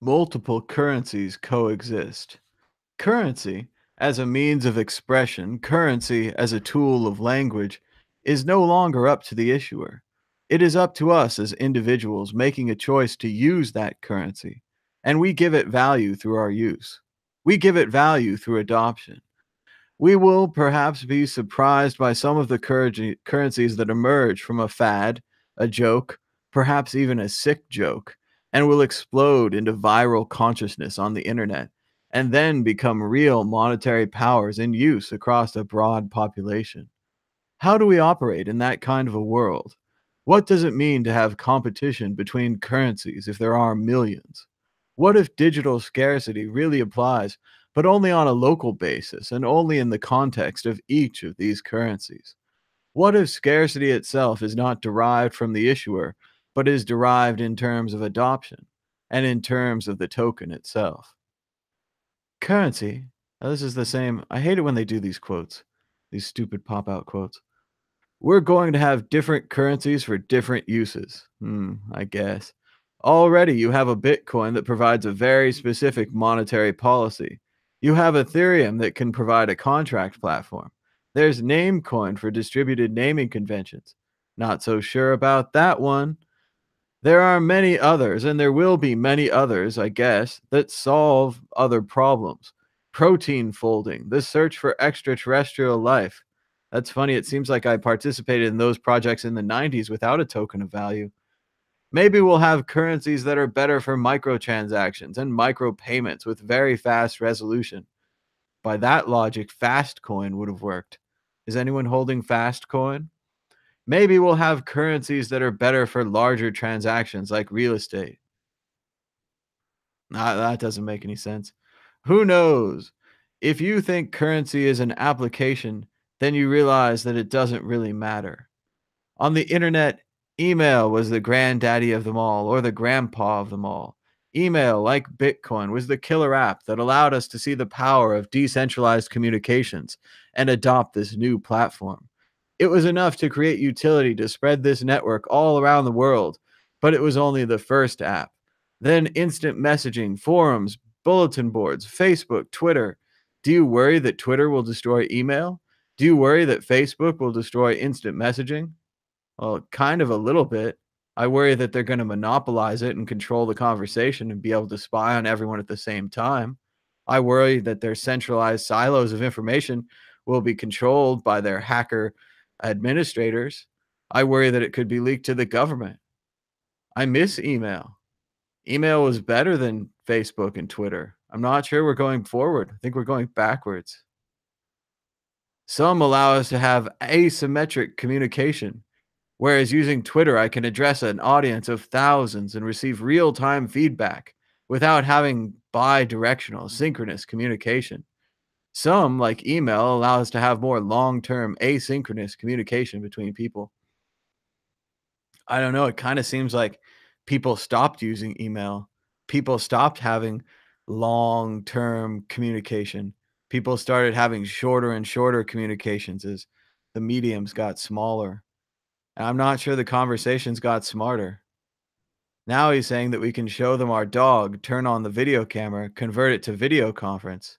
Multiple currencies coexist. Currency, as a means of expression, currency as a tool of language, is no longer up to the issuer. It is up to us as individuals making a choice to use that currency, and we give it value through our use. We give it value through adoption. We will perhaps be surprised by some of the currencies that emerge from a fad, a joke, perhaps even a sick joke, and will explode into viral consciousness on the internet, and then become real monetary powers in use across a broad population. How do we operate in that kind of a world? What does it mean to have competition between currencies if there are millions? What if digital scarcity really applies, but only on a local basis and only in the context of each of these currencies? What if scarcity itself is not derived from the issuer, but is derived in terms of adoption and in terms of the token itself? Currency, this is the same. I hate it when they do these quotes, these stupid pop out quotes. We're going to have different currencies for different uses. I guess. Already, you have a Bitcoin that provides a very specific monetary policy. You have Ethereum that can provide a contract platform. There's Namecoin for distributed naming conventions. Not so sure about that one. There are many others, and there will be many others, I guess, that solve other problems. Protein folding, the search for extraterrestrial life. That's funny. It seems like I participated in those projects in the 90s without a token of value. Maybe we'll have currencies that are better for microtransactions and micropayments with very fast resolution. By that logic, Fastcoin would have worked. Is anyone holding Fastcoin? Maybe we'll have currencies that are better for larger transactions like real estate. Nah, that doesn't make any sense. Who knows? If you think currency is an application, then you realize that it doesn't really matter. On the internet, email was the granddaddy of them all, or the grandpa of them all. Email, like Bitcoin, was the killer app that allowed us to see the power of decentralized communications and adopt this new platform. It was enough to create utility to spread this network all around the world, but it was only the first app. Then instant messaging, forums, bulletin boards, Facebook, Twitter. Do you worry that Twitter will destroy email? Do you worry that Facebook will destroy instant messaging? Well, kind of a little bit. I worry that they're going to monopolize it and control the conversation and be able to spy on everyone at the same time. I worry that their centralized silos of information will be controlled by their hacker administrators. I worry that it could be leaked to the government. I miss email. Email was better than Facebook and Twitter. I'm not sure we're going forward. I think we're going backwards. Some allow us to have asymmetric communication. Whereas using Twitter, I can address an audience of thousands and receive real time feedback without having bi directional synchronous communication. Some, like email, allow us to have more long term asynchronous communication between people. I don't know. It kind of seems like people stopped using email. People stopped having long term communication. People started having shorter and shorter communications as the mediums got smaller. And I'm not sure the conversations got smarter. Now he's saying that we can show them our dog, turn on the video camera, convert it to video conference,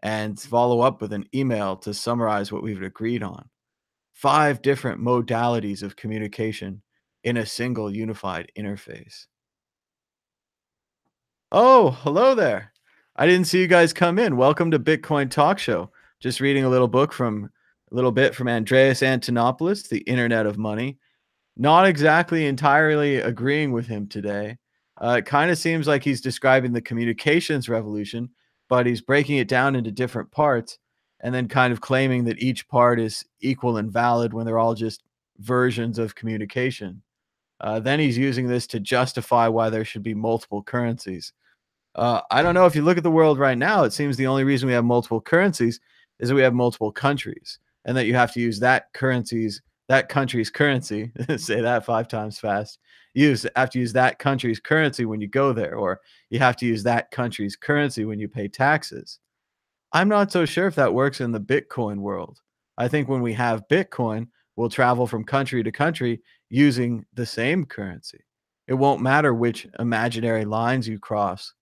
and follow up with an email to summarize what we've agreed on. 5 different modalities of communication in a single unified interface. Oh, hello there. I didn't see you guys come in. Welcome to Bitcoin Talk Show. Just reading a little bit from Andreas Antonopoulos, The Internet of Money. Not exactly entirely agreeing with him today. It kind of seems like he's describing the communications revolution, but he's breaking it down into different parts and then kind of claiming that each part is equal and valid when they're all just versions of communication. Then he's using this to justify why there should be multiple currencies. I don't know. If you look at the world right now, it seems the only reason we have multiple currencies is that we have multiple countries, and that you have to use that country's currency. Say that 5 times fast. Have to use that country's currency when you go there, or you have to use that country's currency when you pay taxes. I'm not so sure if that works in the Bitcoin world. I think when we have Bitcoin, we'll travel from country to country using the same currency. It won't matter which imaginary lines you cross.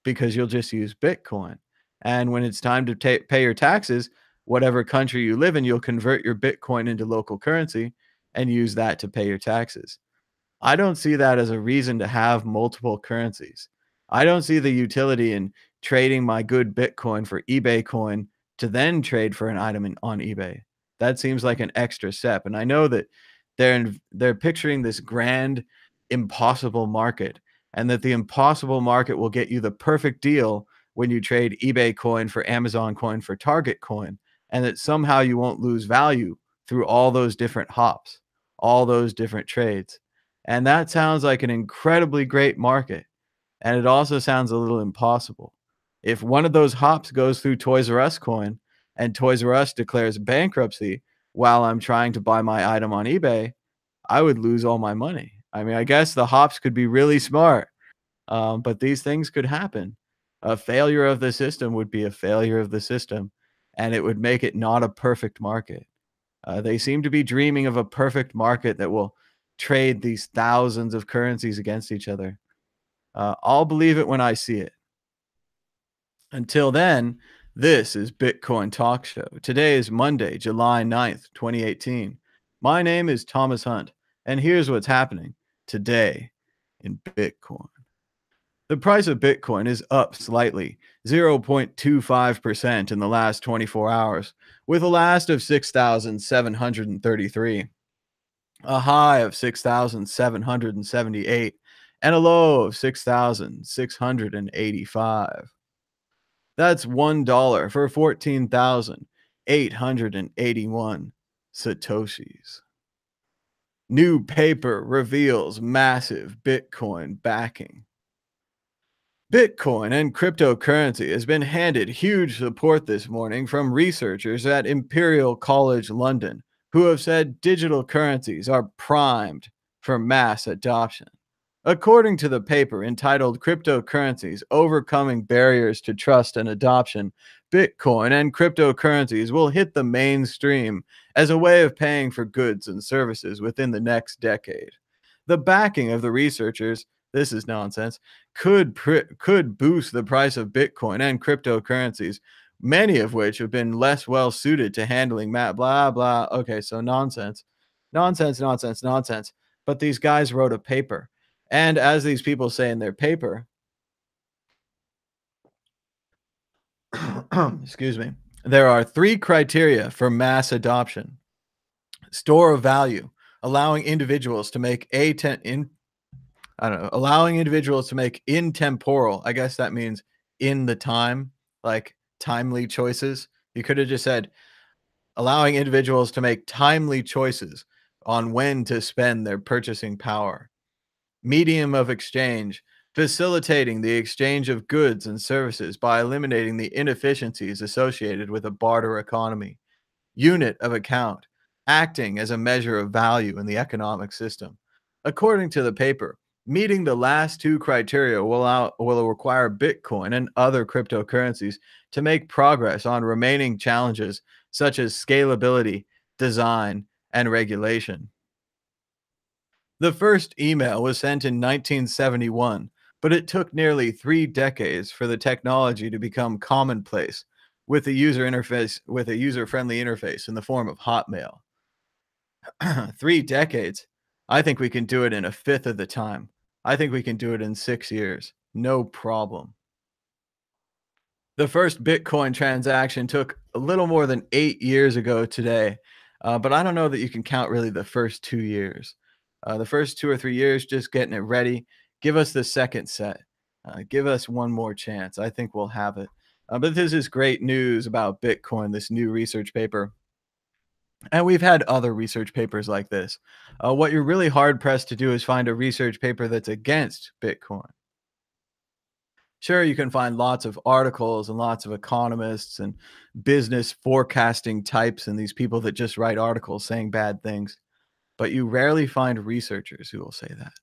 because you'll just use Bitcoin. And when it's time to pay your taxes, whatever country you live in, you'll convert your Bitcoin into local currency and use that to pay your taxes. I don't see that as a reason to have multiple currencies. I don't see the utility in trading my good Bitcoin for eBay coin to then trade for an item on eBay. That seems like an extra step. And I know that they're picturing this grand impossible market, and that the impossible market will get you the perfect deal when you trade eBay coin for Amazon coin for Target coin, and that somehow you won't lose value through all those different hops, all those different trades. And that sounds like an incredibly great market, and it also sounds a little impossible. If one of those hops goes through Toys R Us coin and Toys R Us declares bankruptcy while I'm trying to buy my item on eBay, I would lose all my money. I mean, I guess the hops could be really smart, but these things could happen. A failure of the system would be a failure of the system, and it would make it not a perfect market. They seem to be dreaming of a perfect market that will trade these thousands of currencies against each other. I'll believe it when I see it. Until then, this is Bitcoin Talk Show. Today is Monday, July 9th, 2018. My name is Thomas Hunt, and here's what's happening today in Bitcoin. The price of Bitcoin is up slightly, 0.25% in the last 24 hours, with a last of 6,733, a high of 6,778, and a low of 6,685. That's $1 for 14,881 Satoshis. New paper reveals massive Bitcoin backing. Bitcoin and cryptocurrency has been handed huge support this morning from researchers at Imperial College London, who have said digital currencies are primed for mass adoption. According to the paper entitled Cryptocurrencies Overcoming Barriers to Trust and Adoption, Bitcoin and cryptocurrencies will hit the mainstream as a way of paying for goods and services within the next decade. The backing of the researchers, this is nonsense, could boost the price of Bitcoin and cryptocurrencies, many of which have been less well suited to handling blah blah. Okay, so nonsense, nonsense, nonsense, nonsense. But these guys wrote a paper, and as these people say in their paper, excuse me, there are three criteria for mass adoption: store of value, allowing individuals to make I don't know, allowing individuals to make intemporal, I guess that means in the time, like timely choices. You could have just said allowing individuals to make timely choices on when to spend their purchasing power. Medium of exchange, facilitating the exchange of goods and services by eliminating the inefficiencies associated with a barter economy. Unit of account, acting as a measure of value in the economic system. According to the paper, meeting the last two criteria will require Bitcoin and other cryptocurrencies to make progress on remaining challenges such as scalability, design, and regulation. The first email was sent in 1971, but it took nearly 3 decades for the technology to become commonplace with a user-friendly interface in the form of Hotmail. 3 decades. I think we can do it in a fifth of the time. I think we can do it in 6 years. No problem. The first Bitcoin transaction took a little more than 8 years ago today, but I don't know that you can count really the first 2 years. The first 2 or 3 years, just getting it ready. Give us the second set. Give us one more chance. I think we'll have it. But this is great news about Bitcoin, this new research paper. And we've had other research papers like this. What you're really hard pressed to do is find a research paper that's against Bitcoin. Sure, you can find lots of articles and lots of economists and business forecasting types and these people that just write articles saying bad things, but you rarely find researchers who will say that.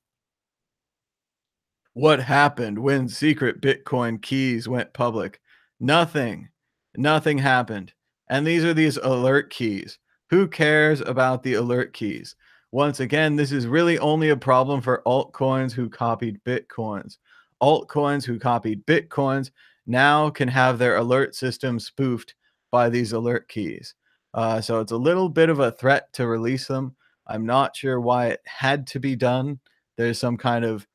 What happened when secret Bitcoin keys went public? Nothing. Nothing happened. And these alert keys. Who cares about the alert keys? Once again, this is really only a problem for altcoins who copied Bitcoins. Altcoins who copied Bitcoins now can have their alert system spoofed by these alert keys. So it's a little bit of a threat to release them. I'm not sure why it had to be done. There's some kind of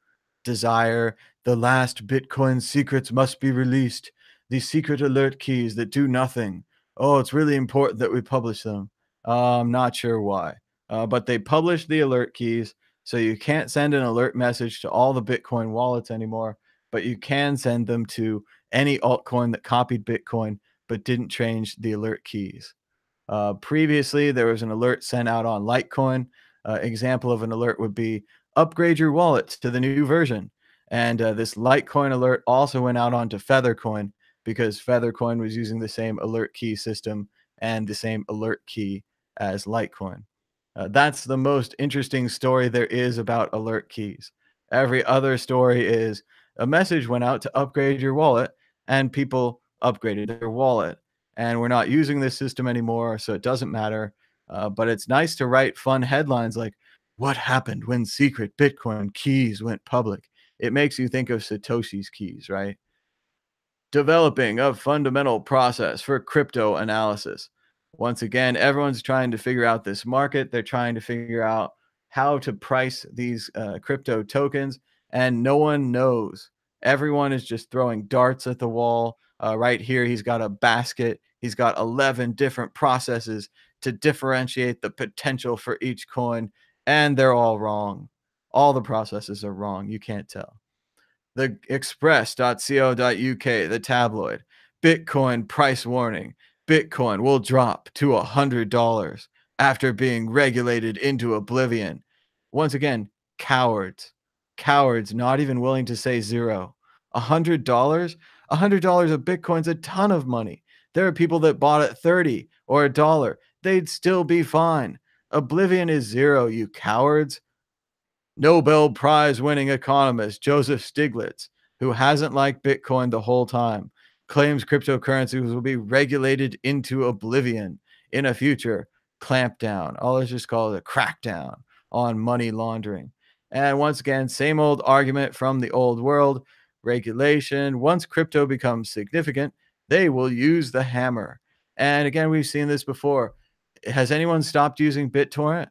desire. The last Bitcoin secrets must be released. The secret alert keys that do nothing. Oh, it's really important that we publish them. I'm not sure why. But they published the alert keys, so you can't send an alert message to all the Bitcoin wallets anymore, but you can send them to any altcoin that copied Bitcoin but didn't change the alert keys. Previously, there was an alert sent out on Litecoin. Example of an alert would be upgrade your wallet to the new version. And this Litecoin alert also went out onto Feathercoin because Feathercoin was using the same alert key system and the same alert key as Litecoin. That's the most interesting story there is about alert keys. Every other story is a message went out to upgrade your wallet, and people upgraded their wallet, and we're not using this system anymore, so it doesn't matter. But it's nice to write fun headlines like, what happened when secret Bitcoin keys went public? It makes you think of Satoshi's keys, right? Developing a fundamental process for crypto analysis. Once again, everyone's trying to figure out this market. They're trying to figure out how to price these crypto tokens, and no one knows. Everyone is just throwing darts at the wall. Right here, he's got a basket. He's got 11 different processes to differentiate the potential for each coin, and they're all wrong. All the processes are wrong. You can't tell. The express.co.uk, the tabloid. Bitcoin price warning. Bitcoin will drop to $100 after being regulated into oblivion. Once again, cowards. Cowards not even willing to say zero. $100? $100 of Bitcoin's a ton of money. There are people that bought at 30 or a dollar. They'd still be fine. Oblivion is zero, you cowards. Nobel Prize winning economist Joseph Stiglitz, who hasn't liked Bitcoin the whole time, claims cryptocurrencies will be regulated into oblivion in a future clampdown. Oh, let's just call it a crackdown on money laundering. And once again, same old argument from the old world regulation. Once crypto becomes significant, they will use the hammer. And again, we've seen this before. Has anyone stopped using BitTorrent?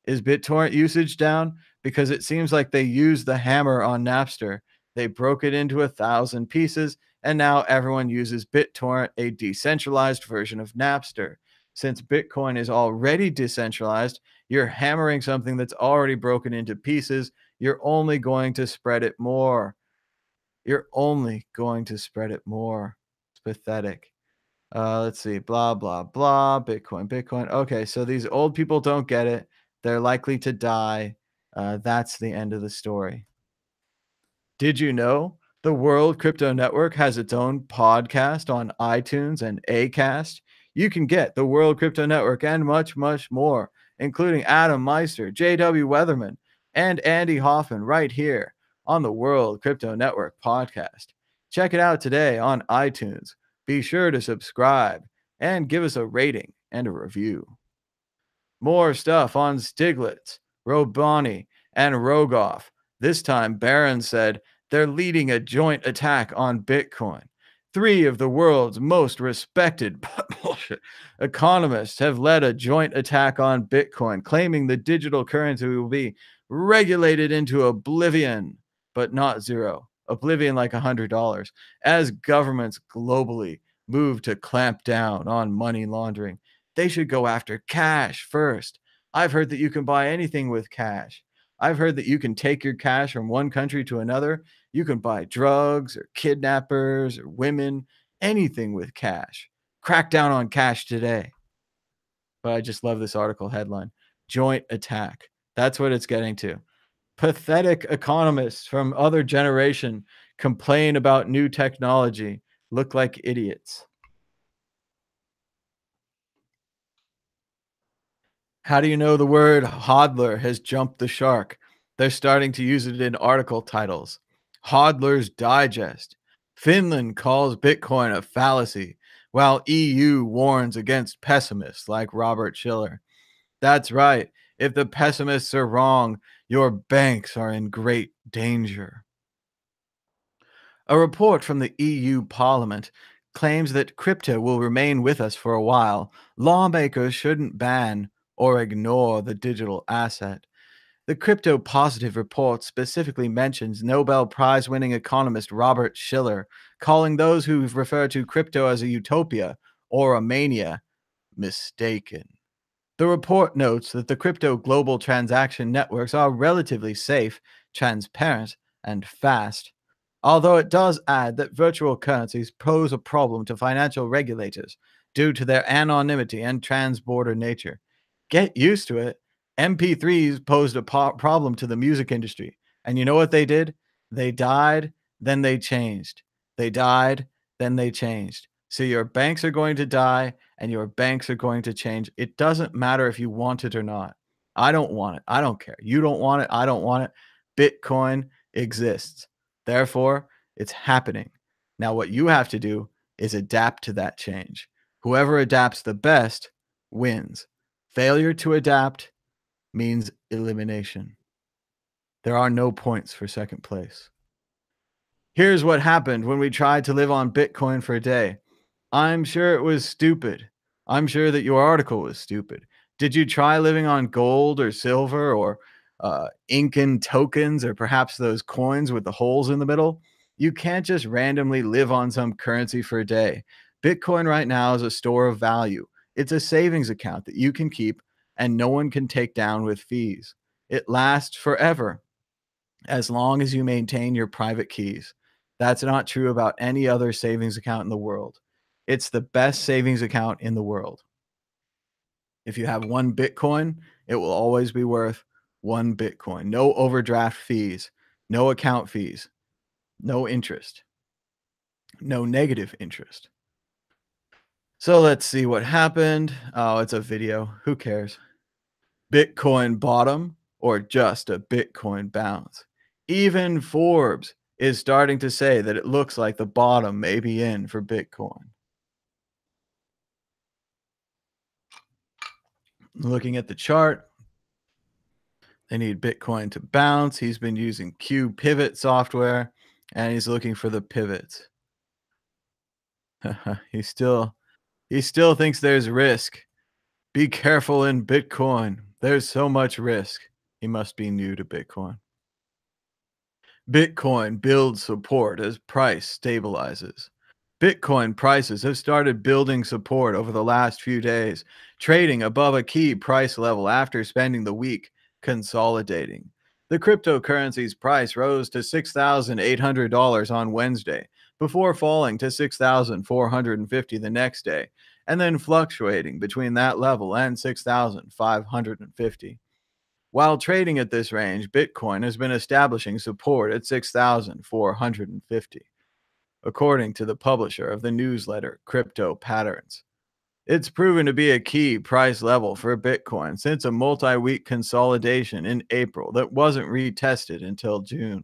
Is BitTorrent usage down? Because it seems like they used the hammer on Napster. They broke it into 1,000 pieces, and now everyone uses BitTorrent, a decentralized version of Napster. Since Bitcoin is already decentralized, you're hammering something that's already broken into pieces. You're only going to spread it more. You're only going to spread it more. It's pathetic. Let's see. Blah, blah, blah. Bitcoin, Bitcoin. Okay, so these old people don't get it. They're likely to die. That's the end of the story. Did you know the World Crypto Network has its own podcast on iTunes and Acast? You can get the World Crypto Network and much, much more, including Adam Meister, JW Weatherman, and Andy Hoffman right here on the World Crypto Network podcast. Check it out today on iTunes. Be sure to subscribe and give us a rating and a review. More stuff on Stiglitz, Robani, and Rogoff. This time, Barron said they're leading a joint attack on Bitcoin. Three of the world's most respected bullshit economists have led a joint attack on Bitcoin, claiming the digital currency will be regulated into oblivion, but not zero. Oblivion like $100, as governments globally move to clamp down on money laundering. They should go after cash first. I've heard that you can buy anything with cash. I've heard that you can take your cash from one country to another. You can buy drugs or kidnappers or women, anything with cash. Crack down on cash today. But I just love this article headline. Joint attack. That's what it's getting to. Pathetic economists from other generation complain about new technology, look like idiots. How do you know the word hodler has jumped the shark? They're starting to use it in article titles. Hodler's Digest. Finland calls Bitcoin a fallacy, while EU warns against pessimists like Robert Schiller. That's right. If the pessimists are wrong, your banks are in great danger. A report from the EU Parliament claims that crypto will remain with us for a while. Lawmakers shouldn't ban or ignore the digital asset. The crypto positive report specifically mentions Nobel Prize winning economist Robert Shiller, calling those who refer to crypto as a utopia or a mania mistaken. The report notes that the crypto global transaction networks are relatively safe, transparent, and fast, although it does add that virtual currencies pose a problem to financial regulators due to their anonymity and transborder nature. Get used to it. MP3s posed a problem to the music industry. And you know what they did? They died, then they changed. They died, then they changed. So your banks are going to die and your banks are going to change. It doesn't matter if you want it or not. I don't want it. I don't care. You don't want it. I don't want it. Bitcoin exists. Therefore, it's happening. Now, what you have to do is adapt to that change. Whoever adapts the best wins. Failure to adapt means elimination. There are no points for second place. Here's what happened when we tried to live on Bitcoin for a day. I'm sure it was stupid. I'm sure that your article was stupid. Did you try living on gold or silver or Incan tokens or perhaps those coins with the holes in the middle? You can't just randomly live on some currency for a day. Bitcoin right now is a store of value. It's a savings account that you can keep and no one can take down with fees. It lasts forever as long as you maintain your private keys. That's not true about any other savings account in the world. It's the best savings account in the world. If you have one Bitcoin, it will always be worth one Bitcoin. No overdraft fees, no account fees, no interest, no negative interest. So let's see what happened. Oh, it's a video. Who cares? Bitcoin bottom or just a Bitcoin bounce. Even Forbes is starting to say that it looks like the bottom may be in for Bitcoin. Looking at the chart, they need Bitcoin to bounce. He's been using Q pivot software and he's looking for the pivots. he still he still thinks there's risk. Be careful in Bitcoin. There's so much risk. He must be new to Bitcoin. Bitcoin builds support as price stabilizes. Bitcoin prices have started building support over the last few days, trading above a key price level after spending the week consolidating. The cryptocurrency's price rose to $6,800 on Wednesday, before falling to $6,450 the next day, and then fluctuating between that level and $6,550. While trading at this range, Bitcoin has been establishing support at 6,450, according to the publisher of the newsletter Crypto Patterns. It's proven to be a key price level for Bitcoin since a multi-week consolidation in April that wasn't retested until June.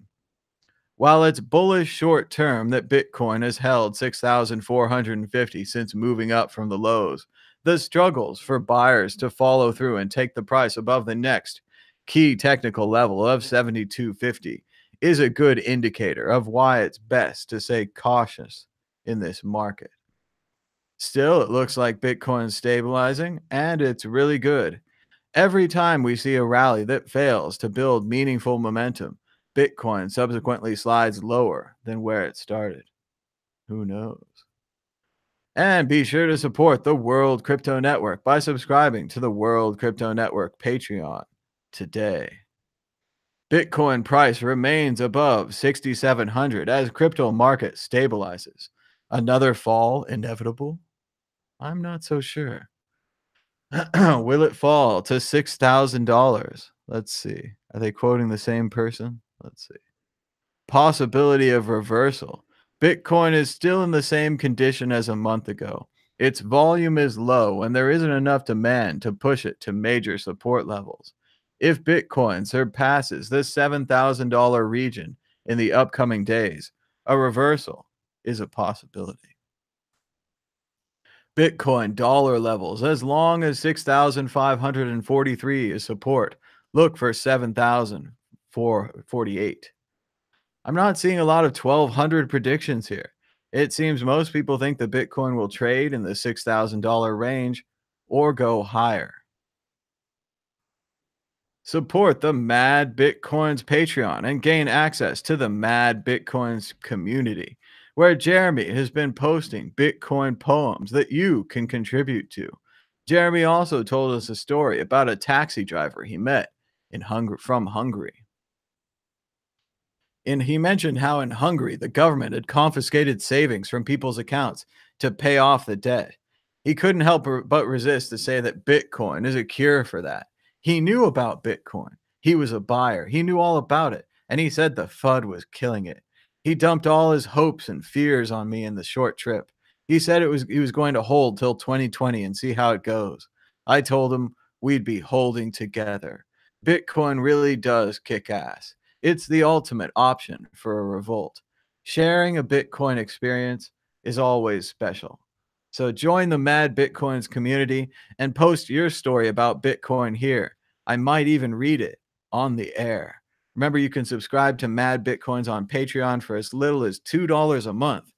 While it's bullish short term that Bitcoin has held 6,450 since moving up from the lows, the struggles for buyers to follow through and take the price above the next key technical level of 7,250 is a good indicator of why it's best to stay cautious in this market. Still, it looks like Bitcoin's stabilizing, and it's really good. Every time we see a rally that fails to build meaningful momentum, Bitcoin subsequently slides lower than where it started. Who knows? And be sure to support the World Crypto Network by subscribing to the World Crypto Network Patreon today. Bitcoin price remains above 6,700 as crypto market stabilizes. Another fall inevitable? I'm not so sure. Will it fall to $6,000? Let's see. Are they quoting the same person? Let's see. Possibility of reversal. Bitcoin is still in the same condition as a month ago. Its volume is low and there isn't enough demand to push it to major support levels. If Bitcoin surpasses the $7,000 region in the upcoming days, a reversal is a possibility. Bitcoin dollar levels as long as 6,543 is support. Look for 7,448. I'm not seeing a lot of 1,200 predictions here. It seems most people think the Bitcoin will trade in the $6,000 range or go higher. Support the Mad Bitcoins Patreon and gain access to the Mad Bitcoins community, where Jeremy has been posting Bitcoin poems that you can contribute to. Jeremy also told us a story about a taxi driver he met from Hungary. And he mentioned how in Hungary, the government had confiscated savings from people's accounts to pay off the debt. He couldn't help but resist to say that Bitcoin is a cure for that. He knew about Bitcoin. He was a buyer. He knew all about it. And he said the FUD was killing it. He dumped all his hopes and fears on me in the short trip. He said he was going to hold till 2020 and see how it goes. I told him we'd be holding together. Bitcoin really does kick ass. It's the ultimate option for a revolt. Sharing a Bitcoin experience is always special. So join the Mad Bitcoins community and post your story about Bitcoin here. I might even read it on the air. Remember, you can subscribe to Mad Bitcoins on Patreon for as little as $2 a month.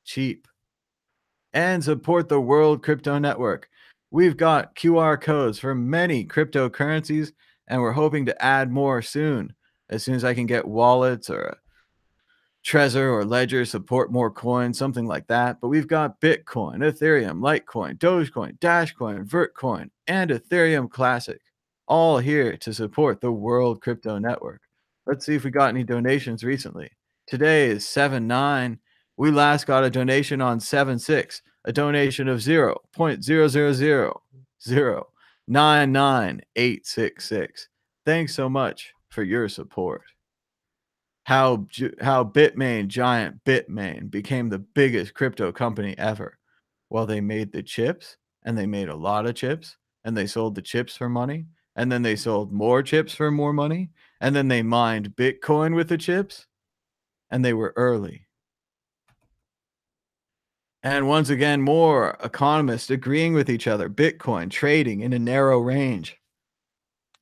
Cheap. And support the World Crypto Network. We've got QR codes for many cryptocurrencies, and we're hoping to add more soon. As soon as I can get wallets or a Trezor or Ledger support more coins, something like that. But we've got Bitcoin, Ethereum, Litecoin, Dogecoin, Dashcoin, Vertcoin, and Ethereum Classic, all here to support the World Crypto Network. Let's see if we got any donations recently. Today is 7/9. We last got a donation on 7/6, a donation of 0.000099866. Thanks so much for your support. How Bitmain giant Bitmain became the biggest crypto company ever. Well, they made the chips, and they made a lot of chips, and they sold the chips for money, and then they sold more chips for more money, and then they mined Bitcoin with the chips, and they were early. And once again, more economists agreeing with each other. Bitcoin trading in a narrow range.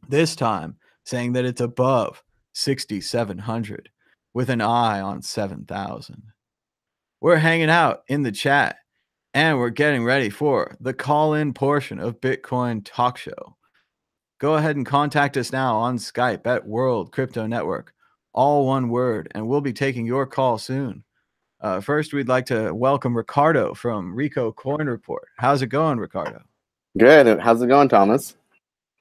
This time saying that it's above 6,700 with an eye on 7,000. We're hanging out in the chat and we're getting ready for the call-in portion of Bitcoin Talk Show. Go ahead and contact us now on Skype at World Crypto Network, all one word, and we'll be taking your call soon. First, we'd like to welcome Ricardo from Rico Coin Report. How's it going, Ricardo? Good. How's it going, Thomas?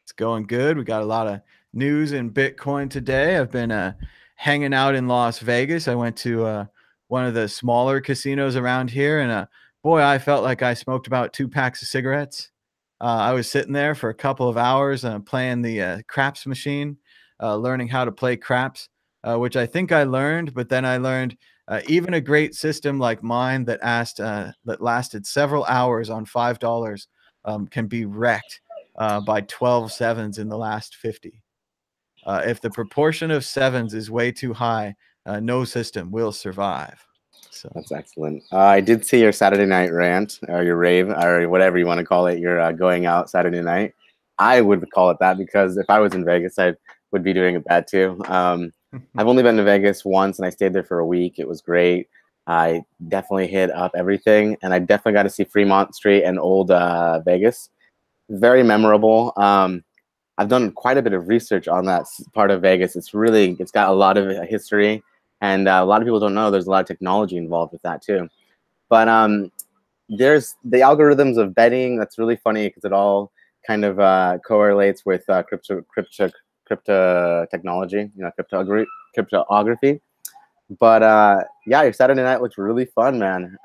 It's going good. We got a lot of news in Bitcoin today. I've been hanging out in Las Vegas. I went to one of the smaller casinos around here, and boy, I felt like I smoked about 2 packs of cigarettes. I was sitting there for a couple of hours playing the craps machine, learning how to play craps, which I think I learned, but then I learned even a great system like mine that lasted several hours on $5 can be wrecked by 12 sevens in the last 50. If the proportion of sevens is way too high, no system will survive. So that's excellent. I did see your Saturday night rant, or your rave, or whatever you want to call it. Your going out Saturday night. I would call it that because if I was in Vegas, I would be doing it bad too. I've only been to Vegas once, and I stayed there for a week. It was great. I definitely hit up everything, and I definitely got to see Fremont Street and old Vegas. Very memorable. I've done quite a bit of research on that part of Vegas. It's got a lot of history, and a lot of people don't know there's a lot of technology involved with that too. But there's the algorithms of betting. That's really funny because it all kind of correlates with crypto technology, cryptography. But yeah, your Saturday night looks really fun, man.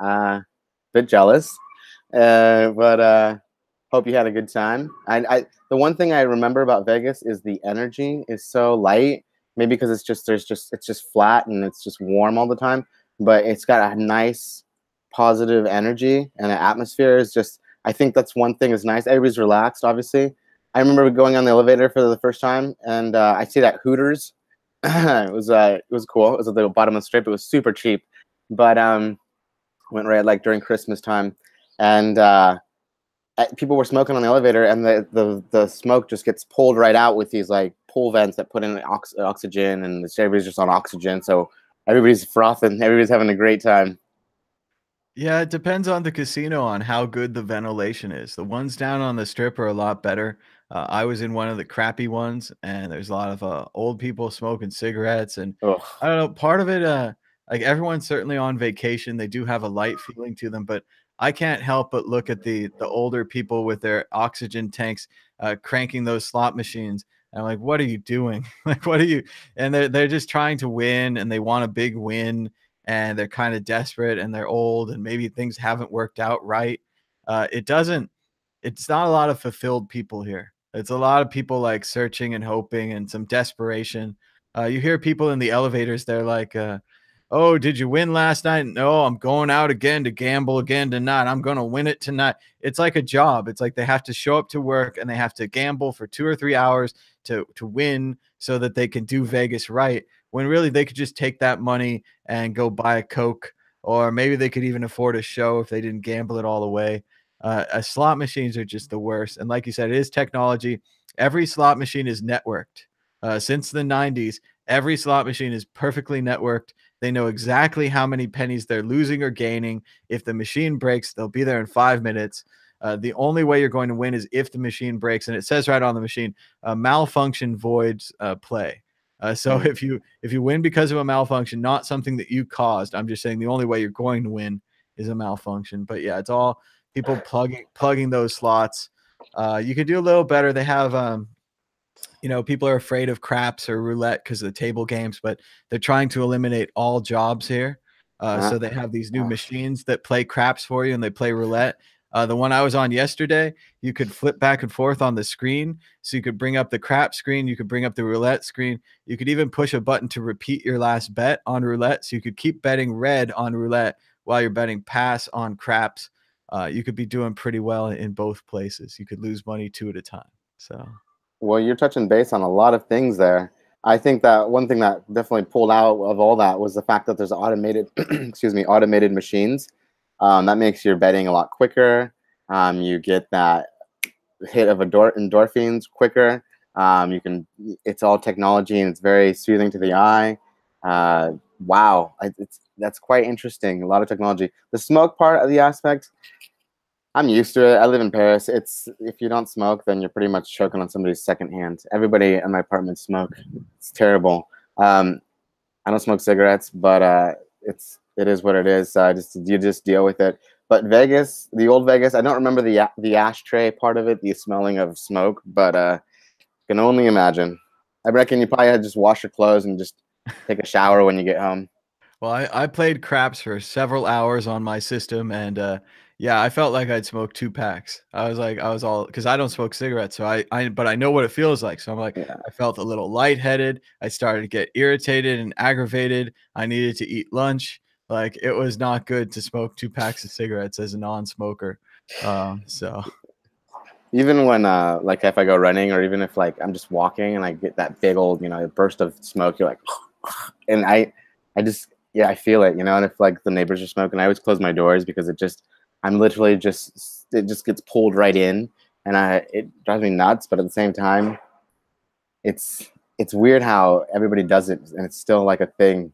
Bit jealous, but hope you had a good time. The one thing I remember about Vegas is the energy is so light. Maybe because it's just flat and it's just warm all the time. But it's got a nice positive energy, and the atmosphere is just. I think that's one thing is nice. Everybody's relaxed, obviously. I remember going on the elevator for the first time, and I see that Hooters. It was cool. It was at the bottom of the strip. It was super cheap, but went right like during Christmas time, and people were smoking on the elevator, and the smoke just gets pulled right out with these like pull vents that put in oxygen, and everybody's just on oxygen. So everybody's frothing. Everybody's having a great time. Yeah, it depends on the casino on how good the ventilation is. The ones down on the strip are a lot better. I was in one of the crappy ones, and there's a lot of old people smoking cigarettes, and Ugh. I don't know. Part of it, like everyone's certainly on vacation, they do have a light feeling to them, but I can't help but look at the older people with their oxygen tanks, cranking those slot machines. And I'm like, what are you doing? Like, what are you? And they're just trying to win, and they want a big win, and they're kind of desperate, and they're old, and maybe things haven't worked out right. It doesn't. It's not a lot of fulfilled people here. It's a lot of people like searching and hoping and some desperation. You hear people in the elevators. They're like, "Oh, did you win last night? No, I'm going out again to gamble again tonight. I'm going to win it tonight." It's like a job. It's like they have to show up to work and they have to gamble for 2 or 3 hours to win so that they can do Vegas right. When really they could just take that money and go buy a Coke, or maybe they could even afford a show if they didn't gamble it all away. Slot machines are just the worst. And like you said, it is technology. Every slot machine is networked. Since the 90s, every slot machine is perfectly networked. They know exactly how many pennies they're losing or gaining. If the machine breaks, they'll be there in 5 minutes. The only way you're going to win is if the machine breaks, and it says right on the machine, malfunction voids play. So Mm. if you win because of a malfunction, not something that you caused, I'm just saying the only way you're going to win is a malfunction. But yeah, it's all people plugging those slots. You could do a little better. They have people are afraid of craps or roulette because of the table games, but they're trying to eliminate all jobs here. Uh, So they have these new machines that play craps for you and they play roulette. The one I was on yesterday, you could flip back and forth on the screen. So you could bring up the crap screen, you could bring up the roulette screen. You could even push a button to repeat your last bet on roulette. So you could keep betting red on roulette while you're betting pass on craps. You could be doing pretty well in both places. You could lose money two at a time. So. well, you're touching base on a lot of things there. I think that one thing that definitely pulled out of all that was the fact that there's automated, excuse me, automated machines. That makes your betting a lot quicker. You get that hit of endorphins quicker. You can. It's all technology and it's very soothing to the eye. Wow, that's quite interesting. A lot of technology. The smoke part of the aspect, I'm used to it. I live in Paris. It's if you don't smoke, then you're pretty much choking on somebody's second hand. Everybody in my apartment smoke. It's terrible. I don't smoke cigarettes, but it is what it is. You just deal with it. But Vegas, the old Vegas, I don't remember the ashtray part of it, the smelling of smoke, but can only imagine. I reckon you probably had to just wash your clothes and just take a shower when you get home. Well, I played craps for several hours on my system, and yeah, I felt like I'd smoked 2 packs. I was all because I don't smoke cigarettes, so but I know what it feels like. So I'm like, Yeah. I felt a little lightheaded. I started to get irritated and aggravated. I needed to eat lunch. Like it was not good to smoke 2 packs of cigarettes as a non-smoker. So Even when like if I go running or even if like I'm just walking and I get that big old burst of smoke, you're like, and I just yeah I feel it, and if like the neighbors are smoking, I always close my doors because I'm literally it just gets pulled right in, and it drives me nuts. But at the same time, it's it's weird how everybody does it and it's still like a thing.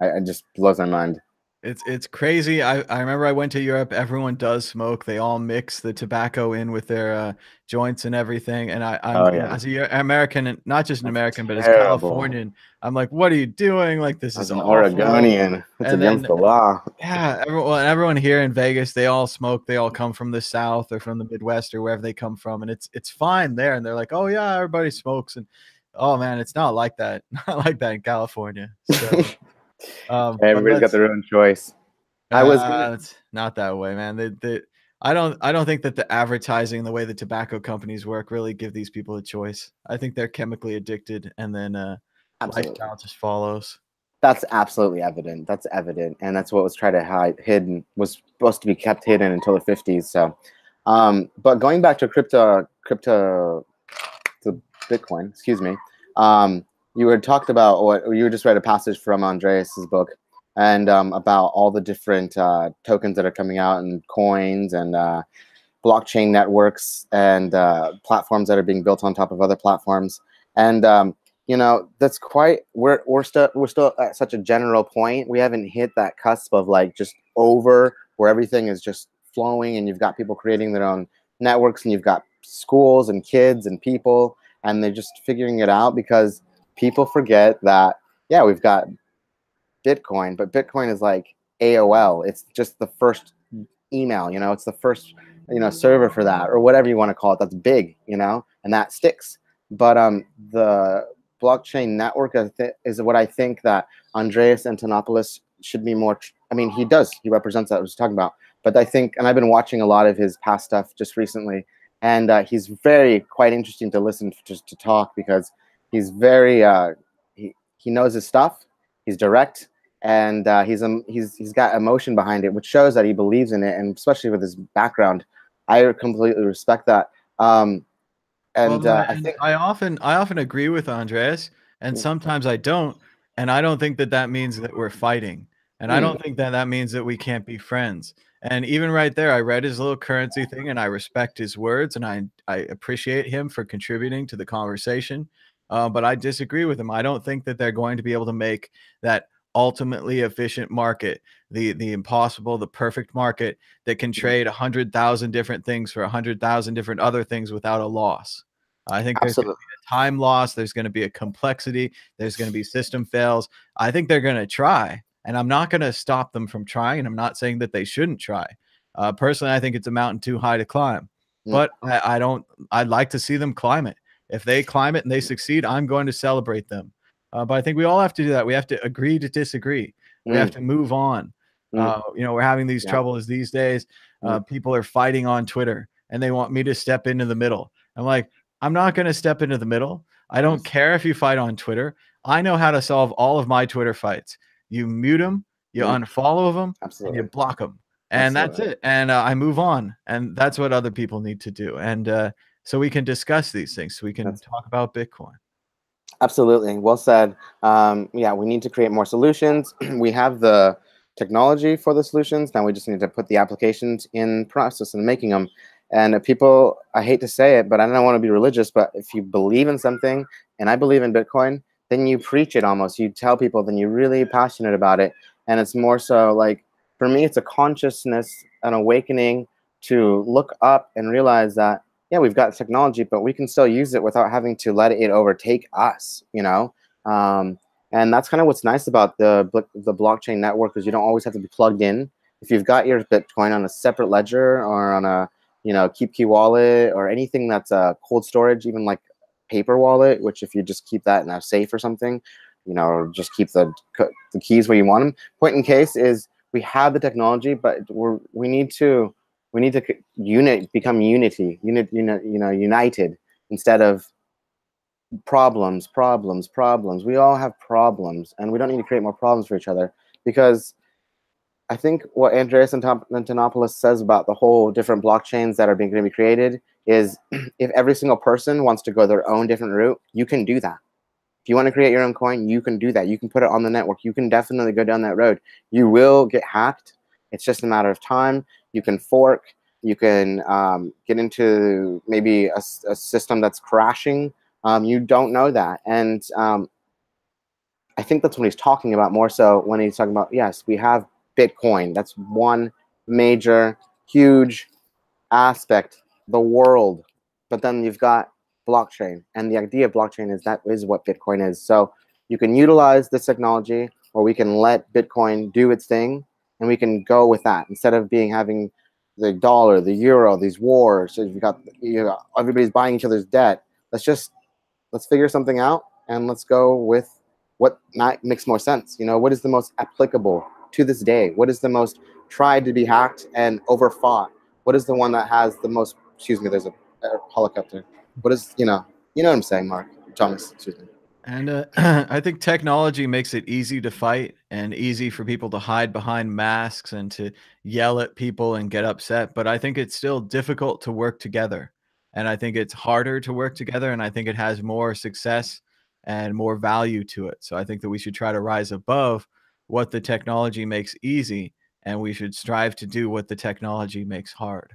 It just blows my mind. it's crazy. I remember I went to Europe. Everyone does smoke. They all mix the tobacco in with their joints and everything. And I'm Oh yeah, as a American, and not just an that's American, but as terrible. Californian, I'm like, what are you doing? Like this As is an awful. Oregonian, it's And against then the law. yeah, everyone here in Vegas, they all smoke. They all come from the South or from the Midwest or wherever they come from, and it's fine there. And they're like, oh yeah, everybody smokes. And oh man, it's not like that. Not like that in California. So but Everybody's got let's their own choice. I was gonna. it's not that way, man. I don't think that the advertising, the way the tobacco companies work, really give these people a choice. I think they're chemically addicted, and then Absolutely. lifestyle just follows. That's absolutely evident. That's evident, and that's what was tried to hide, hidden, was supposed to be kept hidden until the 50s. So, but going back to to Bitcoin, excuse me. You had talked about what you just read a passage from Andreas's book, and about all the different tokens that are coming out, and coins, and blockchain networks, and platforms that are being built on top of other platforms. And that's quite, we're still at such a general point. We haven't hit that cusp of like just over where everything is just flowing, and you've got people creating their own networks, and you've got schools and kids and people, and they're just figuring it out, because people forget that, yeah, we've got Bitcoin, but Bitcoin is like AOL. It's just the first email, it's the first, server for that, or whatever you want to call it. That's big, and that sticks. But the blockchain network is what I think that Andreas Antonopoulos should be more. I mean, he does. He represents that I was talking about. But I think, and I've been watching a lot of his past stuff just recently, and he's very quite interesting to listen to, just to talk, because he's very he knows his stuff. He's direct, and he's got emotion behind it, which shows that he believes in it, and especially with his background, I completely respect that. And Well, I and think, I often agree with Andreas, and sometimes I don't, and I don't think that that means that we're fighting, and I mm, don't think that that means that we can't be friends. And even right there, I read his little currency thing, and I respect his words, and I appreciate him for contributing to the conversation. But I disagree with him. I don't think that they're going to be able to make that ultimately efficient market, the impossible, the perfect market that can mm, trade 100,000 different things for 100,000 different other things without a loss. I think there's going to absolutely. be a time loss. There's going to be a complexity. There's going to be system fails. I think they're going to try, and I'm not going to stop them from trying. And I'm not saying that they shouldn't try. Personally, I think it's a mountain too high to climb, Mm, but I don't. I'd like to see them climb it. If they climb it and they succeed, I'm going to celebrate them. But I think we all have to do that. We have to agree to disagree. We have mm, to move on. mm, We're having these yeah. troubles these days. Mm, People are fighting on Twitter, and they want me to step into the middle. I'm like, I'm not going to step into the middle. I don't yes. care if you fight on Twitter. I know how to solve all of my Twitter fights. You mute them, you Mm, unfollow them, and you absolutely. block them. And that's Absolutely. it. And I move on. And that's what other people need to do. And so we can discuss these things. So we can That's talk about Bitcoin. absolutely well said. Yeah, we need to create more solutions. We have the technology for the solutions. Now we just need to put the applications in process and making them. And people, I hate to say it, but I don't want to be religious, but if you believe in something, and I believe in Bitcoin, then you preach it almost. You tell people, then you're really passionate about it. And it's more so like, for me, it's a consciousness, an awakening to look up and realize that, yeah, we've got technology, but we can still use it without having to let it overtake us, Um, and that's kind of what's nice about the blockchain network, is you don't always have to be plugged in. If you've got your Bitcoin on a separate ledger, or on a, keep key wallet, or anything that's a cold storage, even like paper wallet, which if you just keep that in a safe or something, or just keep the keys where you want them. Point in case is, we have the technology, but we need to become united, instead of problems. We all have problems, and we don't need to create more problems for each other, because I think what Andreas Antonopoulos says about the whole different blockchains that are going to be created is, if every single person wants to go their own different route, you can do that. If you want to create your own coin, you can do that. You can put it on the network. You can definitely go down that road. You will get hacked. It's just a matter of time. You can fork. You can get into maybe a system that's crashing. You don't know that. And I think that's what he's talking about more so, when he's talking about, yes, we have Bitcoin. That's one major, huge aspect, the world. But then you've got blockchain, and the idea of blockchain is that is what Bitcoin is. So you can utilize this technology, or we can let Bitcoin do its thing, and we can go with that, instead of having the dollar, the euro, these wars. So everybody's buying each other's debt. Let's figure something out, and let's go with what makes more sense. What is the most applicable to this day? What is the most tried to be hacked and overfought? What is the one that has the most? Excuse me. There's a helicopter. What is You know what I'm saying, Mark Thomas? Excuse me. And I think technology makes it easy to fight and easy for people to hide behind masks and to yell at people and get upset. But I think it's still difficult to work together. And I think it's harder to work together. And I think it has more success and more value to it. So I think that we should try to rise above what the technology makes easy. And we should strive to do what the technology makes hard.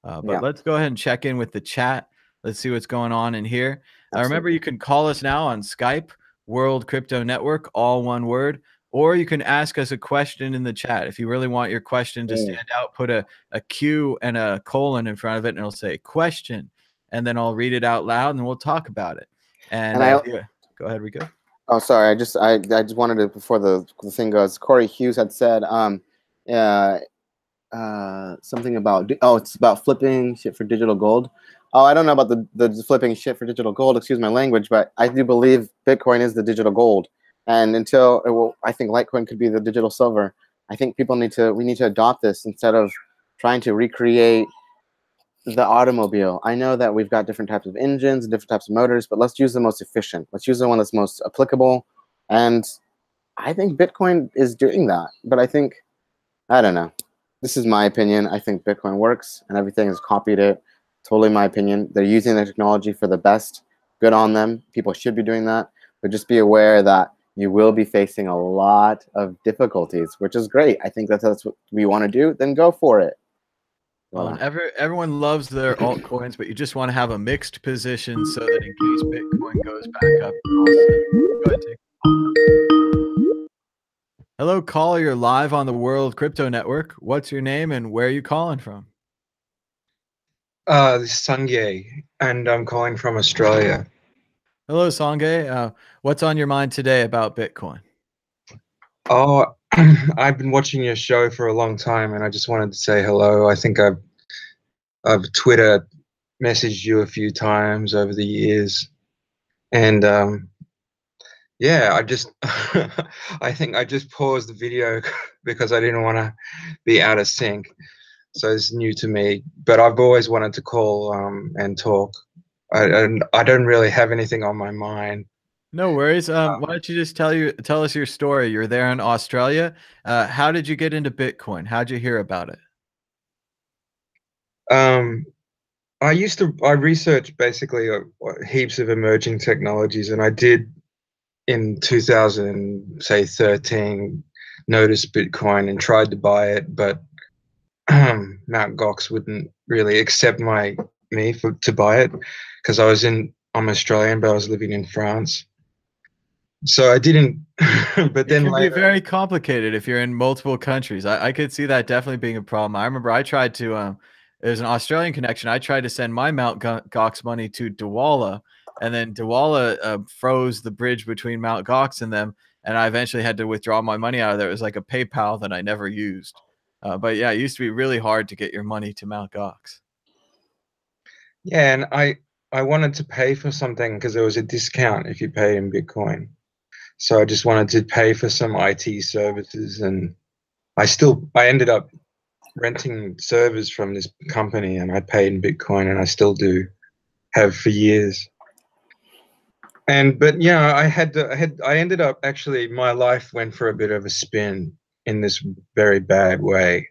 But Yeah. let's go ahead and check in with the chat. Let's see what's going on in here. Remember, Absolutely. you can call us now on Skype, World Crypto Network, all one word, or you can ask us a question in the chat. If you really want your question to stand out, put a Q and a colon in front of it, and it'll say question, and then I'll read it out loud, and we'll talk about it. And And I yeah, go ahead, Rico. Oh, sorry. I just wanted to, before the thing goes. Corey Hughes had said uh, something about it's about flipping shit for digital gold. Oh, I don't know about the flipping shit for digital gold. Excuse my language, but I do believe Bitcoin is the digital gold. And I think Litecoin could be the digital silver. I think we need to adopt this instead of trying to recreate the automobile. I know that we've got different types of engines and different types of motors, but let's use the most efficient. Let's use the one that's most applicable. And I think Bitcoin is doing that. But I don't know. This is my opinion. I think Bitcoin works and everything has copied it. Totally my opinion. They're using the technology for the best. Good on them. People should be doing that. But just be aware that you will be facing a lot of difficulties, which is great. I think that's what we want to do. Then go for it. Well, Voila. and everyone loves their altcoins, but you just want to have a mixed position so that in case Bitcoin goes back up, you're all set. Go ahead, take. Hello, caller. You're live on the World Crypto Network. What's your name and where are you calling from? This is Sanjay, and I'm calling from Australia. Hello, Sanjay. What's on your mind today about Bitcoin? Oh, I've been watching your show for a long time, and I just wanted to say hello. I think I've Twitter messaged you a few times over the years, and yeah, I just I think I just paused the video because I didn't want to be out of sync. So it's new to me, but I've always wanted to call and talk. I don't really have anything on my mind. No worries. Why don't you just tell us your story? You're there in Australia. How did you get into Bitcoin? How'd you hear about it? Um, I researched basically heaps of emerging technologies, and I did in 2013 notice Bitcoin and tried to buy it, but Mount Gox wouldn't really accept me to buy it because I'm Australian, but I was living in France. So I didn't, but It then can be later, very complicated if you're in multiple countries. I could see that definitely being a problem. I remember I tried to, there's an Australian connection. I tried to send my Gox money to Douala, and then Douala froze the bridge between Mount Gox and them, and I eventually had to withdraw my money out of there. It was like a PayPal that I never used. But yeah, it used to be really hard to get your money to Mount Gox. yeah, and I wanted to pay for something because there was a discount if you pay in Bitcoin. So I just wanted to pay for some IT services, and I ended up renting servers from this company, and I paid in Bitcoin, and I still do have for years. But yeah, I ended up actually my life went for a bit of a spin in this very bad way.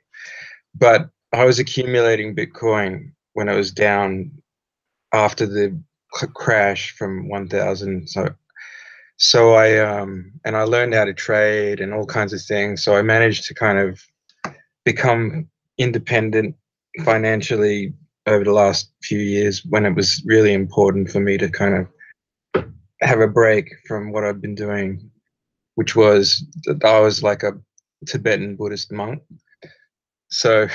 But I was accumulating Bitcoin when it was down after the crash from 1,000. So I learned how to trade and all kinds of things. So I managed to kind of become independent financially over the last few years when it was really important for me to kind of have a break from what I've been doing, which was that I was like a Tibetan Buddhist monk. So,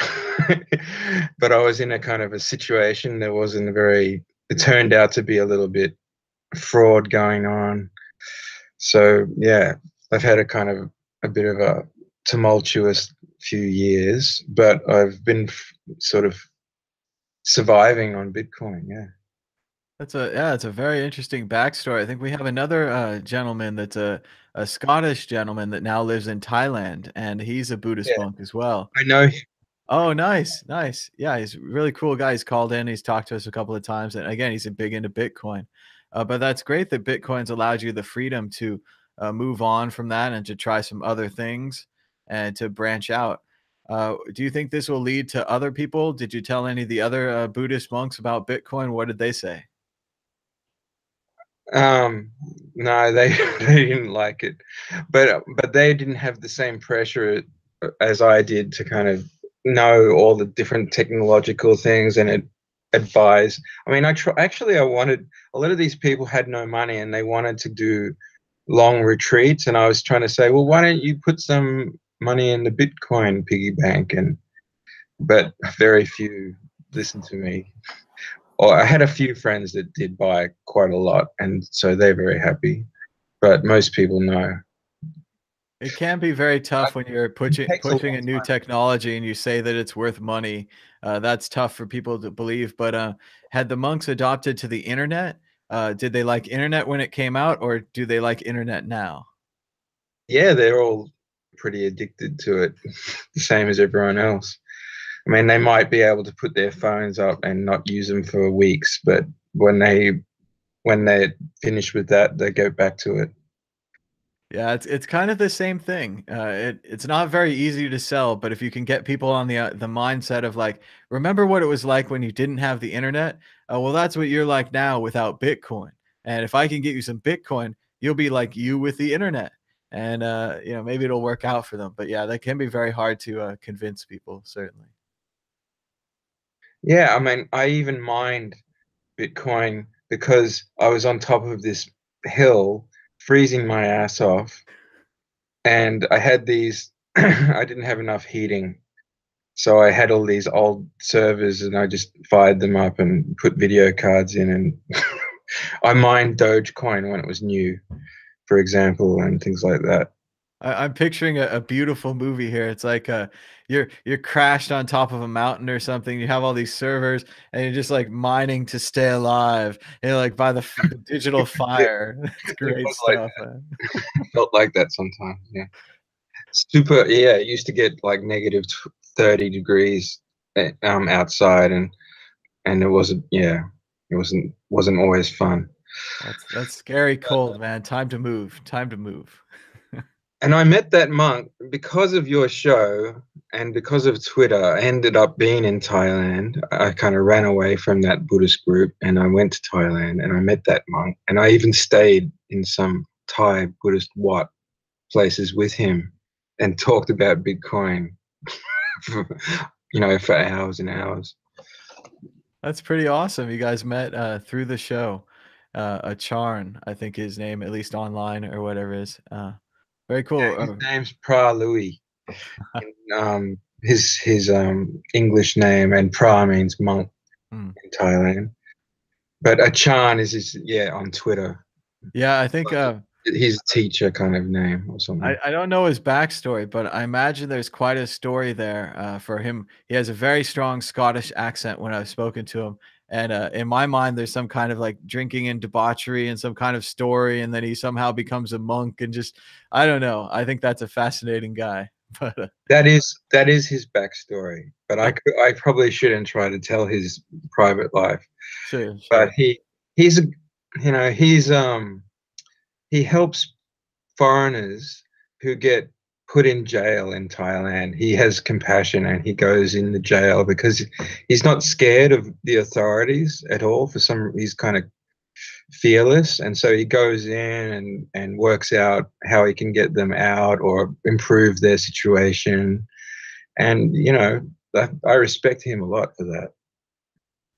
but I was in a kind of a situation that wasn't it turned out to be a little bit fraud going on. So, yeah, I've had a bit of a tumultuous few years, but I've been sort of surviving on Bitcoin. Yeah. It's a very interesting backstory. I think we have another gentleman that's a Scottish gentleman that now lives in Thailand, and he's a Buddhist Yeah. monk as well. I know him. Oh, nice, nice. Yeah, he's a really cool guy. He's called in. He's talked to us a couple of times, and again, he's a big into Bitcoin. But that's great that Bitcoin's allowed you the freedom to move on from that and to try some other things and to branch out. Do you think this will lead to other people? Did you tell any of the other Buddhist monks about Bitcoin? What did they say? Um, no, they they didn't like it, but they didn't have the same pressure as I did to kind of know all the different technological things, and advise. I mean, actually, I wanted, a lot of these people had no money and they wanted to do long retreats, and I was trying to say, well, why don't you put some money in the Bitcoin piggy bank? But very few listened to me. Or I had a few friends that did buy quite a lot, and so they're very happy. But most people know. It can be very tough when you're It takes a long pushing a new time. technology and you say that it's worth money. That's tough for people to believe. But had the monks adopted to the internet? Did they like internet when it came out, or do they like internet now? Yeah, they're all pretty addicted to it, the same as everyone else. I mean, they might be able to put their phones up and not use them for weeks, but when they're finished with that, they go back to it. Yeah, it's kind of the same thing. It's not very easy to sell, but if you can get people on the mindset of like, remember what it was like when you didn't have the internet? Well, that's what you're like now without Bitcoin. And if I can get you some Bitcoin, you'll be like you with the internet. And maybe it'll work out for them. But yeah, that can be very hard to convince people, certainly. Yeah, I mean, I even mined Bitcoin because I was on top of this hill, freezing my ass off, and I had these. I didn't have enough heating, so I had all these old servers, and I just fired them up and put video cards in, and I mined Dogecoin when it was new, for example, and things like that. I'm picturing a beautiful movie here. It's like you're crashed on top of a mountain or something. You have all these servers, and you're just like mining to stay alive. And like by the digital It, fire. It's it great was like stuff, man. that. Felt like that sometimes. Yeah, super. Yeah, it used to get like negative 30 degrees outside, and it wasn't. Yeah, it wasn't always fun. That's scary cold, man. Time to move. Time to move. And I met that monk because of your show and because of Twitter. I ended up being in Thailand. I kind of ran away from that Buddhist group and I went to Thailand and I met that monk. And I even stayed in some Thai Buddhist Wat places with him and talked about Bitcoin for, for hours and hours. That's pretty awesome. You guys met through the show. Acharn, I think his name, at least online or whatever it is. Very Yeah, cool. his name's Pra Louis. His English name, and Pra means monk Hmm. in Thailand. But Achan is his, yeah, on Twitter. Yeah, I think His teacher kind of name or something. I don't know his backstory, but I imagine there's quite a story there for him. He has a very strong Scottish accent when I've spoken to him. And in my mind, there's some kind of like drinking and debauchery and some kind of story. And then he somehow becomes a monk and just, I don't know. I think that's a fascinating guy. But That is his backstory. But I probably shouldn't try to tell his private life. sure, But sure. he's a he helps foreigners who get put in jail in Thailand. He has compassion and he goes in the jail because he's not scared of the authorities at all. He's kind of fearless, and so he goes in and works out how he can get them out or improve their situation. And I respect him a lot for that.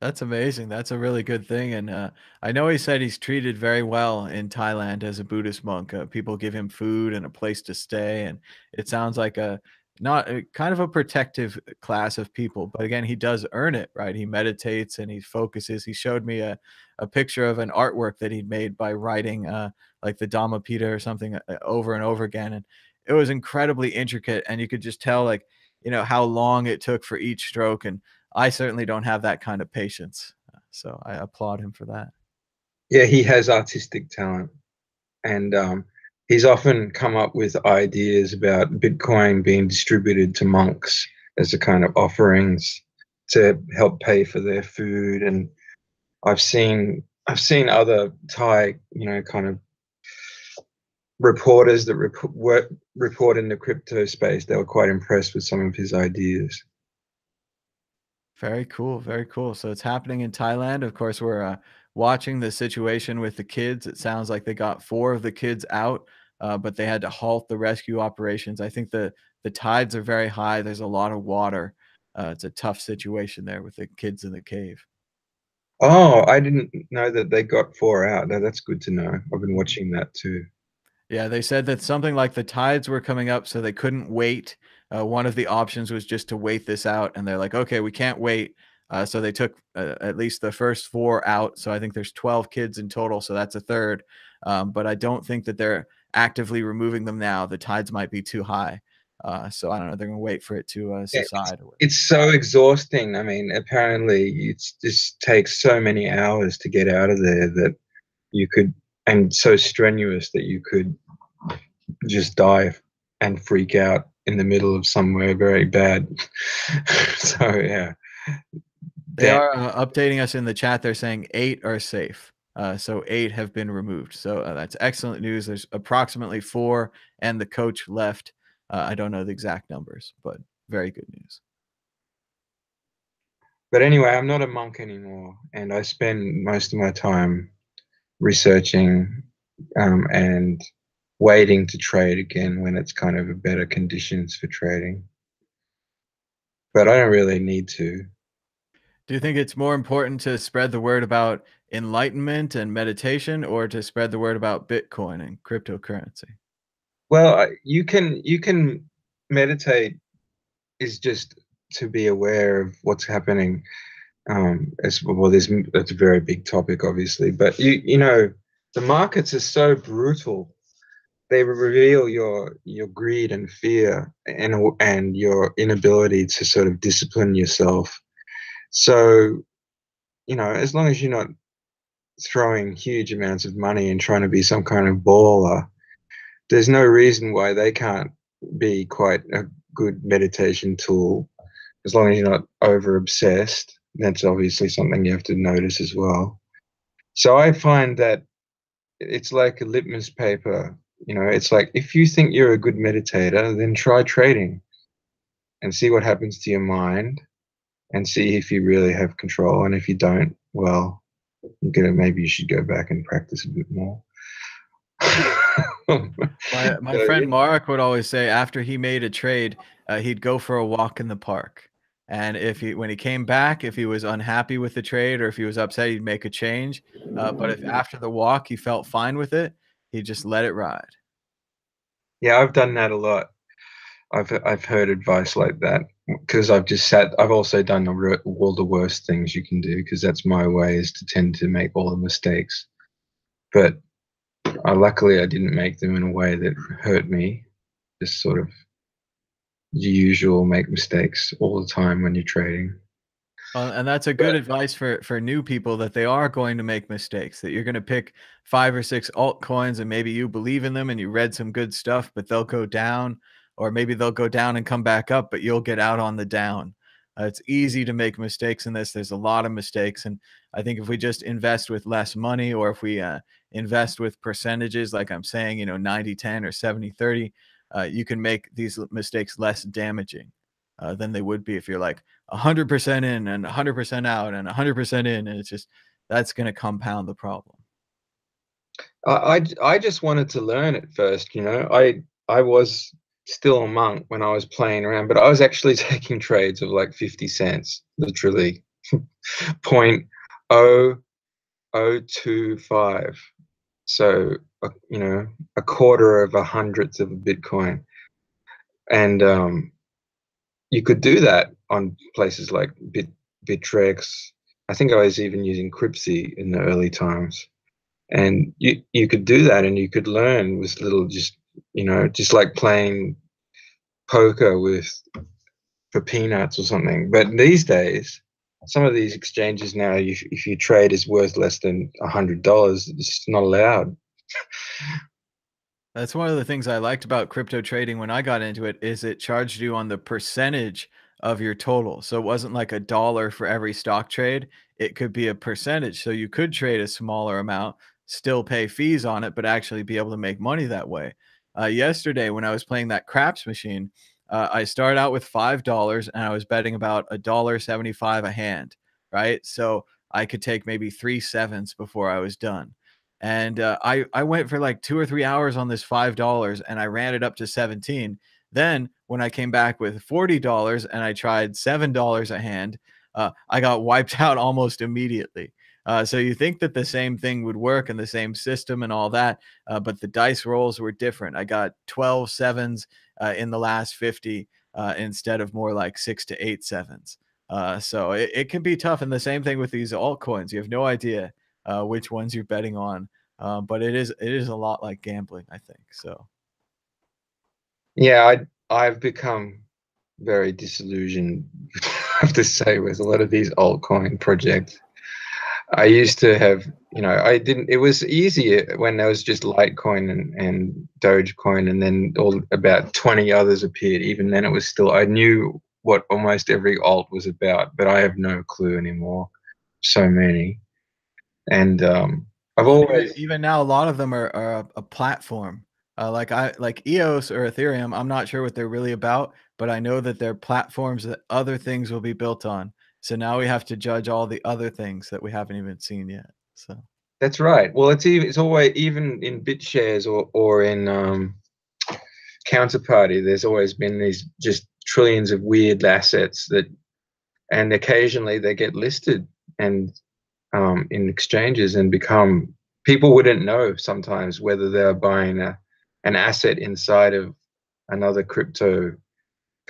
That's amazing. That's a really good thing, and, I know he said he's treated very well in Thailand as a Buddhist monk. People give him food and a place to stay, and it sounds like a not a kind of a protective class of people, but again, he does earn it, right? He meditates and he focuses. He showed me a picture of an artwork that he'd made by writing, like the Dhammapita or something, over and over again, and it was incredibly intricate, and you could just tell, like, how long it took for each stroke, and I certainly don't have that kind of patience, so I applaud him for that. Yeah, he has artistic talent, and he's often come up with ideas about Bitcoin being distributed to monks as a kind of offerings to help pay for their food. And I've seen other Thai, kind of reporters that report in the crypto space. They were quite impressed with some of his ideas. Very cool, very cool. So it's happening in Thailand. Of course, we're watching the situation with the kids. It sounds like they got 4 of the kids out, but they had to halt the rescue operations. I think the tides are very high. There's a lot of water. It's a tough situation there with the kids in the cave. Oh, I didn't know that they got 4 out. No, that's good to know. I've been watching that too. Yeah, they said that something like the tides were coming up, so they couldn't wait. One of the options was just to wait this out, and they're like, okay, we can't wait. So they took at least the first 4 out. So I think there's 12 kids in total, so that's a third. But I don't think that they're actively removing them now. The tides might be too high. So I don't know. They're going to wait for it to Yeah, subside. Or whatever. it's so exhausting. I mean, apparently it just takes so many hours to get out of there that you could, and so strenuous that you could just die and freak out in the middle of somewhere very bad. So yeah, They damn. are updating us in the chat. They're saying 8 are safe. So 8 have been removed. So that's excellent news. There's approximately 4, and the coach left. I don't know the exact numbers, but very good news. But anyway, I'm not a monk anymore, and I spend most of my time researching and waiting to trade again when it's kind of a better conditions for trading. But I don't really need to. Do you think it's more important to spread the word about enlightenment and meditation, or to spread the word about Bitcoin and cryptocurrency? Well, you can meditate is just to be aware of what's happening. As well, that's a very big topic, obviously, but you know the markets are so brutal. They reveal your greed and fear and your inability to sort of discipline yourself. So you know, as long as you're not throwing huge amounts of money and trying to be some kind of baller, there's no reason why they can't be quite a good meditation tool, as long as you're not over obsessed. That's obviously something you have to notice as well. So I find that it's like a litmus paper. You know, it's like if you think you're a good meditator, then try trading and see what happens to your mind and see if you really have control. And if you don't, well, maybe you should go back and practice a bit more. My So, friend yeah. Mark would always say after he made a trade, he'd go for a walk in the park. And when he came back, if he was unhappy with the trade or if he was upset, he'd make a change. But if after the walk he felt fine with it, he'd just let it ride. Yeah, I've done that a lot. I've heard advice like that because I've just sat. I've also done all the worst things you can do because that's my way is to tend to make all the mistakes. But luckily, I didn't make them in a way that hurt me. Just sort of the usual make mistakes all the time when you're trading. And that's a good But advice for new people, that they are going to make mistakes, that you're going to pick 5 or 6 altcoins and maybe you believe in them and you read some good stuff, but they'll go down, or maybe they'll go down and come back up, but you'll get out on the down. It's easy to make mistakes in this. There's a lot of mistakes. And I think if we just invest with less money, or if we invest with percentages, like I'm saying, 90-10 or 70-30, you can make these mistakes less damaging than they would be if you're like 100% in and 100% out and 100% in, and it's just that's going to compound the problem. I just wanted to learn at first. You know, I was still a monk when I was playing around, but I was actually taking trades of like 50 cents, literally point oh 0.0025. So, you know, a quarter of a hundredth of a Bitcoin. And you could do that on places like Bittrex. I think I was even using Cryptsy in the early times. And you could do that and you could learn with little, just, you know, just like playing poker for peanuts or something. But these days, some of these exchanges now, if your trade is worth less than $100, it's just not allowed. That's one of the things I liked about crypto trading when I got into it, is it charged you on the percentage of your total. So it wasn't like a dollar for every stock trade. It could be a percentage. So you could trade a smaller amount, still pay fees on it, but actually be able to make money that way. Yesterday, when I was playing that craps machine, I started out with $5 and I was betting about $1.75 a hand, right? So I could take maybe 3/7 before I was done. And I went for like 2 or 3 hours on this $5 and I ran it up to 17. Then when I came back with $40 and I tried $7 a hand, I got wiped out almost immediately. So you think that the same thing would work and the same system and all that, but the dice rolls were different. I got 12 sevens in the last 50 instead of more like 6 to 8 sevens. So it can be tough. And the same thing with these altcoins. You have no idea which ones you're betting on. But it is a lot like gambling, I think. So Yeah, I've become very disillusioned, I have to say, with a lot of these altcoin projects. I used to have, I didn't, it was easier when there was just Litecoin and Dogecoin, and then about 20 others appeared. Even then, it was still, I knew what almost every alt was about, but I have no clue anymore. So many. And I've Well, and even always, even now, a lot of them are a platform. Like EOS or Ethereum. I'm not sure what they're really about, but I know that they're platforms that other things will be built on. So now we have to judge all the other things that we haven't even seen yet. So that's right. Well, it's always, even in BitShares or in Counterparty, there's always been these just trillions of weird assets that, and occasionally they get listed and in exchanges and become, people wouldn't know sometimes whether they're buying an asset inside of another crypto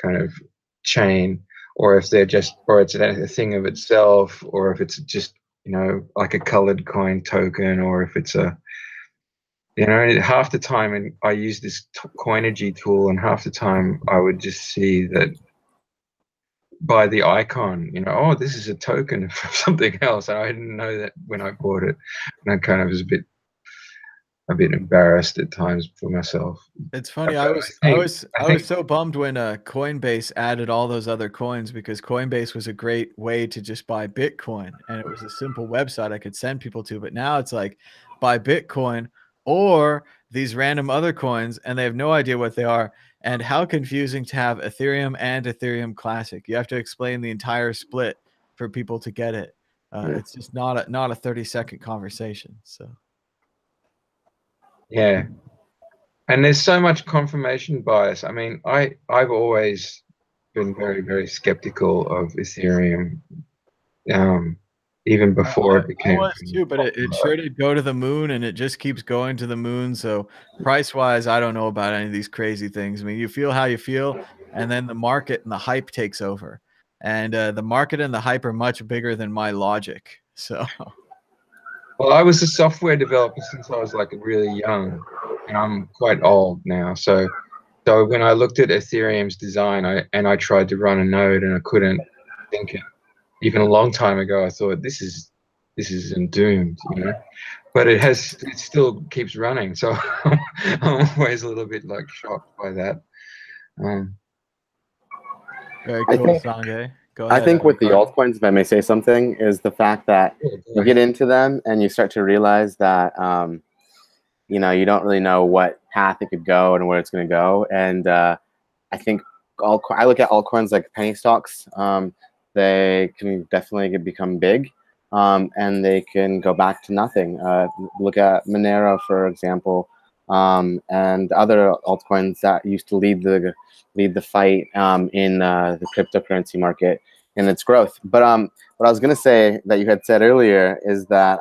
kind of chain, or if they're just, or it's a thing of itself, or if it's just, like a colored coin token, or if it's a, half the time, and I use this Coinergy tool, and half the time I would just see that by the icon, oh, this is a token from something else, and I didn't know that when I bought it, and I kind of was a bit embarrassed at times for myself. it's funny. But I was I I think was I I was think so bummed when Coinbase added all those other coins because Coinbase was a great way to just buy Bitcoin and it was a simple website I could send people to. But now it's like buy Bitcoin or these random other coins and they have no idea what they are. And how confusing to have Ethereum and Ethereum Classic. You have to explain the entire split for people to get it. Yeah. It's just not a 30-second conversation. So yeah, and there's so much confirmation bias. I mean, I've always been very, very skeptical of Ethereum, um, even I, before I, it I became was kind of too, but it popular. sure did go to the moon and it just keeps going to the moon. So price wise, I don't know about any of these crazy things. I mean, you feel how you feel, and then the market and the hype takes over. And the market and the hype are much bigger than my logic. So Well, I was a software developer since I was like really young, and I'm quite old now. So when I looked at Ethereum's design, I tried to run a node and I couldn't think it. Even a long time ago, I thought this is doomed, But it still keeps running. So I'm always a little bit like shocked by that. Um, very I cool, think Sange. Go I ahead, think with the Garden. altcoins, if I may say something, is the fact that you get into them and you start to realize that you don't really know what path it could go and where it's going to go. And I think I look at altcoins like penny stocks. They can definitely become big, and they can go back to nothing. Look at Monero, for example, and other altcoins that used to lead the fight in the cryptocurrency market and its growth. But what I was going to say that you had said earlier is that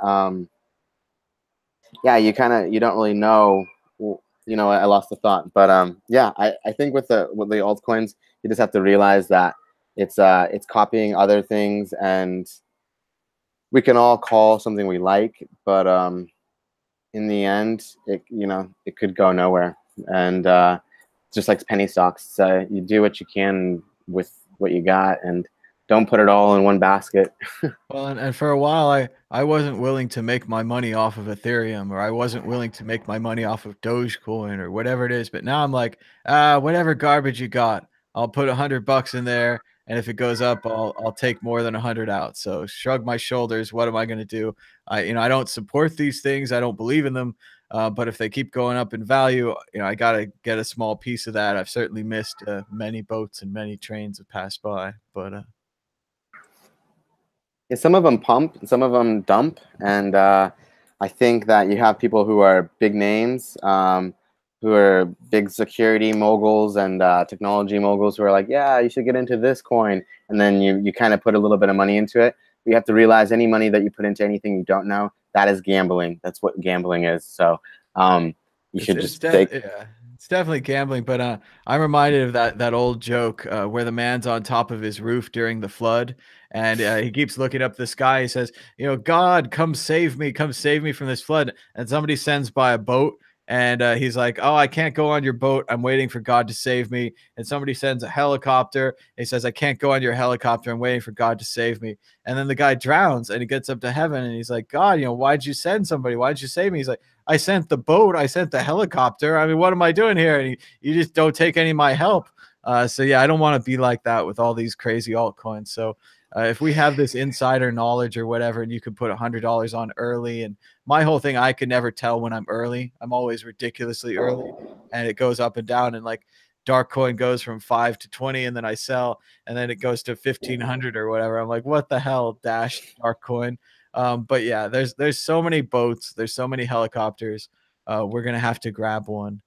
yeah, you don't really know. I lost the thought, but yeah, I think with the altcoins, you just have to realize that it's copying other things, and we can all call something we like, but in the end, it could go nowhere, and just like penny stocks, so you do what you can with what you got, and don't put it all in one basket. Well, and for a while, I wasn't willing to make my money off of Ethereum, or I wasn't willing to make my money off of Dogecoin, or whatever it is. But now I'm like, whatever garbage you got, I'll put $100 in there, and if it goes up, I'll take more than 100 out. So shrug my shoulders. What am I going to do? I don't support these things. I don't believe in them. But if they keep going up in value, I got to get a small piece of that. I've certainly missed many boats and many trains have passed by, but. Yeah, some of them pump, some of them dump, and I think that you have people who are big names, who are big security moguls and technology moguls who are like, yeah, you should get into this coin, and then you kind of put a little bit of money into it. you have to realize any money that you put into anything you don't know, that is gambling. That's what gambling is. So you should just take. Yeah, it's definitely gambling. But I'm reminded of that old joke where the man's on top of his roof during the flood, and he keeps looking up the sky. He says, God, come save me from this flood. And somebody sends by a boat. And he's like, oh, I can't go on your boat. I'm waiting for God to save me. And somebody sends a helicopter. He says, I can't go on your helicopter. I'm waiting for God to save me. And then the guy drowns and he gets up to heaven and he's like, God, why'd you send somebody? Why'd you save me? He's like, I sent the boat. I sent the helicopter. I mean, what am I doing here? And you just don't take any of my help. So yeah, I don't want to be like that with all these crazy altcoins. So if we have this insider knowledge or whatever, and you could put $100 on early, and my whole thing, I could never tell when I'm early. I'm always ridiculously early, and it goes up and down. And like dark coin goes from 5 to 20, and then I sell, and then it goes to 1,500 or whatever. I'm like, what the hell, dash dark coin. But yeah, there's so many boats, there's so many helicopters. We're gonna have to grab one,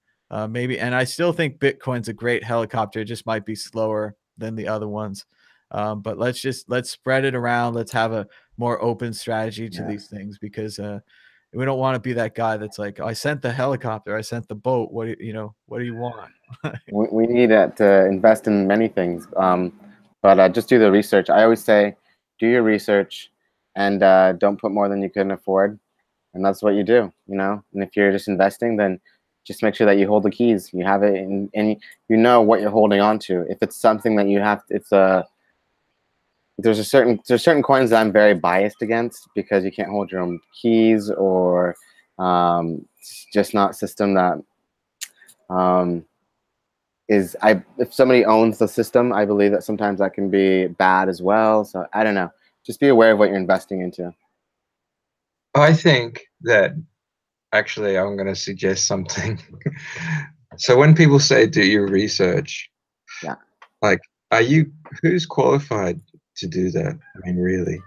maybe. And I still think Bitcoin's a great helicopter. It just might be slower than the other ones. But let's spread it around. Let's have a more open strategy to these things, because we don't want to be that guy that's like, I sent the helicopter, I sent the boat. What do you want? We need to invest in many things, but just do the research. I always say, do your research, and don't put more than you can afford, and that's what you do. And if you're just investing, then just make sure that you hold the keys. You have it, and you know what you're holding on to. If it's something that you have, there's certain coins that I'm very biased against, because you can't hold your own keys, or it's just not system that if somebody owns the system, I believe that sometimes that can be bad as well. So I don't know. Just be aware of what you're investing into. I think that actually I'm going to suggest something. So when people say do your research, yeah, like, who's qualified to do that? I mean, really?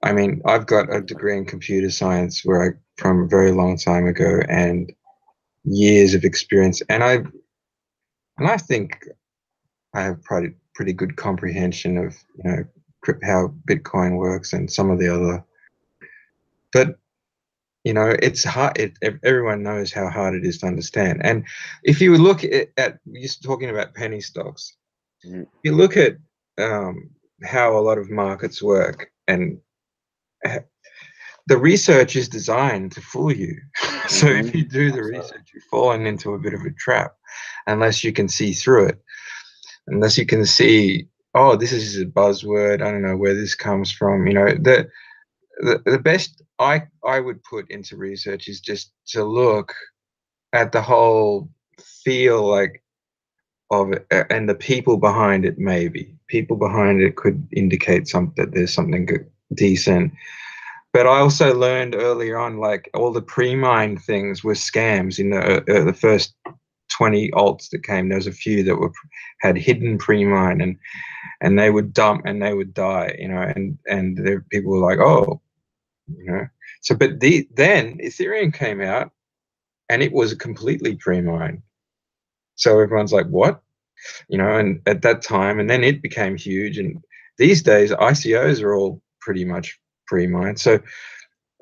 I mean, I've got a degree in computer science from a very long time ago, and years of experience, and I think I have pretty good comprehension of how Bitcoin works and some of the other. But it's hard. Everyone knows how hard it is to understand. And if you look at you're talking about penny stocks, you look at how a lot of markets work, and the research is designed to fool you. So if you do the research, you've fallen into a bit of a trap, unless you can see through it, unless you can see, oh, this is a buzzword, I don't know where this comes from. The best I would put into research is just to look at the whole feel of it, and the people behind it. Maybe people behind it could indicate that there's something decent. But I also learned earlier on, like, all the pre-mine things were scams. In the first 20 alts that came, there was a few that had hidden pre-mine, and they would dump and they would die, and there, people were like, oh, So, but then Ethereum came out, and it was completely pre-mine. So everyone's like, what? And at that time, and then it became huge. And these days, ICOs are all pretty much pre-mine. So,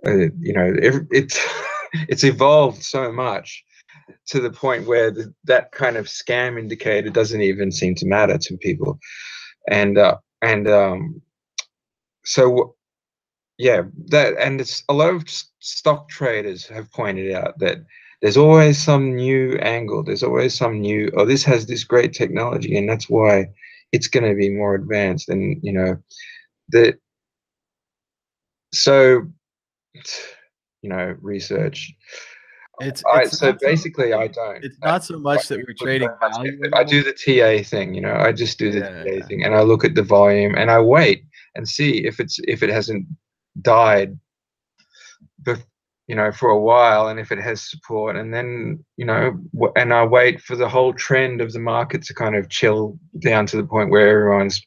it's evolved so much to the point where that kind of scam indicator doesn't even seem to matter to people. So yeah, it's a lot of stock traders have pointed out that there's always some new angle. There's always some new, oh, this has this great technology, and that's why it's going to be more advanced. And research. So basically, I don't. It's not so much that we're trading value anymore. I do the TA thing. I just do the TA thing, and I look at the volume, and I wait and see if it hasn't died, for a while, and if it has support, and then and I wait for the whole trend of the market to kind of chill down to the point where everyone's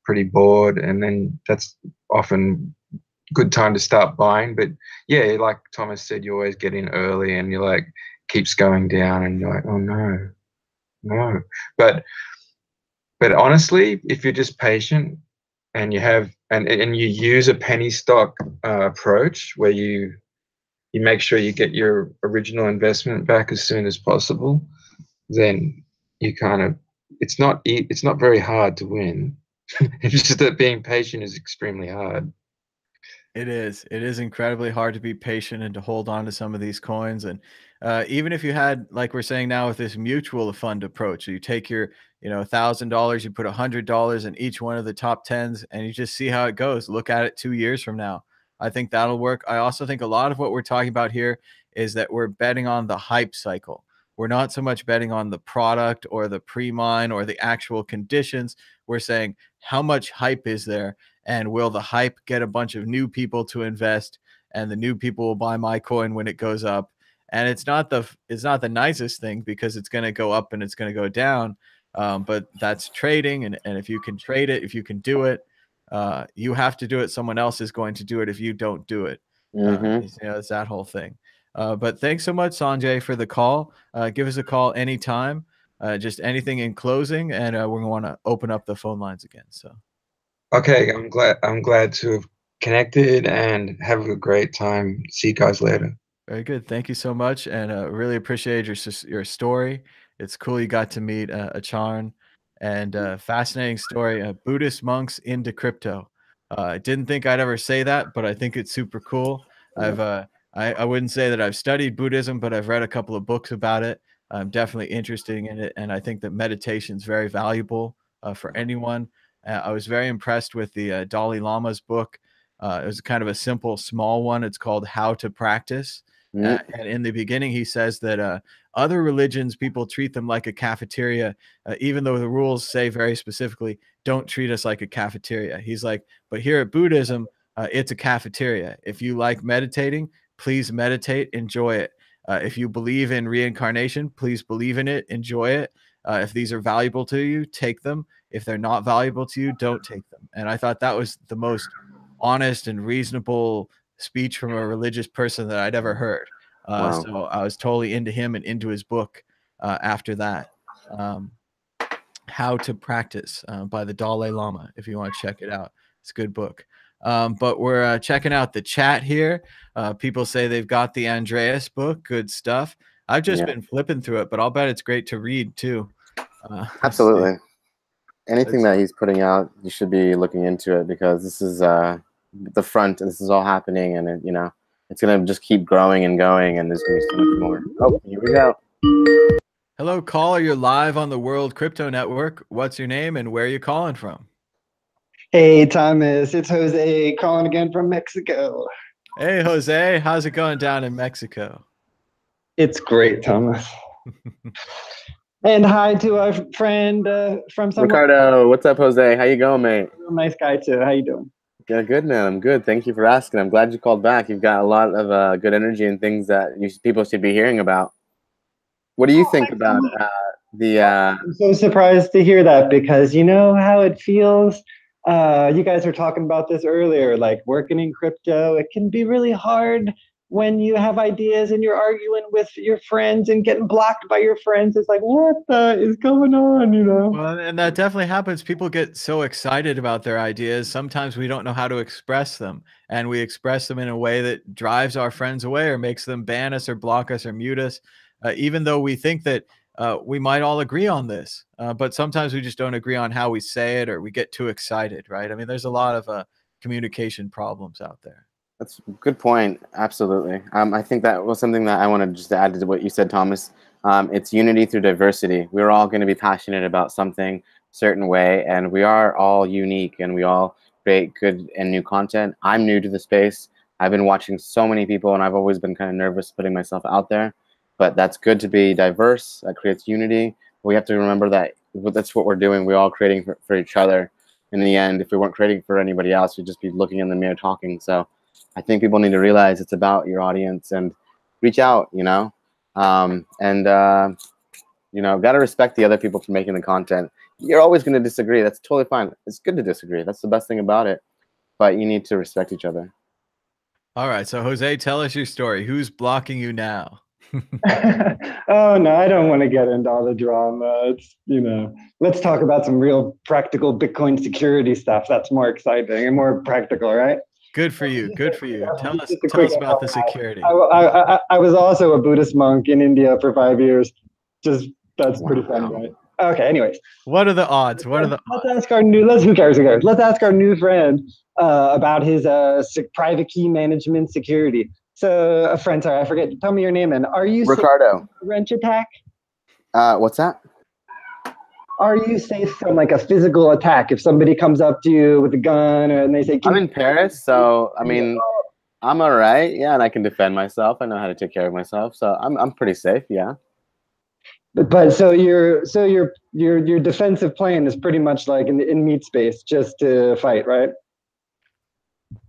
pretty bored, and then that's often good time to start buying. But yeah, like Thomas said, you always get in early, and you're like, keeps going down, and you're like, oh no. But honestly, if you're just patient and you have and you use a penny stock approach where you make sure you get your original investment back as soon as possible, then you kind of it's not very hard to win. It's just that being patient is extremely hard. It is. It is incredibly hard to be patient and to hold on to some of these coins. And even if you had, like we're saying now, with this mutual fund approach, so you take your, $1,000, you put $100 in each one of the top tens, and you just see how it goes. Look at it 2 years from now. I think that'll work. I also think a lot of what we're talking about here is that we're betting on the hype cycle. We're not so much betting on the product or the pre-mine or the actual conditions. We're saying how much hype is there, and will the hype get a bunch of new people to invest, and the new people will buy my coin when it goes up. And it's not the nicest thing, because it's going to go up and it's going to go down, but that's trading. And if you can trade it, if you can do it, you have to do it. Someone else is going to do it if you don't do it. It's that whole thing. But thanks so much, Sanjay, for the call. Give us a call anytime. Just anything in closing, and we're going to want to open up the phone lines again. So. Okay, I'm glad to have connected, and have a great time. See you guys later. Very good. Thank you so much, and really appreciate your story. It's cool you got to meet Acharn, and fascinating story. Buddhist monks into crypto. I didn't think I'd ever say that, but I think it's super cool. I wouldn't say that I've studied Buddhism, but I've read a couple of books about it. I'm definitely interested in it, and I think that meditation is very valuable for anyone. I was very impressed with the Dalai Lama's book. It was kind of a simple, small one. It's called How to Practice. And in the beginning, he says that other religions, people treat them like a cafeteria, even though the rules say very specifically, don't treat us like a cafeteria. He's like, but here at Buddhism, it's a cafeteria. If you like meditating, please meditate, enjoy it. If you believe in reincarnation, please believe in it, enjoy it. If these are valuable to you, take them. If they're not valuable to you, don't take them. And I thought that was the most honest and reasonable speech from a religious person that I'd ever heard. Wow. So I was totally into him and into his book after that. How to Practice by the Dalai Lama, if you want to check it out. It's a good book. But we're checking out the chat here. People say they've got the Andreas book. Good stuff. I've just been flipping through it, but I'll bet it's great to read too. Absolutely. Anything that he's putting out, you should be looking into it, because this is the front, and this is all happening, and it's gonna just keep growing and going, and there's gonna be so much more. Oh, here we go. Hello, caller. You're live on the World Crypto Network. What's your name and where are you calling from? Hey, Thomas. It's Jose calling again from Mexico. Hey, Jose. How's it going down in Mexico? It's great, Thomas. And hi to our friend from Ricardo. What's up, Jose? How you going, mate? Nice guy too. How you doing? Yeah, good, man. I'm good. Thank you for asking. I'm glad you called back. You've got a lot of good energy and things that people should be hearing about. What do you think about the? I'm so surprised to hear that, because you know how it feels. You guys were talking about this earlier, like working in crypto. It can be really hard when you have ideas and you're arguing with your friends and getting blocked by your friends. It's like, what is going on, Well, and that definitely happens. People get so excited about their ideas. Sometimes we don't know how to express them, and we express them in a way that drives our friends away or makes them ban us or block us or mute us, even though we think that we might all agree on this. But sometimes we just don't agree on how we say it, or we get too excited, right? I mean, there's a lot of communication problems out there. That's a good point. Absolutely. I think that was something that I wanted just to add to what you said, Thomas. It's unity through diversity. We're all going to be passionate about something certain way, and we are all unique, and we all create good and new content. I'm new to the space. I've been watching so many people, and I've always been kind of nervous putting myself out there. But that's good to be diverse. That creates unity. We have to remember that that's what we're doing. We're all creating for each other. In the end, if we weren't creating for anybody else, we'd just be looking in the mirror talking. So I think people need to realize it's about your audience and reach out, got to respect the other people for making the content. You're always going to disagree. That's totally fine. It's good to disagree. That's the best thing about it. But you need to respect each other. All right. So, Jose, tell us your story. Who's blocking you now? Oh no, I don't want to get into all the drama. Let's talk about some real practical Bitcoin security stuff. That's more exciting and more practical, right? Good for you. Good for you. Tell us Just a quick about the FYI. security. I was also a Buddhist monk in India for 5 years. Just that's pretty funny, Wow. right? Okay. Anyways, What are the odds? What are the let's odds? ask our new. Who cares? Who cares? Let's ask our new friend about his private key management security. So, a friend, sorry, I forget. Tell me your name. And are you safe Ricardo. from a wrench attack? What's that? Are you safe from like a physical attack if somebody comes up to you with a gun and they say, I'm in Paris, so I mean, I'm all right. Yeah, and I can defend myself. I know how to take care of myself, so I'm pretty safe. Yeah. But so your defensive plan is pretty much like in meat space, just to fight, right?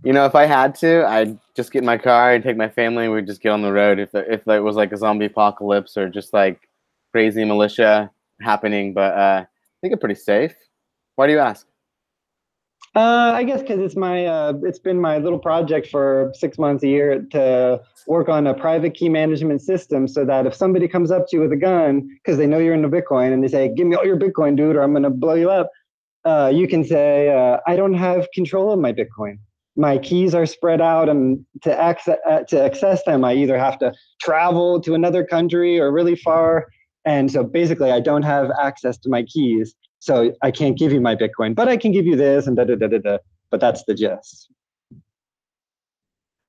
You know, if I had to, I'd just get in my car and take my family, and we'd just get on the road. If it was like a zombie apocalypse or just like crazy militia happening, but I think I'm pretty safe. Why do you ask? I guess because it's been my little project for 6 months a year to work on a private key management system, so that if somebody comes up to you with a gun because they know you're into Bitcoin and they say, "Give me all your Bitcoin, dude, or I'm going to blow you up," you can say, "I don't have control of my Bitcoin. My keys are spread out, and to access them, I either have to travel to another country or really far, and so basically, I don't have access to my keys." So I can't give you my Bitcoin, but I can give you this and da da da da da. But that's the gist.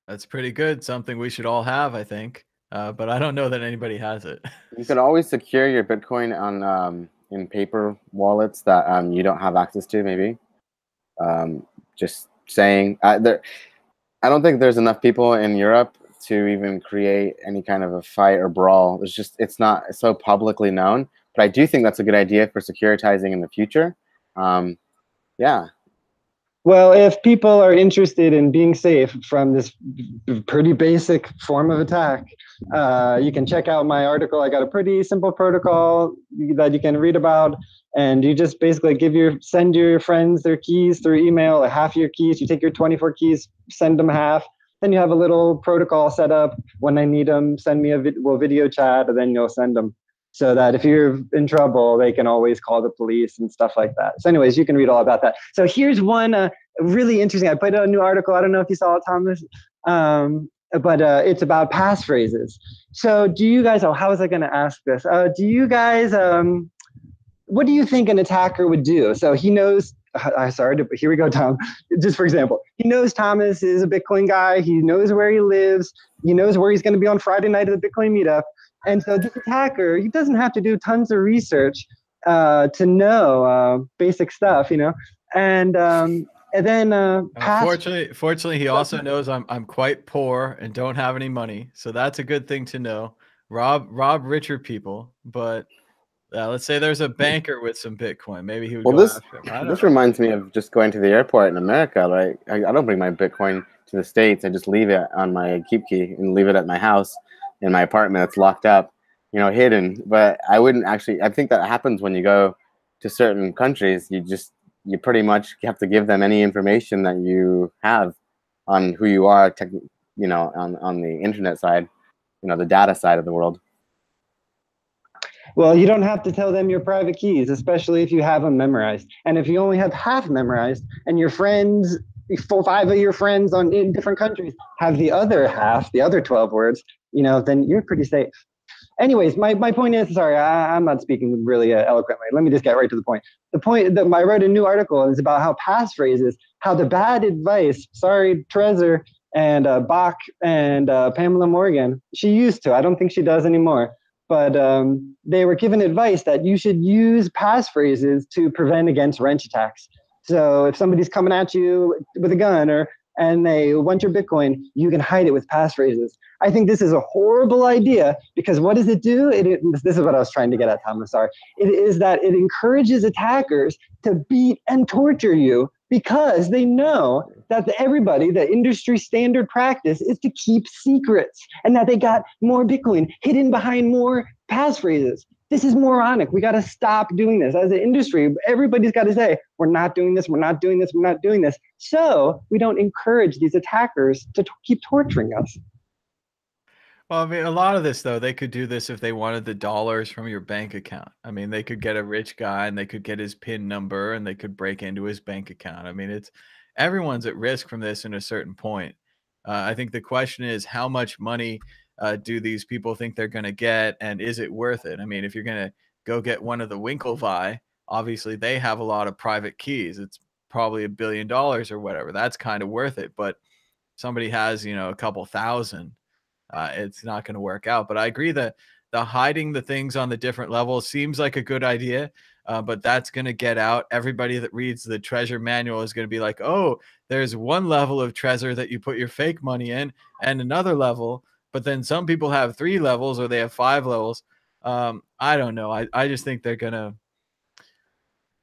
That's pretty good. Something we should all have, I think. But I don't know that anybody has it. You can always secure your Bitcoin on in paper wallets that you don't have access to. Maybe just saying I don't think there's enough people in Europe to even create any kind of a fight or brawl. It's not so publicly known. But I do think that's a good idea for securitizing in the future. Yeah. Well, if people are interested in being safe from this pretty basic form of attack, you can check out my article. I got a pretty simple protocol that you can read about, and you just basically send your friends their keys through email, half your keys. You take your 24 keys, send them half. Then you have a little protocol set up. When I need them, send me we'll video chat, and then you'll send them. So that if you're in trouble, they can always call the police and stuff like that. So anyways, you can read all about that. So here's one really interesting. I put out a new article. I don't know if you saw it, Thomas, but it's about passphrases. So do you guys, how was I going to ask this? Do you guys, what do you think an attacker would do? So he knows, sorry, but here we go, Tom. Just for example, he knows Thomas is a Bitcoin guy. He knows where he lives. He knows where he's going to be on Friday night at the Bitcoin meetup. And so this attacker, he doesn't have to do tons of research to know basic stuff, and then Fortunately, he also knows I'm quite poor and don't have any money, so that's a good thing to know. Rob richer people, but let's say there's a banker with some Bitcoin, maybe he would go after him. This reminds me of just going to the airport in America. Like I don't bring my Bitcoin to the States. I just leave it on my keep key and leave it at my house in my apartment. It's locked up, hidden. But I wouldn't actually. I think that happens when you go to certain countries. You pretty much have to give them any information that you have on who you are, on the internet side, the data side of the world. Well, you don't have to tell them your private keys, especially if you have them memorized. And if you only have half memorized and your friends, 5 of your friends in different countries have the other half, the other 12 words, then you're pretty safe. Anyways, my point is, sorry, I'm not speaking really eloquently. Let me just get right to the point. The point that I wrote a new article is about how passphrases, how the bad advice, sorry, Trezor and Bach and Pamela Morgan, she used to, I don't think she does anymore, but they were given advice that you should use passphrases to prevent against wrench attacks. So if somebody's coming at you with a gun and they want your Bitcoin, you can hide it with passphrases. I think this is a horrible idea because what does it do? This is what I was trying to get at, Thomas, sorry. It is that it encourages attackers to beat and torture you because they know that the industry standard practice is to keep secrets and that they got more Bitcoin hidden behind more passphrases. This is moronic. We got to stop doing this. As an industry, everybody's got to say, we're not doing this, we're not doing this, we're not doing this. So we don't encourage these attackers to keep torturing us. Well, I mean, a lot of this though, they could do this if they wanted the dollars from your bank account. I mean, they could get a rich guy and they could get his PIN number and they could break into his bank account. I mean, it's everyone's at risk from this in a certain point. I think the question is how much money do these people think they're going to get, and is it worth it? I mean, if you're going to go get one of the Winklevi, obviously they have a lot of private keys. It's probably $1 billion or whatever. That's kind of worth it. But somebody has, a couple thousand, it's not going to work out. But I agree that the hiding the things on the different levels seems like a good idea. But that's going to get out. Everybody that reads the treasure manual is going to be like, oh, there's one level of treasure that you put your fake money in and another level. But then some people have 3 levels or they have 5 levels. I don't know. I just think they're going to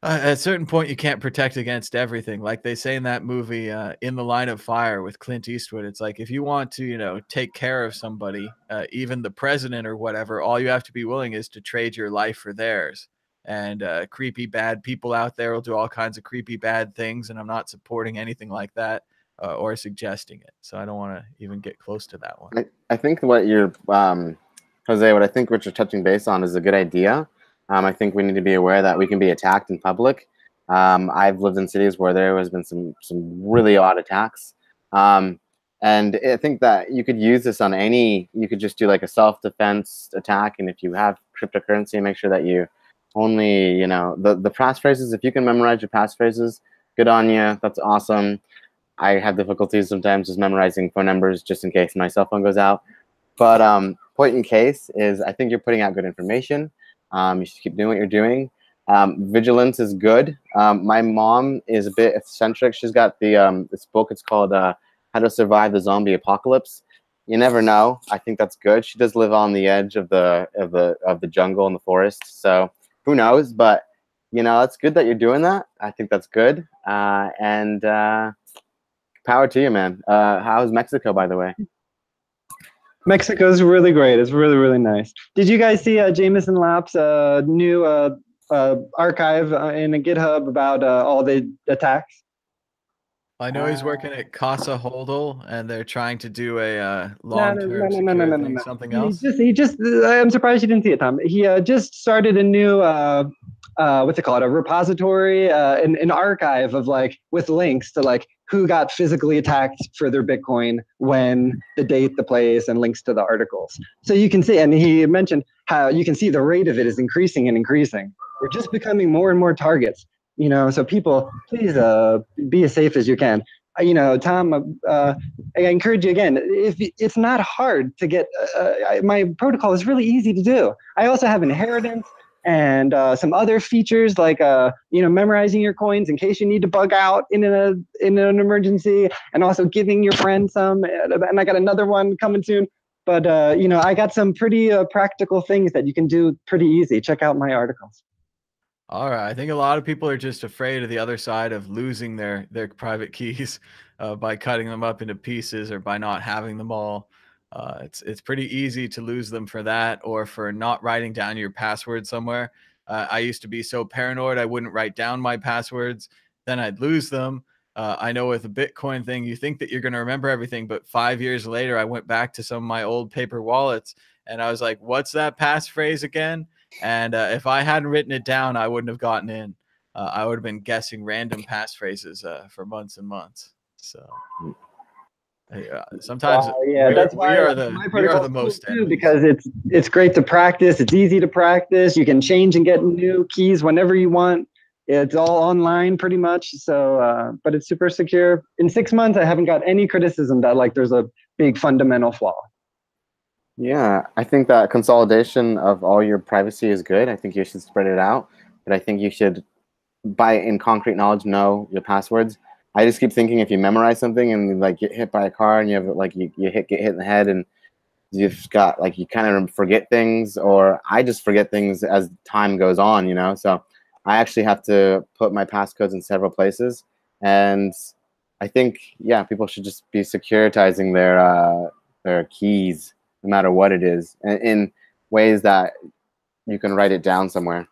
at a certain point, you can't protect against everything. Like they say in that movie, In the Line of Fire with Clint Eastwood, it's like if you want to, take care of somebody, even the president or whatever, all you have to be willing is to trade your life for theirs. And creepy bad people out there will do all kinds of creepy bad things, and I'm not supporting anything like that or suggesting it. So I don't want to even get close to that one. I think what you're, Jose, what I think what you're touching base on is a good idea. I think we need to be aware that we can be attacked in public. I've lived in cities where there has been some really odd attacks. And I think that you could use this on you could just do like a self-defense attack. And if you have cryptocurrency, make sure that you only, the passphrases, if you can memorize your passphrases, good on you. That's awesome. I have difficulties sometimes just memorizing phone numbers just in case my cell phone goes out. But point in case is I think you're putting out good information. You should keep doing what you're doing. Vigilance is good. My mom is a bit eccentric. She's got this book. It's called How to Survive the Zombie Apocalypse. You never know. I think that's good. She does live on the edge of the jungle and the forest. So who knows? But it's good that you're doing that. I think that's good. And power to you, man. How's Mexico, by the way? Mexico's really great. It's really, really nice. Did you guys see Jameson Lap's new archive in a GitHub about all the attacks? I know he's working at Casa Hold'em, and they're trying to do a long-term secure thing. Something else? He just. I'm surprised you didn't see it, Tom. He just started a new what's it called? A repository, an archive of with links to who got physically attacked for their Bitcoin, when, the date, the place, and links to the articles. So you can see, and he mentioned how you can see the rate of it is increasing and increasing. We're just becoming more and more targets. So people, please be as safe as you can. Tom, I encourage you again, if it's not hard to get, my protocol is really easy to do. I also have inheritance and some other features like memorizing your coins in case you need to bug out in an emergency, and also giving your friend some. And I got another one coming soon. But I got some pretty practical things that you can do pretty easy. Check out my articles. All right. I think a lot of people are just afraid of the other side of losing their private keys by cutting them up into pieces or by not having them all. It's pretty easy to lose them for that, or for not writing down your password somewhere. I used to be so paranoid I wouldn't write down my passwords, then I'd lose them. I know with the Bitcoin thing, you think that you're going to remember everything, but 5 years later, I went back to some of my old paper wallets and I was like, what's that passphrase again? And if I hadn't written it down, I wouldn't have gotten in. I would have been guessing random passphrases for months and months. So sometimes that's why we are the most cool too, because it's great to practice. It's easy to practice. You can change and get new keys whenever you want. It's all online pretty much. So, but it's super secure. In 6 months, I haven't got any criticism that there's a big fundamental flaw. Yeah, I think that consolidation of all your privacy is good. I think you should spread it out, but I think you should, in concrete knowledge, know your passwords. I just keep thinking if you memorize something and get hit by a car and you have you get hit in the head and you've got you kind of forget things, or I just forget things as time goes on, So I actually have to put my passcodes in several places, and I think people should just be securitizing their keys, no matter what it is, in ways that you can write it down somewhere.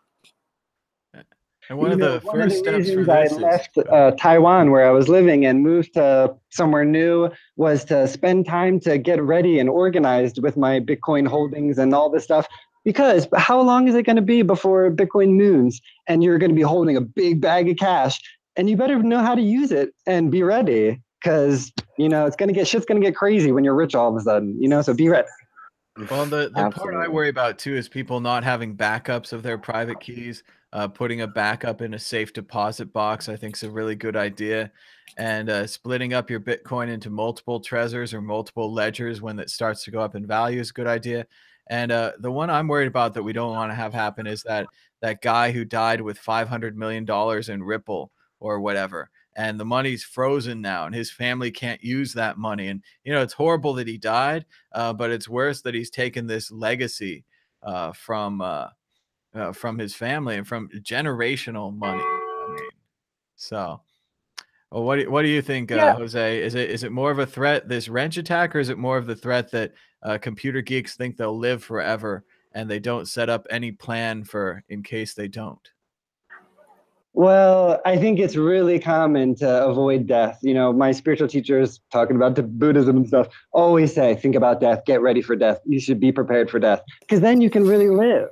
And one of the One of the first steps for reasons I this is left Taiwan, where I was living, and moved to somewhere new was to spend time to get ready and organized with my Bitcoin holdings and all this stuff. Because how long is it going to be before Bitcoin moons and you're going to be holding a big bag of cash? And you better know how to use it and be ready, because it's going to get shit's going to get crazy when you're rich all of a sudden. So be ready. well, the part I Absolutely. worry about too is people not having backups of their private keys. Putting a backup in a safe deposit box, I think, is a really good idea. And splitting up your Bitcoin into multiple treasures or multiple ledgers when it starts to go up in value is a good idea. And the one I'm worried about that we don't want to have happen is that guy who died with $500 million in Ripple or whatever, and the money's frozen now, and his family can't use that money. And it's horrible that he died, but it's worse that he's taken this legacy uh, from uh, from his family and from generational money. I mean, so. Well, what do you think, Yeah. Jose? Is it more of a threat, this wrench attack, or is it more of the threat that computer geeks think they'll live forever and they don't set up any plan for in case they don't? Well, I think it's really common to avoid death. My spiritual teachers talking about the Buddhism and stuff always say, think about death, get ready for death. You should be prepared for death, because then you can really live.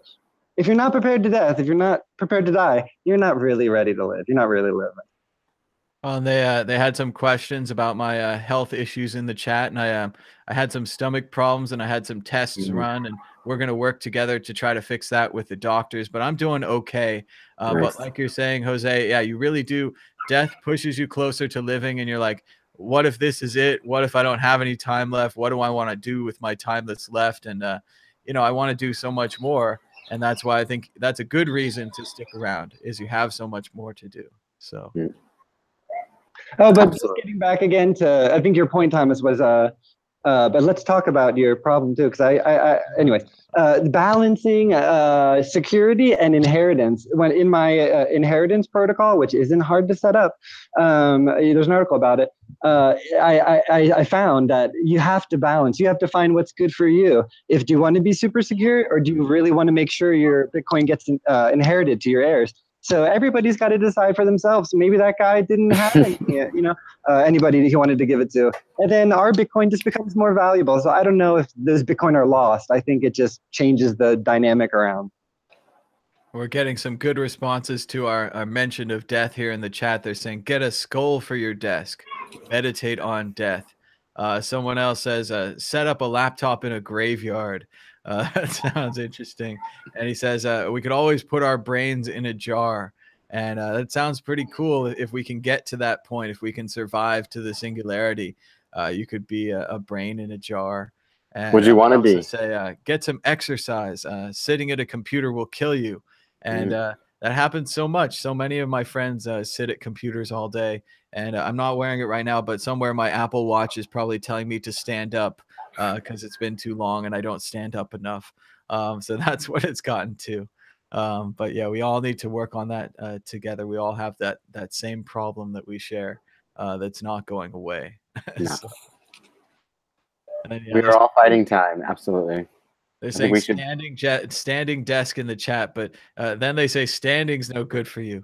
If you're not prepared to death, if you're not prepared to die, you're not really ready to live. You're not really living. They had some questions about my health issues in the chat, and I had some stomach problems, and I had some tests Mhm. run, and we're gonna work together to try to fix that with the doctors. But I'm doing okay. But Nice. like you're saying, Jose, yeah, you really do. Death pushes you closer to living, and you're like, what if this is it? What if I don't have any time left? What do I want to do with my time that's left? And I want to do so much more, and that's why I think that's a good reason to stick around. Is you have so much more to do. So. Mm. Oh, but just Absolutely. getting back again to, I think your point, Thomas, was, but let's talk about your problem too, because anyways, balancing security and inheritance. When in my inheritance protocol, which isn't hard to set up, there's an article about it. I found that you have to balance. You have to find what's good for you. If do you want to be super secure, or do you really want to make sure your Bitcoin gets inherited to your heirs? So everybody's got to decide for themselves. Maybe that guy didn't have any, anybody he wanted to give it to. And then our Bitcoin just becomes more valuable. So I don't know if those Bitcoin are lost. I think it just changes the dynamic around. We're getting some good responses to our mention of death here in the chat. They're saying, get a skull for your desk. Meditate on death. Someone else says, set up a laptop in a graveyard. That sounds interesting. And he says, we could always put our brains in a jar. And that sounds pretty cool if we can get to that point, if we can survive to the singularity. You could be a brain in a jar. And Would you want they to also be? say, get some exercise. Sitting at a computer will kill you. And Mhm. that happens so much. So many of my friends sit at computers all day, and I'm not wearing it right now, but somewhere my Apple Watch is probably telling me to stand up because it's been too long and I don't stand up enough. So that's what it's gotten to. But yeah, we all need to work on that together. We all have that same problem that we share that's not going away. No. So, and then, yeah, We are all fighting time. Absolutely. they're I think saying we should. standing desk in the chat, but then they say standing's no good for you.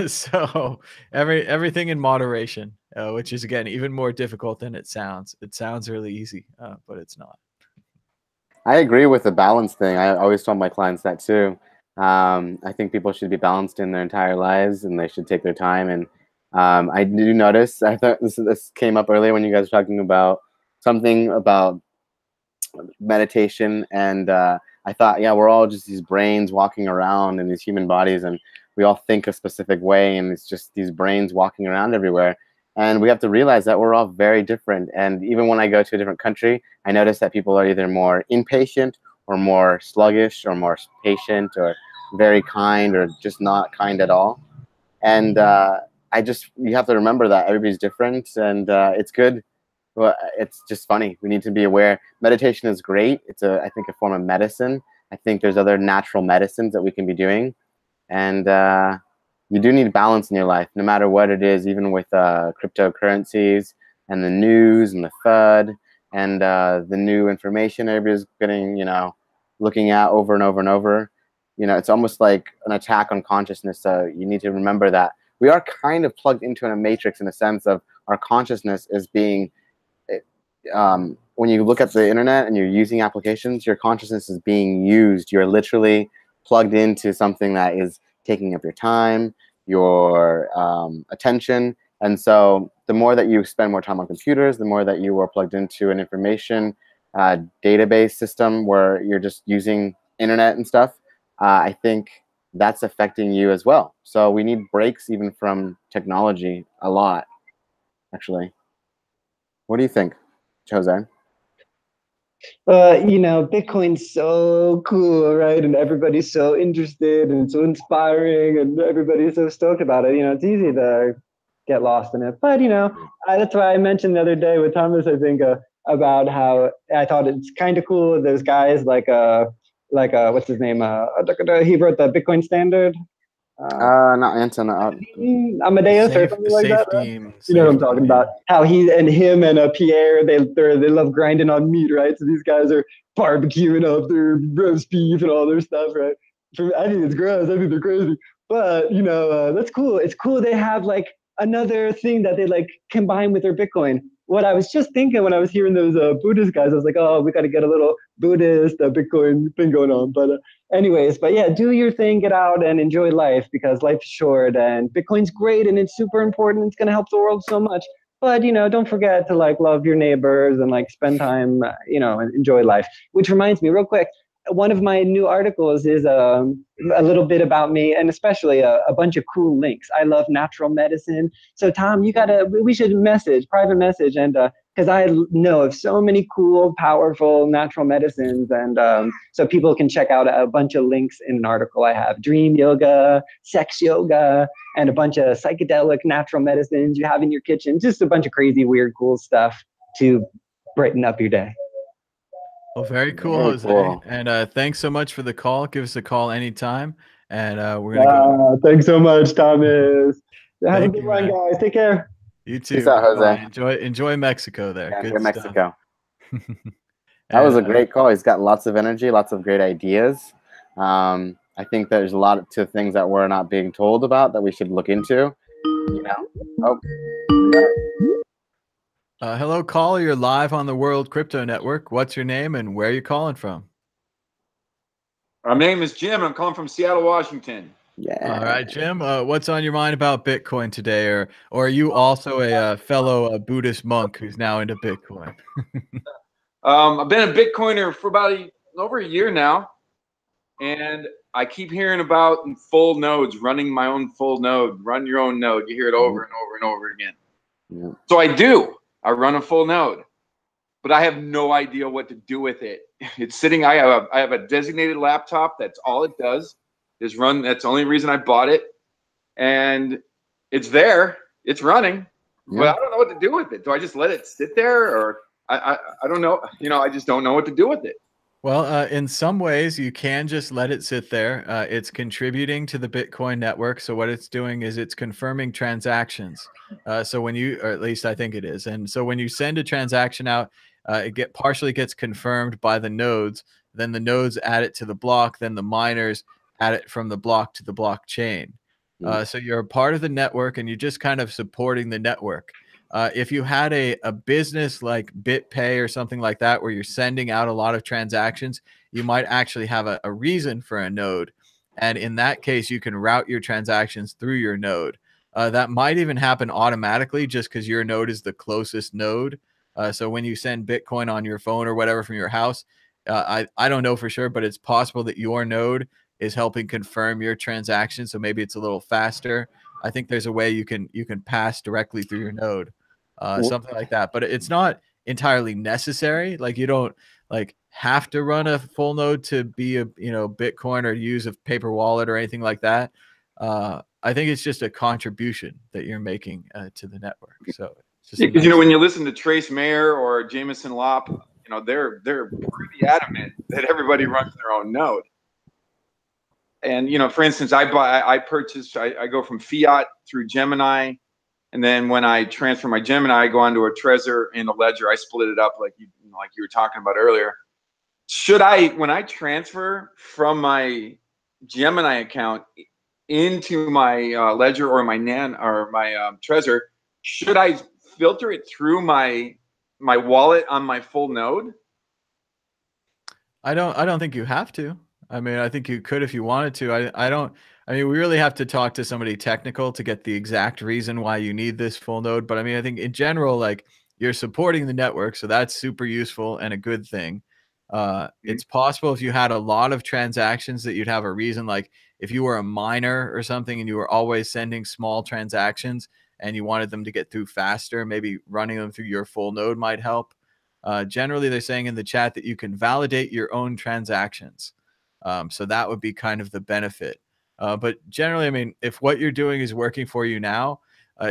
So everything in moderation, which is again even more difficult than it sounds. It sounds really easy, but it's not. I agree with the balance thing. I always tell my clients that too. I think people should be balanced in their entire lives, and they should take their time. And I do notice. I thought this came up earlier when you guys were talking about something about meditation, and I thought, yeah, we're all just these brains walking around in these human bodies, and we all think a specific way, and it's just these brains walking around everywhere. And we have to realize that we're all very different. And even when I go to a different country, I notice that people are either more impatient or more sluggish or more patient or very kind or just not kind at all. And you have to remember that everybody's different, and it's good. Well, it's just funny. We need to be aware. Meditation is great. It's I think, a form of medicine. I think there's other natural medicines that we can be doing, and you do need balance in your life, no matter what it is. Even with cryptocurrencies and the news and the FUD and the new information everybody's getting, looking at over and over and over. you know, it's almost like an attack on consciousness. So you need to remember that we are kind of plugged into a matrix in the sense of our consciousness is being, when you look at the internet and you're using applications, your consciousness is being used. You're literally plugged into something that is taking up your time, your attention. And so the more that you spend more time on computers, the more that you are plugged into an information database system where you're just using internet and stuff, I think that's affecting you as well. So we need breaks even from technology a lot, actually. What do you think, Jose? You know, Bitcoin's so cool, right? And everybody's so interested and so inspiring, and everybody's so stoked about it. You know, it's easy to get lost in it. But, you know, that's why I mentioned the other day with Thomas, I think, about how I thought it's kind of cool. Those guys like what's his name? He wrote the Bitcoin Standard. Not Anton. Amadeus or something like that. Right? You know what I'm talking about? How he and him and Pierre, they love grinding on meat, right? So these guys are barbecuing up their roast beef and all their stuff, right? I think it's gross. I think they're crazy. But you know, that's cool. It's cool they have like another thing that they like combine with their Bitcoin. What I was just thinking when I was hearing those Buddhist guys, I was like, oh, we got to get a little Buddhist Bitcoin thing going on. But anyways, but yeah, do your thing, get out and enjoy life because life is short and Bitcoin's great and it's super important. It's going to help the world so much. But, you know, don't forget to like love your neighbors and like spend time, you know, and enjoy life. Which reminds me real quick, one of my new articles is a little bit about me and especially a bunch of cool links. I love natural medicine. So Tom, we should private message. And because I know of so many cool, powerful natural medicines. And so people can check out a bunch of links in an article I have. Dream yoga, sex yoga, and a bunch of psychedelic natural medicines you have in your kitchen. Just a bunch of crazy, weird, cool stuff to brighten up your day. Well, very cool, Jose. Cool. And thanks so much for the call. Give us a call anytime. And we're going to go. Thanks so much, Thomas. Have a good one, guys. Take care. You too. Peace out, Jose. Enjoy Mexico there. Yeah, good Mexico. That was a great call. He's got lots of energy, lots of great ideas. I think there's a lot to things that we're not being told about that we should look into. You know? Hello, caller. You're live on the World Crypto Network. What's your name and where are you calling from? My name is Jim. I'm calling from Seattle, Washington. Yeah. All right, Jim. What's on your mind about Bitcoin today, or are you also a fellow Buddhist monk who's now into Bitcoin? I've been a Bitcoiner for about over a year now, and I keep hearing about full nodes, running my own full node, run your own node. You hear it over and over and over again. Yeah. So I do. I run a full node, but I have no idea what to do with it. It's sitting. I have a designated laptop. That's all it does is run. That's the only reason I bought it, and it's there. It's running, but I don't know what to do with it. Do I just let it sit there, or I don't know. You know, I just don't know what to do with it. Well, in some ways, you can just let it sit there. It's contributing to the Bitcoin network. So what it's doing is it's confirming transactions. So when you, or at least I think it is. And so when you send a transaction out, it partially gets confirmed by the nodes. Then the nodes add it to the block. Then the miners add it from the block to the blockchain. So you're a part of the network and you're just kind of supporting the network. If you had a business like BitPay or something like that, where you're sending out a lot of transactions, you might actually have a reason for a node. And in that case, you can route your transactions through your node. That might even happen automatically just because your node is the closest node. So when you send Bitcoin on your phone or whatever from your house, I don't know for sure, but it's possible that your node is helping confirm your transaction. So maybe it's a little faster. I think there's a way you can pass directly through your node, something like that. But it's not entirely necessary. Like you don't like have to run a full node to be a Bitcoin or use a paper wallet or anything like that. I think it's just a contribution that you're making to the network. So it's just when you listen to Trace Mayer or Jameson Lopp, they're pretty adamant that everybody runs their own node. And, for instance, I go from fiat through Gemini. And then when I transfer my Gemini, I go onto a Trezor and a Ledger. I split it up like you were talking about earlier. When I transfer from my Gemini account into my Ledger or my Trezor, should I filter it through my wallet on my full node? I don't think you have to. I mean, I think you could if you wanted to. I don't. I mean, we really have to talk to somebody technical to get the exact reason why you need this full node. But I mean, I think in general, like, you're supporting the network, so that's super useful and a good thing. It's possible if you had a lot of transactions that you'd have a reason, like if you were a miner or something and you were always sending small transactions and you wanted them to get through faster, maybe running them through your full node might help. Generally, they're saying in the chat that you can validate your own transactions. So that would be kind of the benefit. But generally, I mean, if what you're doing is working for you now,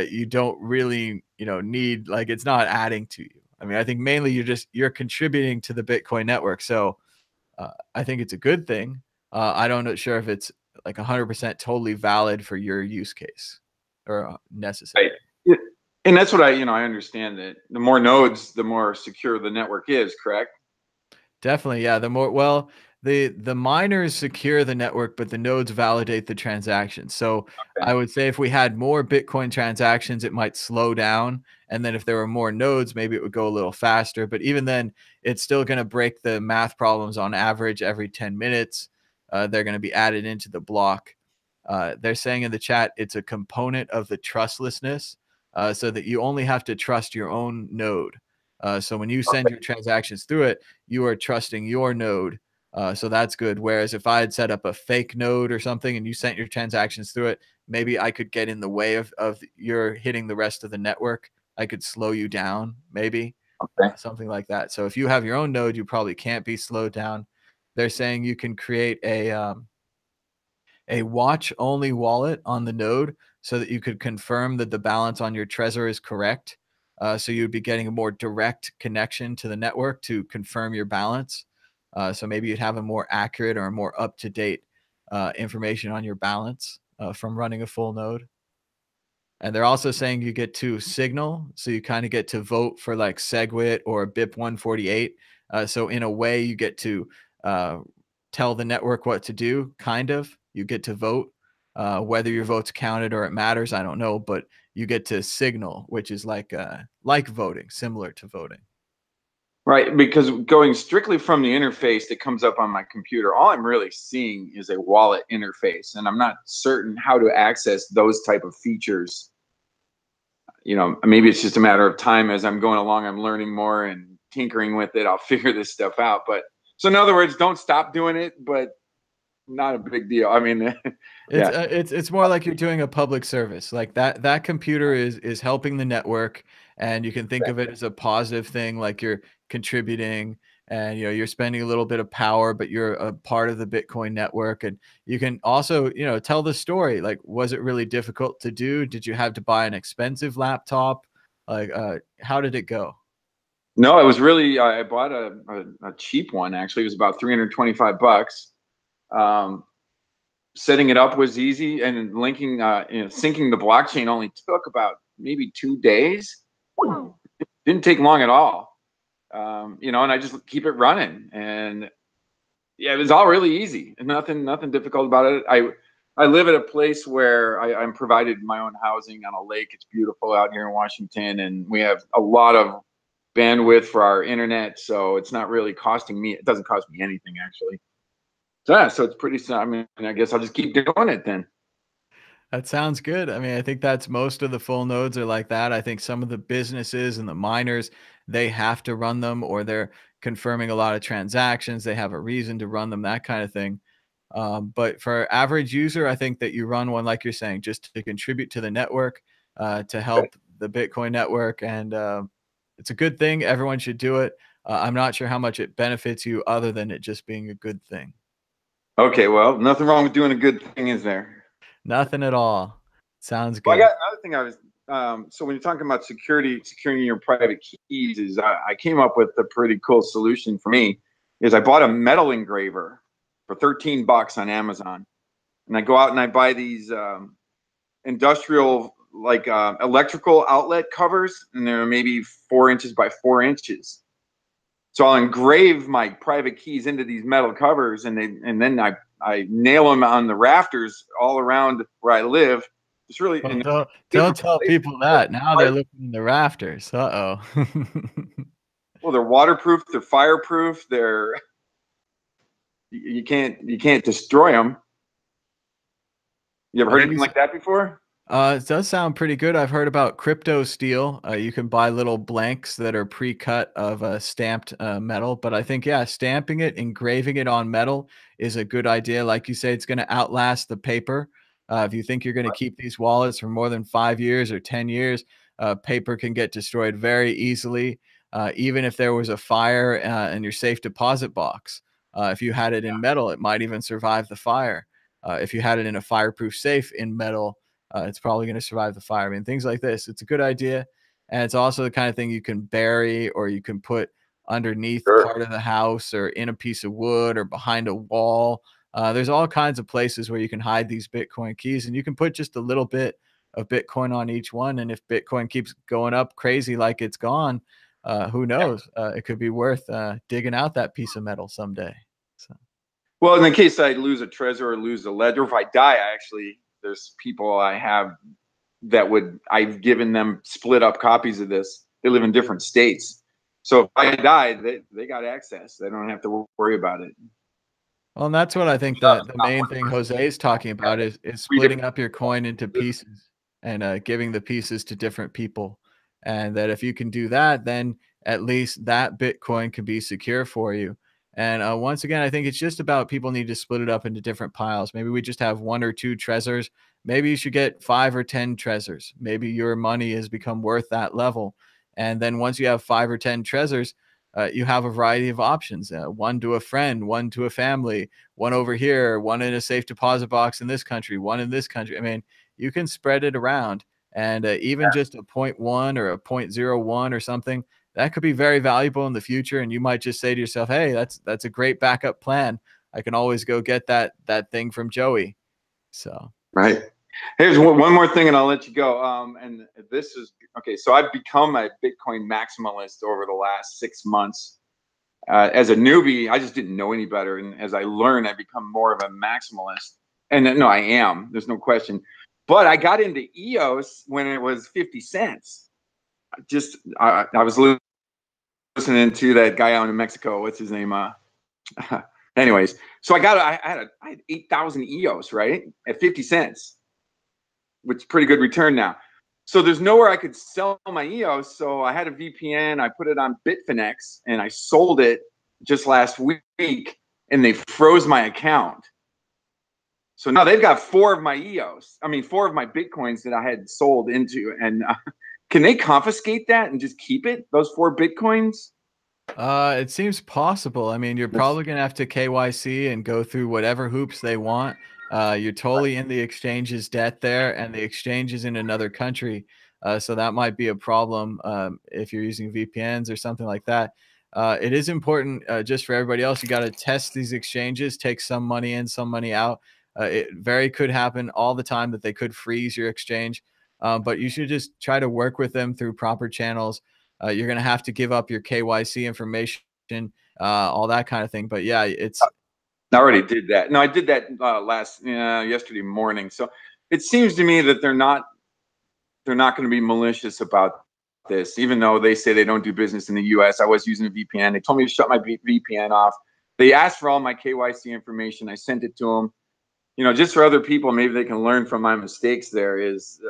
you don't really, need, like, it's not adding to you. I mean, I think mainly you're contributing to the Bitcoin network. So I think it's a good thing. I don't know sure if it's like 100% totally valid for your use case or necessary. Right. Yeah. And that's what I understand that the more nodes, the more secure the network is, correct? Definitely, yeah. The miners secure the network, but the nodes validate the transactions. So Okay. I would say if we had more Bitcoin transactions, it might slow down. And then if there were more nodes, maybe it would go a little faster. But even then, it's still going to break the math problems on average every 10 minutes. They're going to be added into the block. They're saying in the chat, it's a component of the trustlessness, so that you only have to trust your own node. So when you send your transactions through it, you are trusting your node. So that's good. Whereas if I had set up a fake node or something and you sent your transactions through it, maybe I could get in the way of your hitting the rest of the network. I could slow you down, maybe something like that. So if you have your own node, you probably can't be slowed down. They're saying you can create a watch only wallet on the node so that you could confirm that the balance on your Trezor is correct. So you'd be getting a more direct connection to the network to confirm your balance. So maybe you'd have a more accurate or a more up-to-date information on your balance from running a full node. And they're also saying you get to signal. So you kind of get to vote for like SegWit or BIP 148. So in a way, you get to tell the network what to do, kind of. You get to vote. Whether your vote's counted or it matters, I don't know. But you get to signal, which is like voting, similar to voting. Right, because going strictly from the interface that comes up on my computer, all I'm really seeing is a wallet interface, and I'm not certain how to access those type of features. Maybe it's just a matter of time. As I'm going along, I'm learning more and tinkering with it. I'll figure this stuff out. But so in other words, don't stop doing it, but not a big deal. I mean, yeah. It's more like you're doing a public service. Like that computer is helping the network, and you can think of it as a positive thing, like you're contributing and you're spending a little bit of power, but you're a part of the Bitcoin network. And you can also tell the story, like, was it really difficult to do? Did you have to buy an expensive laptop? Like how did it go? No, it was really, I bought a cheap one. Actually, it was about $325. Setting it up was easy, and linking syncing the blockchain only took about maybe 2 days. Didn't take long at all. And I just keep it running, and yeah, it was all really easy and nothing difficult about it. I live at a place where I'm provided my own housing on a lake. It's beautiful out here in Washington, and we have a lot of bandwidth for our internet, so it's not really costing me. It doesn't cost me anything, actually. So yeah, so it's pretty. I mean, I guess I'll just keep doing it then. That sounds good. I mean, I think that's most of the full nodes are like that. I think some of the businesses and the miners, they have to run them, or they're confirming a lot of transactions. They have a reason to run them, that kind of thing. But for average user, I think that you run one, like you're saying, just to contribute to the network, to help the Bitcoin network. And it's a good thing. Everyone should do it. I'm not sure how much it benefits you other than it just being a good thing. Okay, well, nothing wrong with doing a good thing, is there? Nothing at all. Sounds good. Well, I got another thing. So when you're talking about securing your private keys, is I came up with a pretty cool solution for me. Is I bought a metal engraver for $13 on Amazon, and I go out and I buy these industrial electrical outlet covers, and they're maybe 4 inches by 4 inches. So I'll engrave my private keys into these metal covers, and then I I nail them on the rafters all around where I live. It's really Well, don't tell people that. Now they're looking in the rafters. Uh-oh. Well, they're waterproof, they're fireproof, you can't destroy them. You ever heard anything like that before? It does sound pretty good. I've heard about crypto steel. You can buy little blanks that are pre-cut of stamped metal, but I think, yeah, stamping it, engraving it on metal is a good idea. Like you say, it's going to outlast the paper. If you think you're going to keep these wallets for more than 5 years or 10 years, paper can get destroyed very easily. Even if there was a fire in your safe deposit box, if you had it in metal, it might even survive the fire. If you had it in a fireproof safe in metal, it's probably going to survive the fire. I mean, things like this, it's a good idea. And it's also the kind of thing you can bury or you can put underneath part of the house or in a piece of wood or behind a wall. There's all kinds of places where you can hide these Bitcoin keys, and you can put just a little bit of Bitcoin on each one. And if Bitcoin keeps going up crazy like it's gone, who knows? It could be worth digging out that piece of metal someday. So. Well, in case I lose a treasure or lose a ledger, if I die, there's people I have I've given them split up copies of this. They live in different states. So if I die, they got access. They don't have to worry about it. Well, and that's what I think the main thing Jose is talking about is splitting up your coin into pieces and giving the pieces to different people. And that if you can do that, then at least that Bitcoin can be secure for you. And once again, I think it's just about people need to split it up into different piles. Maybe we just have 1 or 2 treasures. Maybe you should get 5 or 10 treasures. Maybe your money has become worth that level. And then once you have 5 or 10 treasures, you have a variety of options. 1 to a friend, 1 to a family, 1 over here, 1 in a safe deposit box in this country, 1 in this country. I mean, you can spread it around. And even just a 0.1 or a 0.01 or something, that could be very valuable in the future. And you might just say to yourself, hey, that's a great backup plan. I can always go get that thing from Joey. So right. Here's one more thing, and I'll let you go. And this is okay. So I've become a Bitcoin maximalist over the last 6 months. As a newbie, I just didn't know any better, and as I learn, I become more of a maximalist. And no, I am. There's no question. But I got into EOS when it was 50 cents. I was listening to that guy out in Mexico. What's his name? Anyways, so I had 8,000 EOS, right, at 50 cents, which is pretty good return now. So there's nowhere I could sell my EOS. So I had a VPN. I put it on Bitfinex, and I sold it just last week, and they froze my account. So now they've got 4 of my EOS. I mean, 4 of my Bitcoins that I had sold into. And can they confiscate that and just keep it, those 4 Bitcoins? It seems possible. I mean, you're probably going to have to KYC and go through whatever hoops they want. You're totally in the exchange's debt there, and the exchange is in another country. So that might be a problem if you're using VPNs or something like that. It is important just for everybody else. You got to test these exchanges, take some money in, some money out. It could happen all the time that they could freeze your exchange. But you should just try to work with them through proper channels. You're going to have to give up your KYC information, all that kind of thing. But yeah, I already did that. No, I did that yesterday morning. So it seems to me that they're not going to be malicious about this, even though they say they don't do business in the US. I was using a VPN. They told me to shut my VPN off. They asked for all my KYC information. I sent it to them. Just for other people, maybe they can learn from my mistakes. There is,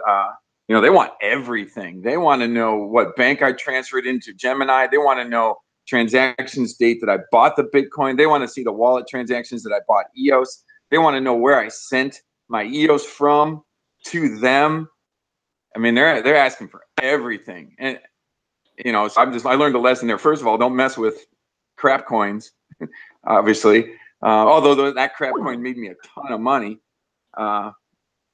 they want everything. They want to know what bank I transferred into Gemini. They want to know transactions date that I bought the Bitcoin. They want to see the wallet transactions that I bought EOS. They want to know where I sent my EOS from to them. I mean, they're asking for everything. And, so I learned a lesson there. First of all, don't mess with crap coins, obviously. Although that crap coin made me a ton of money.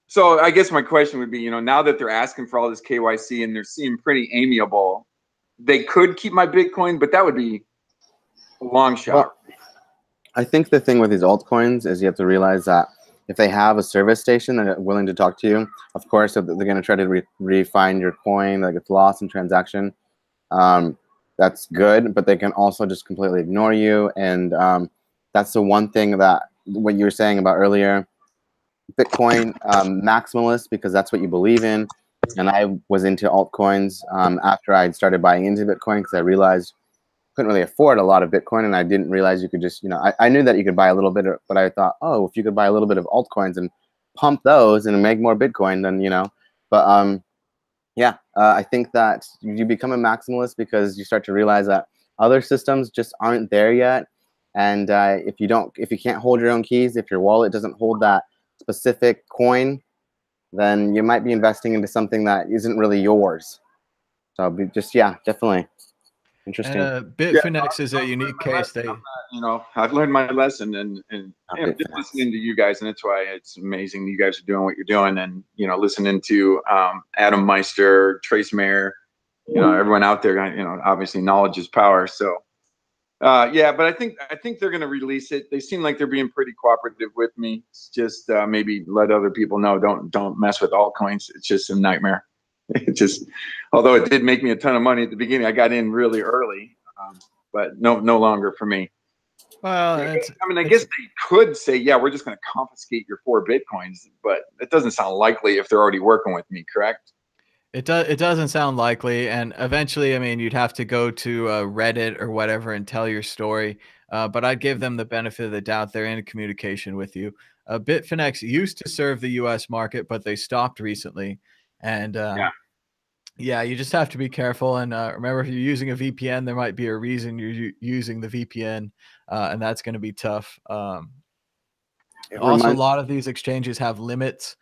So I guess my question would be, now that they're asking for all this KYC and they're seeming pretty amiable, they could keep my Bitcoin, but that would be a long shot. Well, I think the thing with these altcoins is you have to realize that if they have a service station that are willing to talk to you, of course, they're going to try to refine your coin, like it's lost in transaction. That's good, but they can also just completely ignore you. And that's the one thing that what you were saying about earlier, Bitcoin maximalist, because that's what you believe in. And I was into altcoins after I started buying into Bitcoin, because I realized I couldn't really afford a lot of Bitcoin, and I didn't realize you could just, I knew that you could buy a little bit, but I thought, oh, if you could buy a little bit of altcoins and pump those and make more Bitcoin, then, but yeah, I think that you become a maximalist because you start to realize that other systems just aren't there yet. And if you can't hold your own keys, if your wallet doesn't hold that specific coin, then you might be investing into something that isn't really yours. So yeah, definitely interesting. And Bitfinex is a unique case. I've learned my lesson, and just listening to you guys, and that's why it's amazing you guys are doing what you're doing, and listening to Adam Meister, Trace Mayer, everyone out there. Obviously knowledge is power. So yeah, but I think they're going to release it. They seem like they're being pretty cooperative with me. It's just maybe let other people know don't mess with altcoins. It's just a nightmare. It just, although it did make me a ton of money at the beginning, I got in really early, but no longer for me. Well, I guess they could say, yeah, we're just going to confiscate your 4 Bitcoins, but it doesn't sound likely if they're already working with me, correct? It doesn't sound likely, and eventually, I mean, you'd have to go to Reddit or whatever and tell your story. But I'd give them the benefit of the doubt. They're in communication with you. Bitfinex used to serve the U.S. market, but they stopped recently. And yeah, you just have to be careful. And remember, if you're using a VPN, there might be a reason you're using the VPN, and that's going to be tough. Also, a lot of these exchanges have limits.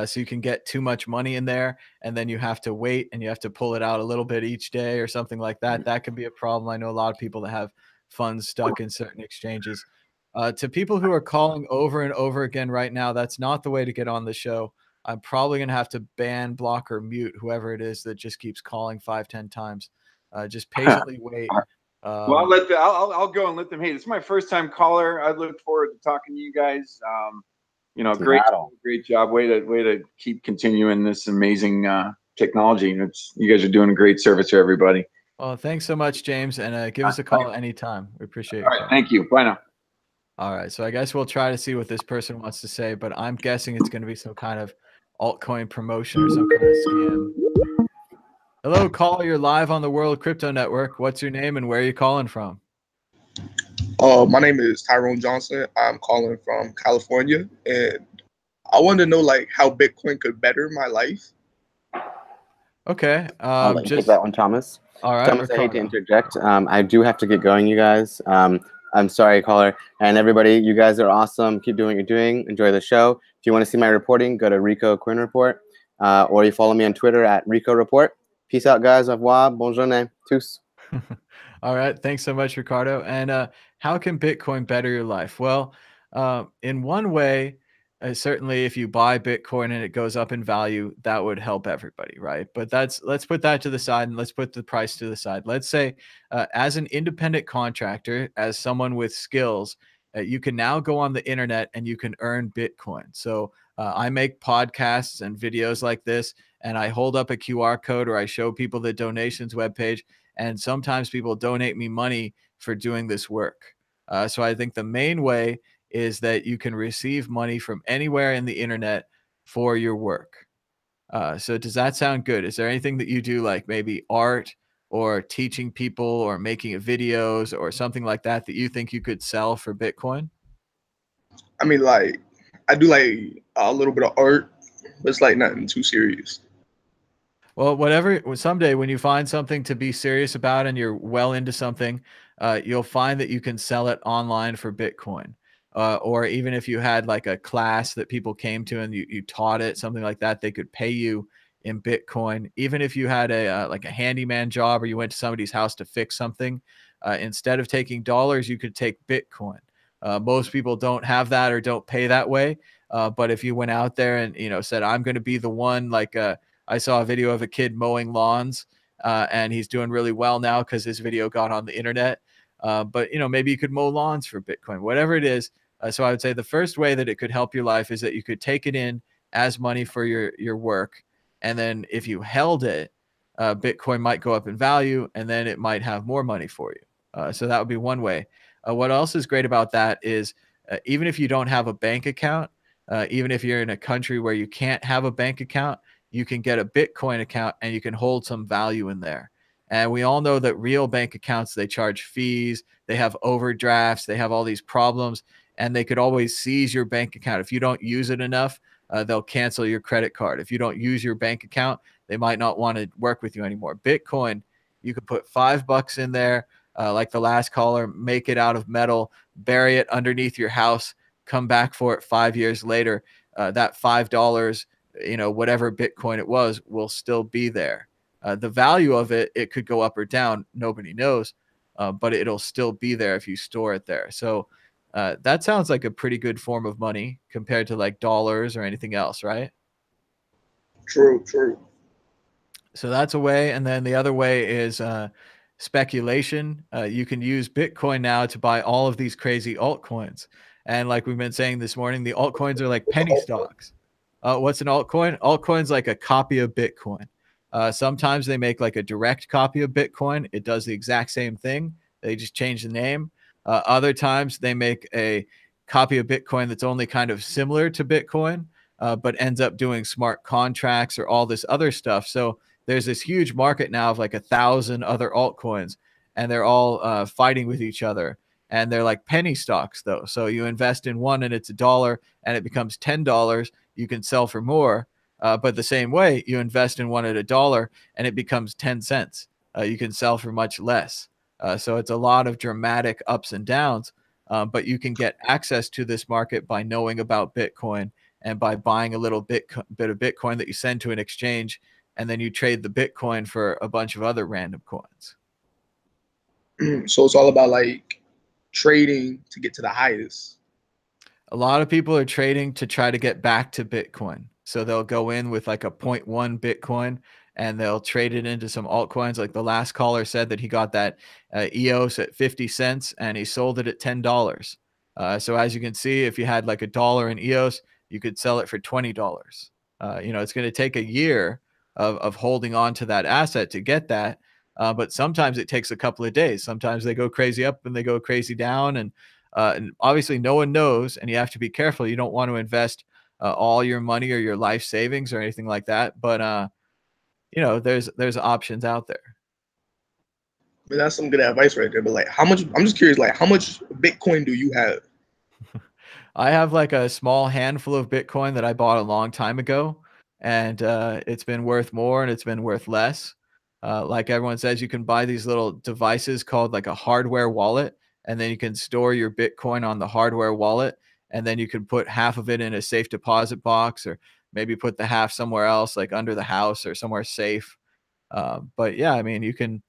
So you can get too much money in there, and then you have to wait and you have to pull it out a little bit each day or something like that. That can be a problem. I know a lot of people that have funds stuck in certain exchanges. To people who are calling over and over again right now, that's not the way to get on the show. I'm probably going to have to ban, block, or mute whoever it is that just keeps calling 5, 10 times. Just patiently wait. Well, I'll go and let them hate. It's my first time caller. I look forward to talking to you guys. Great job. Way to keep continuing this amazing technology. You guys are doing a great service to everybody. Well, thanks so much, James, and give us a call anytime. We appreciate it. All right, thank you. Bye now. All right, so I guess we'll try to see what this person wants to say, but I'm guessing it's going to be some kind of altcoin promotion or some kind of scam. Hello, caller. You're live on the World Crypto Network. What's your name and where are you calling from? My name is Tyrone Johnson. I'm calling from California, and I want to know how Bitcoin could better my life. Okay. I'll let you take that one, Thomas. All right, Thomas, I hate to interject. I do have to get going, you guys. I'm sorry, caller. And everybody, you guys are awesome. Keep doing what you're doing. Enjoy the show. If you want to see my reporting, go to Rico Coin Report, or you follow me on Twitter at Rico Report. Peace out, guys. Au revoir. Bonne journée. Tous. All right. Thanks so much, Ricardo. And how can Bitcoin better your life? Well, in one way, certainly if you buy Bitcoin and it goes up in value, that would help everybody, right? But let's put that to the side and let's put the price to the side. Let's say as an independent contractor, as someone with skills, you can now go on the internet and you can earn Bitcoin. So I make podcasts and videos like this, and I hold up a QR code or I show people the donations webpage, and sometimes people donate me money for doing this work. So I think the main way is that you can receive money from anywhere in the internet for your work. So does that sound good? Is there anything that you do, like maybe art or teaching people or making videos or something like that you think you could sell for Bitcoin? I mean, I do a little bit of art, but it's nothing too serious. Well, someday when you find something to be serious about and you're well into something, you'll find that you can sell it online for Bitcoin. Or even if you had like a class that people came to and you taught it, something like that, they could pay you in Bitcoin. Even if you had like a handyman job or you went to somebody's house to fix something, instead of taking dollars, you could take Bitcoin. Most people don't have that or don't pay that way. But if you went out there and, said, I'm going to be the one, I saw a video of a kid mowing lawns, and he's doing really well now because his video got on the internet. But maybe you could mow lawns for Bitcoin, whatever it is. So I would say the first way that it could help your life is that you could take it in as money for your work. And then if you held it, Bitcoin might go up in value, and then it might have more money for you. So that would be one way. What else is great about that is even if you don't have a bank account, even if you're in a country where you can't have a bank account, you can get a Bitcoin account and you can hold some value in there. And we all know that real bank accounts, they charge fees, they have overdrafts, they have all these problems, and they could always seize your bank account. If you don't use it enough, they'll cancel your credit card. If you don't use your bank account, they might not want to work with you anymore. Bitcoin, you could put $5 in there, like the last caller, make it out of metal, bury it underneath your house, come back for it 5 years later. That $5, whatever Bitcoin it was, will still be there. The value of it, it could go up or down. Nobody knows, but it'll still be there if you store it there. So that sounds like a pretty good form of money compared to like dollars or anything else, right? True, true. So that's a way. And then the other way is speculation. You can use Bitcoin now to buy all of these crazy altcoins. And like we've been saying this morning, the altcoins are like penny stocks. What's an altcoin? Altcoin's like a copy of Bitcoin. Sometimes they make like a direct copy of Bitcoin. It does the exact same thing. They just change the name. Other times they make a copy of Bitcoin that's only kind of similar to Bitcoin, but ends up doing smart contracts or all this other stuff. So there's this huge market now of like 1,000 other altcoins, and they're all fighting with each other. And they're like penny stocks, though. So you invest in one and it's $1 and it becomes $10. You can sell for more. But the same way, you invest in one at $1 and it becomes 10 cents. You can sell for much less. So it's a lot of dramatic ups and downs. But you can get access to this market by knowing about Bitcoin and by buying a little bit of Bitcoin that you send to an exchange, and then you trade the Bitcoin for a bunch of other random coins. So it's all about like trading to get to the highest. A lot of people are trading to try to get back to Bitcoin. So they'll go in with like a 0.1 Bitcoin and they'll trade it into some altcoins. Like the last caller said that he got that EOS at 50 cents and he sold it at $10. So as you can see, if you had like $1 in EOS, you could sell it for $20. It's going to take a year of holding on to that asset to get that. But sometimes it takes a couple of days. Sometimes they go crazy up and they go crazy down. And obviously no one knows, and you have to be careful. You don't want to invest all your money or your life savings or anything like that. But, there's options out there. But that's some good advice right there. But like, how much? I'm just curious. Like, how much Bitcoin do you have? I have like a small handful of Bitcoin that I bought a long time ago, and it's been worth more and it's been worth less. Like everyone says, you can buy these little devices called like a hardware wallet, and then you can store your Bitcoin on the hardware wallet, and then you can put half of it in a safe deposit box, or maybe put the half somewhere else, like under the house or somewhere safe. But yeah, I mean, you can,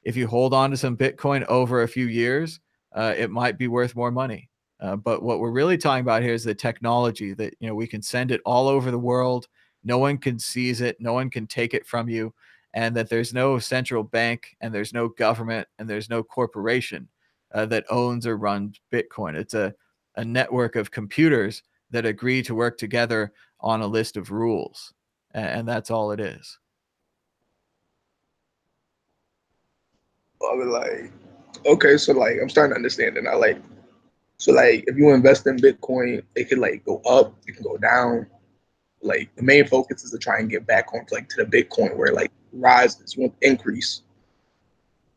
if you hold on to some Bitcoin over a few years, it might be worth more money. But what we're really talking about here is the technology that, we can send it all over the world. No one can seize it. No one can take it from you. And that there's no central bank and there's no government and there's no corporation that owns or runs Bitcoin. It's a network of computers that agree to work together on a list of rules. And that's all it is. I was like, okay, so like, I'm starting to understand it now. Like, so like, if you invest in Bitcoin, it could like go up, it can go down. Like, the main focus is to try and get back on like to the Bitcoin where like rises, you want increase.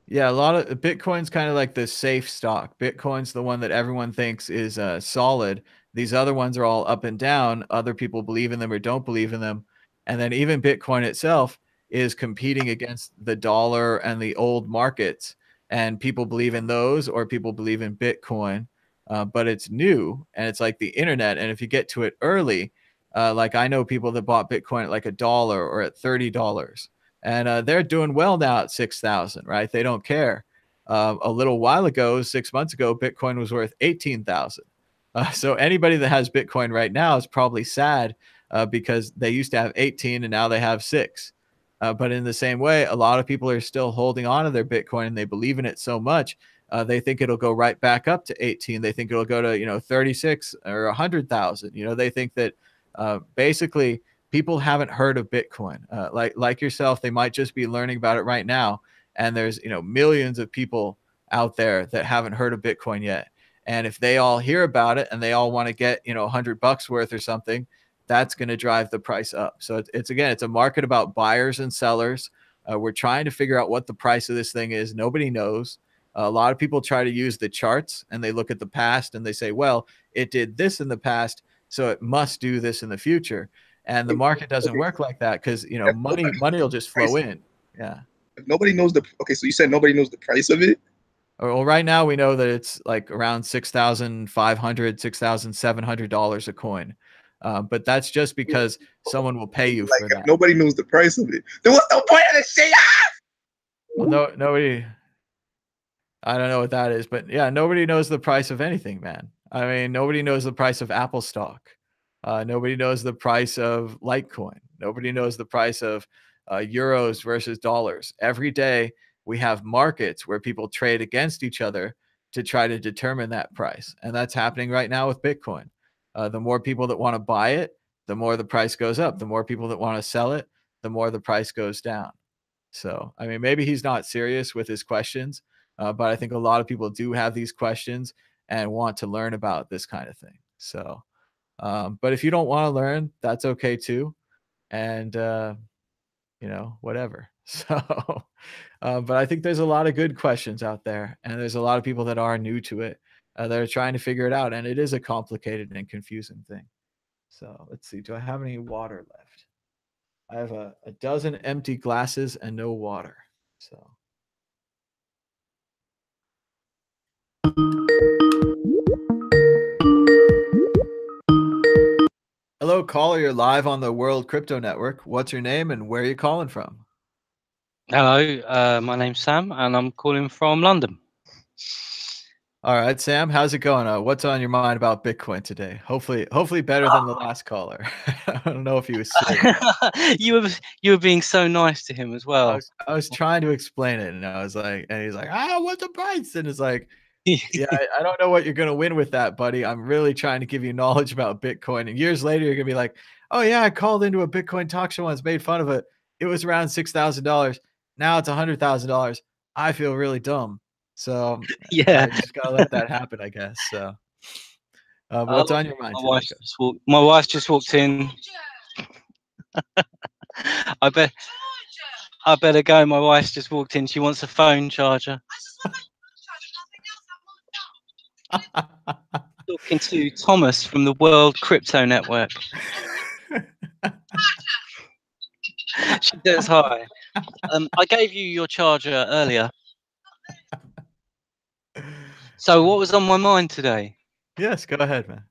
Yeah, a lot of Bitcoin's kind of like the safe stock. Bitcoin's the one that everyone thinks is solid. These other ones are all up and down. Other people believe in them or don't believe in them. And then even Bitcoin itself is competing against the dollar and the old markets. And people believe in those, or people believe in Bitcoin. But it's new and it's like the internet. And if you get to it early, like I know people that bought Bitcoin at like $1 or at $30. And they're doing well now at 6,000, right? They don't care. A little while ago, 6 months ago, Bitcoin was worth 18,000. So anybody that has Bitcoin right now is probably sad because they used to have 18 and now they have 6. But in the same way, a lot of people are still holding on to their Bitcoin and they believe in it so much. They think it'll go right back up to 18. They think it'll go to 36 or 100,000. They think that basically people haven't heard of Bitcoin. Like yourself, they might just be learning about it right now. And there's millions of people out there that haven't heard of Bitcoin yet. And if they all hear about it and they all want to get, you know, $100 worth or something, that's going to drive the price up. So it's again, it's a market about buyers and sellers. We're trying to figure out what the price of this thing is. Nobody knows. A lot of people try to use the charts and they look at the past and they say, well, it did this in the past, so it must do this in the future. And the market doesn't work like that because, you know, money will just flow in. Yeah. If nobody knows okay, so you said nobody knows the price of it. Well, right now we know that it's like around $6,500, $6,700 a coin. But that's just because someone will pay you for Like, that. if nobody knows the price of it, then what's the point of this shit? Well, nobody. I don't know what that is, but yeah, nobody knows the price of anything, man. I mean, nobody knows the price of Apple stock. Nobody knows the price of Litecoin. Nobody knows the price of euros versus dollars. Every day we have markets where people trade against each other to try to determine that price. And that's happening right now with Bitcoin. The more people that want to buy it, the more the price goes up. The more people that want to sell it, the more the price goes down. So, I mean, maybe he's not serious with his questions, but I think a lot of people do have these questions and want to learn about this kind of thing. So, but if you don't want to learn, that's okay too. And, you know, whatever. So, but I think there's a lot of good questions out there, and there's a lot of people that are new to it that are trying to figure it out. And it is a complicated and confusing thing. So, let's see. Do I have any water left? I have a dozen empty glasses and no water. So. Hello, caller. You're live on the World Crypto Network. What's your name and where are you calling from? Hello, my name's Sam, and I'm calling from London. All right, Sam, how's it going? What's on your mind about Bitcoin today? Hopefully better than the last caller. I don't know if he was serious. you were being so nice to him as well. I was trying to explain it, and I was like, and he's like, what's the price? And it's like, yeah, I don't know what you're gonna win with that, buddy. I'm really trying to give you knowledge about Bitcoin. And years later, you're gonna be like, oh yeah, I called into a Bitcoin talk show once, made fun of it. It was around $6,000. Now it's $100,000. I feel really dumb. So Yeah, I just gotta let that happen, I guess. So, what's on your mind today? My wife just walked in. I better go. My wife's just walked in. She wants a phone charger. Talking to Thomas from the World Crypto Network. She says hi. I gave you your charger earlier. So what was on my mind today? Yes, go ahead, man.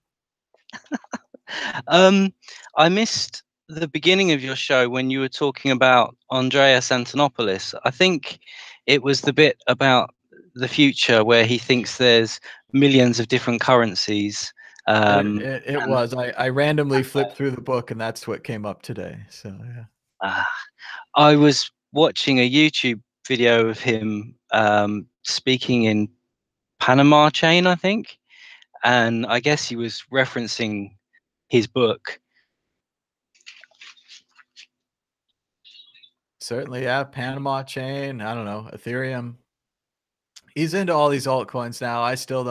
I missed the beginning of your show when you were talking about Andreas Antonopoulos. I think it was the bit about the future where he thinks there's millions of different currencies. It was. I randomly flipped through the book, and that's what came up today. So yeah. I was watching a YouTube video of him speaking in Panama chain, I think, and I guess he was referencing his book. Certainly, yeah. Panama chain. I don't know, Ethereum. He's into all these altcoins now. I'm still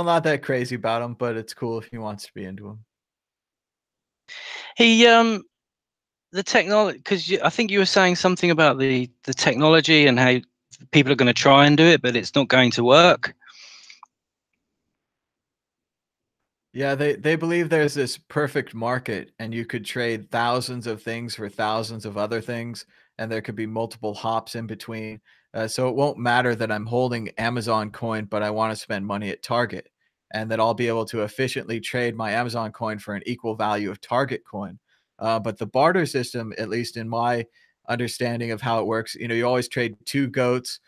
not that crazy about him, but it's cool if he wants to be into them. He the technology, because I think you were saying something about the technology and how people are going to try and do it, but it's not going to work. Yeah, they believe there's this perfect market and you could trade thousands of things for thousands of other things, and there could be multiple hops in between. So it won't matter that I'm holding Amazon coin, but I want to spend money at Target, and that I'll be able to efficiently trade my Amazon coin for an equal value of Target coin. But the barter system, at least in my understanding of how it works, you know, you always trade 2 goats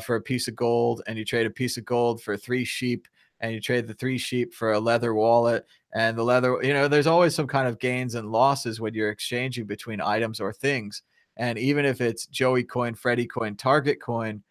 for a piece of gold, and you trade a piece of gold for 3 sheep, and you trade the 3 sheep for a leather wallet, and the leather, you know, there's always some kind of gains and losses when you're exchanging between items or things. And even if it's Joey coin, Freddy coin, Target coin,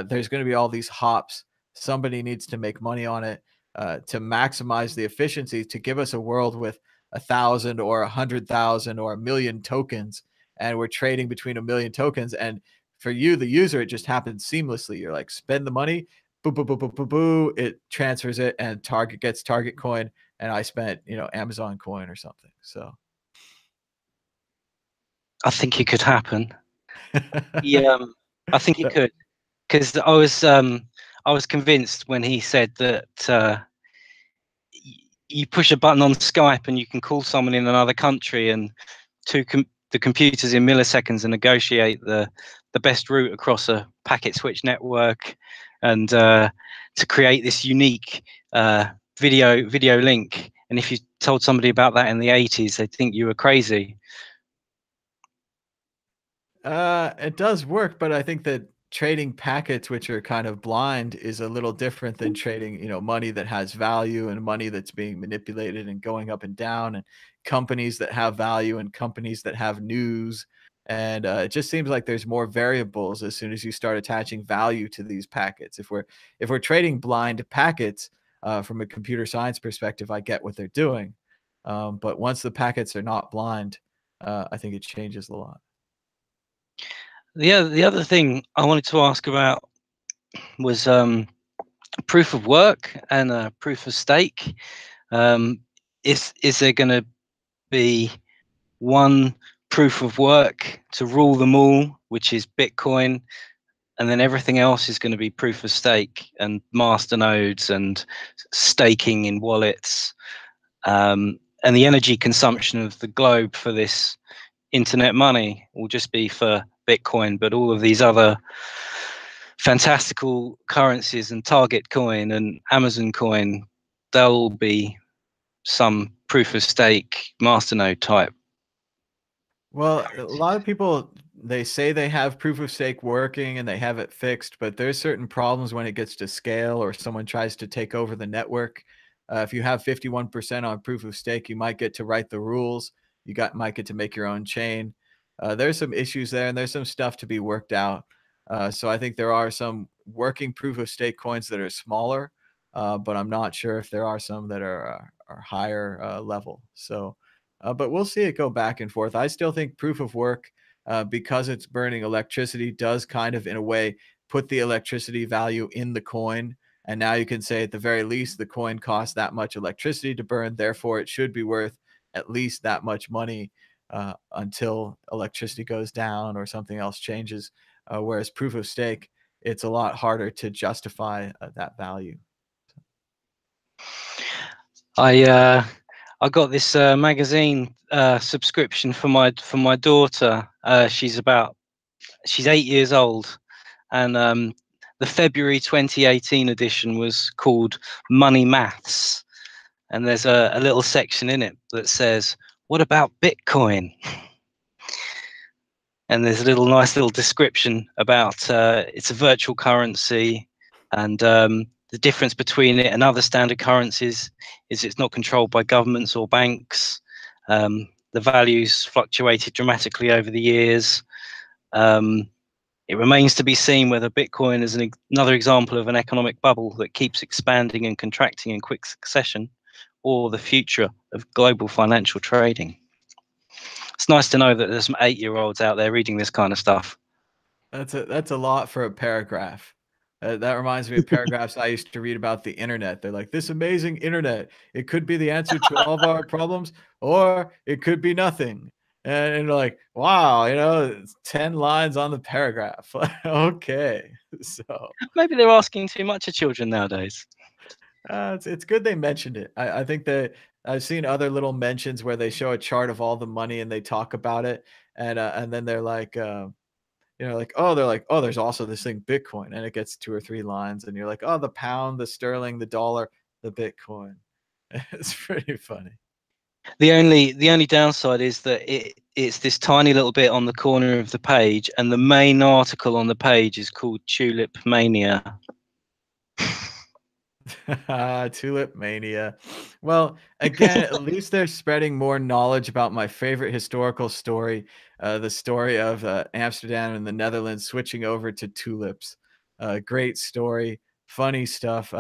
there's going to be all these hops. Somebody needs to make money on it to maximize the efficiency, to give us a world with 1,000 or 100,000 or 1,000,000 tokens, and we're trading between 1,000,000 tokens. And for you, the user, it just happens seamlessly. You're like, spend the money, boo, boo, boo, boo, boo, boo, it transfers it, and Target gets Target coin, and I spent, Amazon coin or something. So I think it could happen. Yeah, I think it could, because I was convinced when he said that you push a button on Skype and you can call someone in another country, and the computers in milliseconds and negotiate the best route across a packet switch network, and to create this unique video link. And if you told somebody about that in the 80s, they'd think you were crazy. It does work, but I think that trading packets, which are kind of blind, is a little different than trading, money that has value and money that's being manipulated and going up and down, and companies that have value and companies that have news. And it just seems like there's more variables as soon as you start attaching value to these packets. If we're trading blind packets, from a computer science perspective, I get what they're doing. But once the packets are not blind, I think it changes a lot. The other thing I wanted to ask about was proof of work and proof of stake. Is there going to be one proof of work to rule them all, which is Bitcoin, and then everything else is going to be proof of stake and master nodes and staking in wallets, and the energy consumption of the globe for this internet money will just be for Bitcoin, but all of these other fantastical currencies and Target coin and Amazon coin, they'll be some proof of stake masternode type. Well, a lot of people, they say they have proof of stake working and they have it fixed, but there's certain problems when it gets to scale or someone tries to take over the network. If you have 51% on proof of stake, you might get to write the rules. Might get to make your own chain. There's some issues there, and there's some stuff to be worked out. So I think there are some working proof of stake coins that are smaller, but I'm not sure if there are some that are higher level. So. But we'll see it go back and forth. I still think proof of work, because it's burning electricity, does kind of, in a way, put the electricity value in the coin. And now you can say, at the very least, the coin costs that much electricity to burn. Therefore, it should be worth at least that much money until electricity goes down or something else changes. Whereas proof of stake, it's a lot harder to justify that value. I got this magazine subscription for my daughter. She's 8 years old, and the February 2018 edition was called Money Maths, and there's a little section in it that says, "What about Bitcoin?" And there's a nice little description about it's a virtual currency, and the difference between it and other standard currencies is it's not controlled by governments or banks. The values fluctuated dramatically over the years. It remains to be seen whether Bitcoin is another example of an economic bubble that keeps expanding and contracting in quick succession, or the future of global financial trading. It's nice to know that there's some 8-year-olds out there reading this kind of stuff. That's a lot for a paragraph. That reminds me of paragraphs I used to read about the internet. They're like, this amazing internet. It could be the answer to all of our problems, or it could be nothing. And you're like, wow, it's 10 lines on the paragraph. Okay. So maybe they're asking too much of children nowadays. it's good they mentioned it. I think that I've seen other little mentions where they show a chart of all the money and they talk about it, and then they're like, oh, there's also this thing Bitcoin, and it gets 2 or 3 lines, and you're like, oh, the pound, the sterling, the dollar, the Bitcoin. It's pretty funny. The only downside is that it's this tiny little bit on the corner of the page, and the main article on the page is called Tulip Mania. Tulip mania. Well, again, at least they're spreading more knowledge about my favorite historical story, the story of Amsterdam and the Netherlands switching over to tulips. Great story, funny stuff.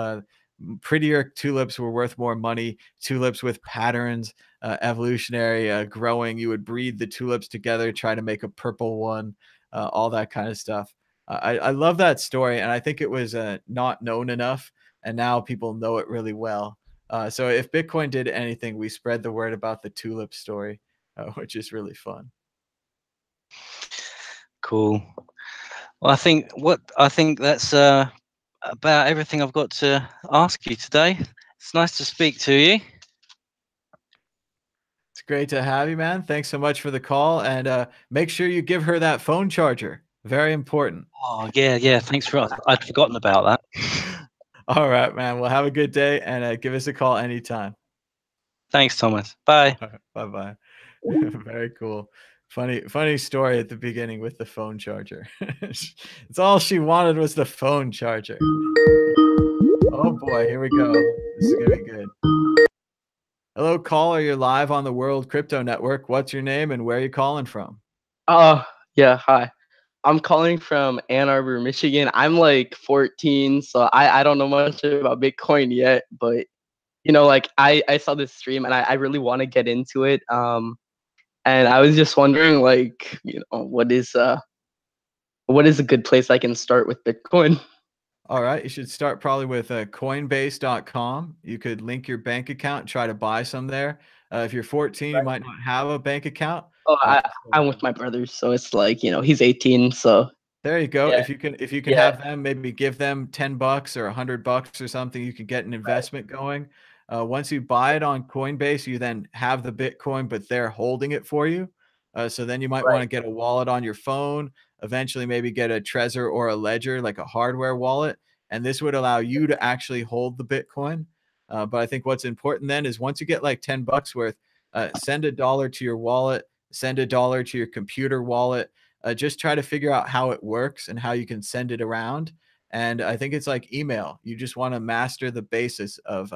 Prettier tulips were worth more money. Tulips with patterns, evolutionary growing. You would breed the tulips together, try to make a purple one, all that kind of stuff. I love that story, and I think it was not known enough, and now people know it really well. So if Bitcoin did anything, we spread the word about the tulip story, which is really fun. Cool. Well, I think that's about everything I've got to ask you today. It's nice to speak to you. It's great to have you, man. Thanks so much for the call, and make sure you give her that phone charger. Very important. Oh yeah. Thanks for. I'd forgotten about that. All right, man. Well, have a good day, and give us a call anytime. Thanks, Thomas. Bye. Bye bye. Very cool. Funny story at the beginning with the phone charger. It's all she wanted was the phone charger. Oh boy, here we go. This is gonna be good. Hello, caller. You're live on the World Crypto Network. What's your name and where are you calling from? Yeah, hi. I'm calling from Ann Arbor, Michigan. I'm like 14, so I don't know much about Bitcoin yet, but like I saw this stream and I really want to get into it. And I was just wondering, like, what is a good place I can start with Bitcoin? All right, you should start probably with coinbase.com. You could link your bank account, try to buy some there. If you're 14, you might not have a bank account. Oh, So I'm with my brother, so it's like, he's 18, so there you go. yeah, If you can yeah, have them, maybe give them $10 or $100 or something, you can get an investment going. Once you buy it on Coinbase, you then have the Bitcoin, but they're holding it for you. So then you might want right, to get a wallet on your phone, eventually maybe get a Trezor or a Ledger, like a hardware wallet. And this would allow you to actually hold the Bitcoin. But I think what's important then is once you get like $10 worth, send $1 to your wallet, send $1 to your computer wallet. Just try to figure out how it works and how you can send it around. And I think it's like email. You just want to master the basis of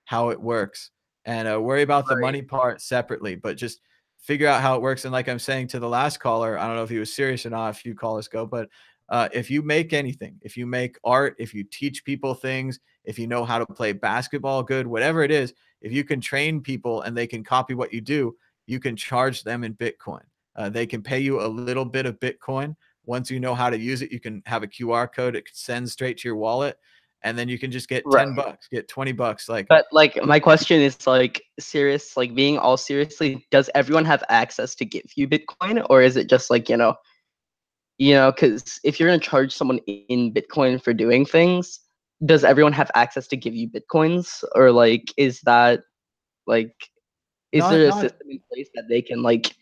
how it works, and worry about the right, money part separately, but just figure out how it works. And like I'm saying to the last caller, I don't know if he was serious or not, a few callers go, but if you make anything, if you make art, if you teach people things, if you know how to play basketball good, whatever it is, if you can train people and they can copy what you do, you can charge them in Bitcoin. They can pay you a little bit of Bitcoin. Once you know how to use it, you can have a QR code. It sends straight to your wallet, and then you can just get right. $10, get $20. Like, But like my question is like serious, like being all seriously, does everyone have access to give you Bitcoin, or is it just like, because if you're gonna charge someone in Bitcoin for doing things, does everyone have access to give you Bitcoins, or like is that like is not there a not system in place that they can like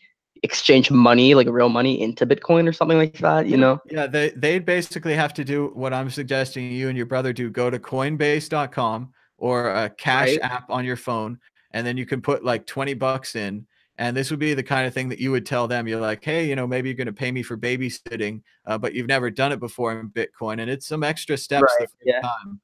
exchange money, like real money, into Bitcoin or something like that? Yeah, yeah, they'd basically have to do what I'm suggesting you and your brother do. Go to coinbase.com or a cash Right, app on your phone, and then you can put like $20 in. And this would be the kind of thing that you would tell them. You're like, hey, maybe you're going to pay me for babysitting, but you've never done it before in Bitcoin, and it's some extra steps the right, first yeah, time.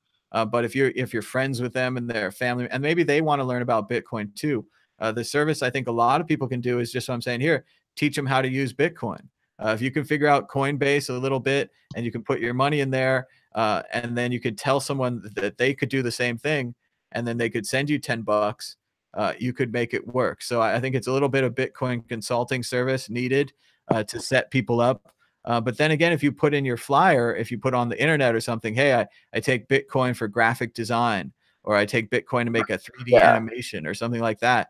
But if you're friends with them and their family, and maybe they want to learn about Bitcoin too, the service I think a lot of people can do is just what I'm saying here: teach them how to use Bitcoin. If you can figure out Coinbase a little bit and you can put your money in there, and then you could tell someone that they could do the same thing, and then they could send you $10, you could make it work. So I think it's a little bit of Bitcoin consulting service needed to set people up. But then again, if you put in your flyer, if you put on the internet or something, hey, I take Bitcoin for graphic design, or I take Bitcoin to make a 3D yeah, animation or something like that,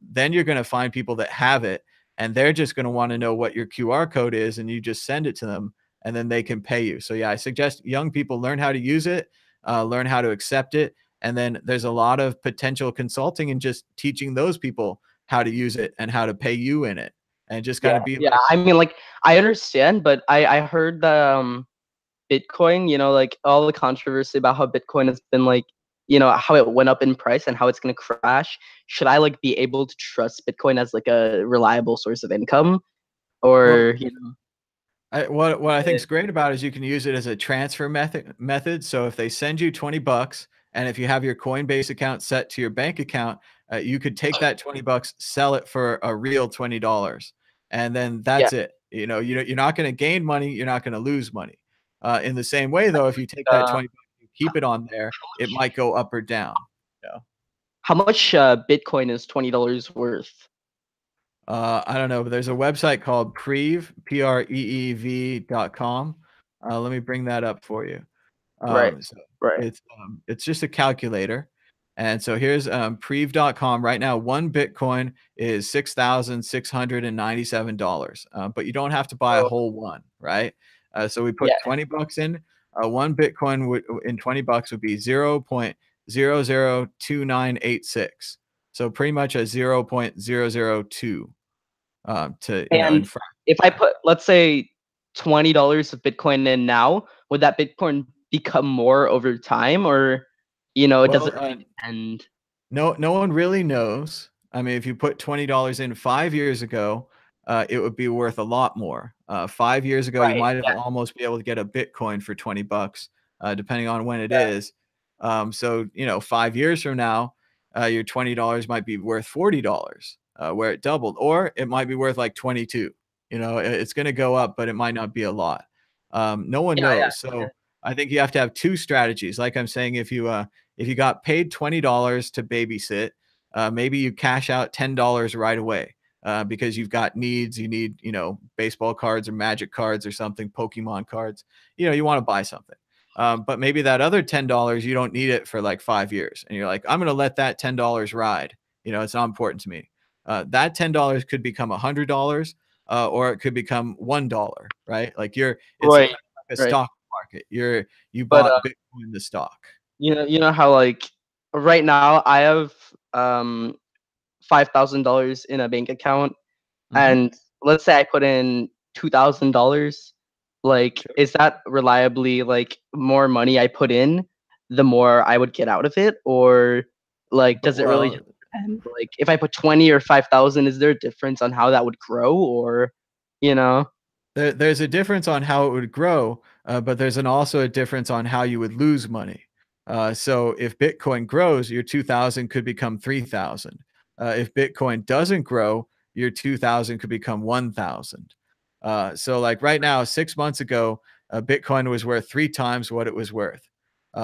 then you're going to find people that have it, and they're just going to want to know what your QR code is, and you just send it to them, and then they can pay you. So yeah, I suggest young people learn how to use it, learn how to accept it, and then there's a lot of potential consulting and just teaching those people how to use it and how to pay you in it, and just kind yeah, of be yeah. like, I mean, like I understand, but I heard that Bitcoin, like all the controversy about how Bitcoin has been like, how it went up in price and how it's gonna crash. Should I like be able to trust Bitcoin as like a reliable source of income, well, or what I think yeah, is great about it is you can use it as a transfer method. So if they send you $20, and if you have your Coinbase account set to your bank account, you could take that $20, sell it for a real $20, and then yeah, that's it. You're not going to gain money. You're not going to lose money. In the same way, though, if you take that uh, $20, you keep it on there, it might go up or down. You how much Bitcoin is $20 worth? I don't know, but there's a website called Preev, Preev.com. Let me bring that up for you. Right. So Right. it's just a calculator. And so here's Prev.com. Right now, one Bitcoin is $6,697. But you don't have to buy a Oh, whole one, right? So we yeah. put 20 bucks in. One Bitcoin would in 20 bucks would be 0.002986. So pretty much a 0.002 to in And front. if I put, let's say, $20 of Bitcoin in now, would that Bitcoin become more over time, or it Well, doesn't really depend? no one really knows. I mean, if you put $20 in 5 years ago, it would be worth a lot more. 5 years ago, you Right. might have Yeah. almost be able to get a Bitcoin for 20 bucks, depending on when it Yeah. is. So 5 years from now, your $20 might be worth $40, where it doubled, or it might be worth like 22. It's going to go up, but it might not be a lot. No one Yeah. knows. Yeah. So I think you have to have two strategies. Like I'm saying, if you got paid $20 to babysit, maybe you cash out $10 right away because you've got needs. You need, baseball cards or magic cards or something, Pokemon cards. You want to buy something. But maybe that other $10, you don't need it for like 5 years. And you're like, I'm going to let that $10 ride. It's not important to me. That $10 could become $100 or it could become $1, right? Like it's Right. kind of like a Right. stock market. You But bought Bitcoin, the stock. you know how, like, right now I have $5,000 in a bank account, Mhm. and let's say I put in $2,000. Like, Sure. is that reliably, like, more money I put in, the more I would get out of it, or like does it really Well, just depend? Like, if I put 20 or 5,000, is there a difference on how that would grow, or you know? there's a difference on how it would grow, but there's also a difference on how you would lose money. So if Bitcoin grows, your 2,000 could become 3,000. If Bitcoin doesn't grow, your 2,000 could become 1,000. So like right now, 6 months ago, Bitcoin was worth 3 times what it was worth.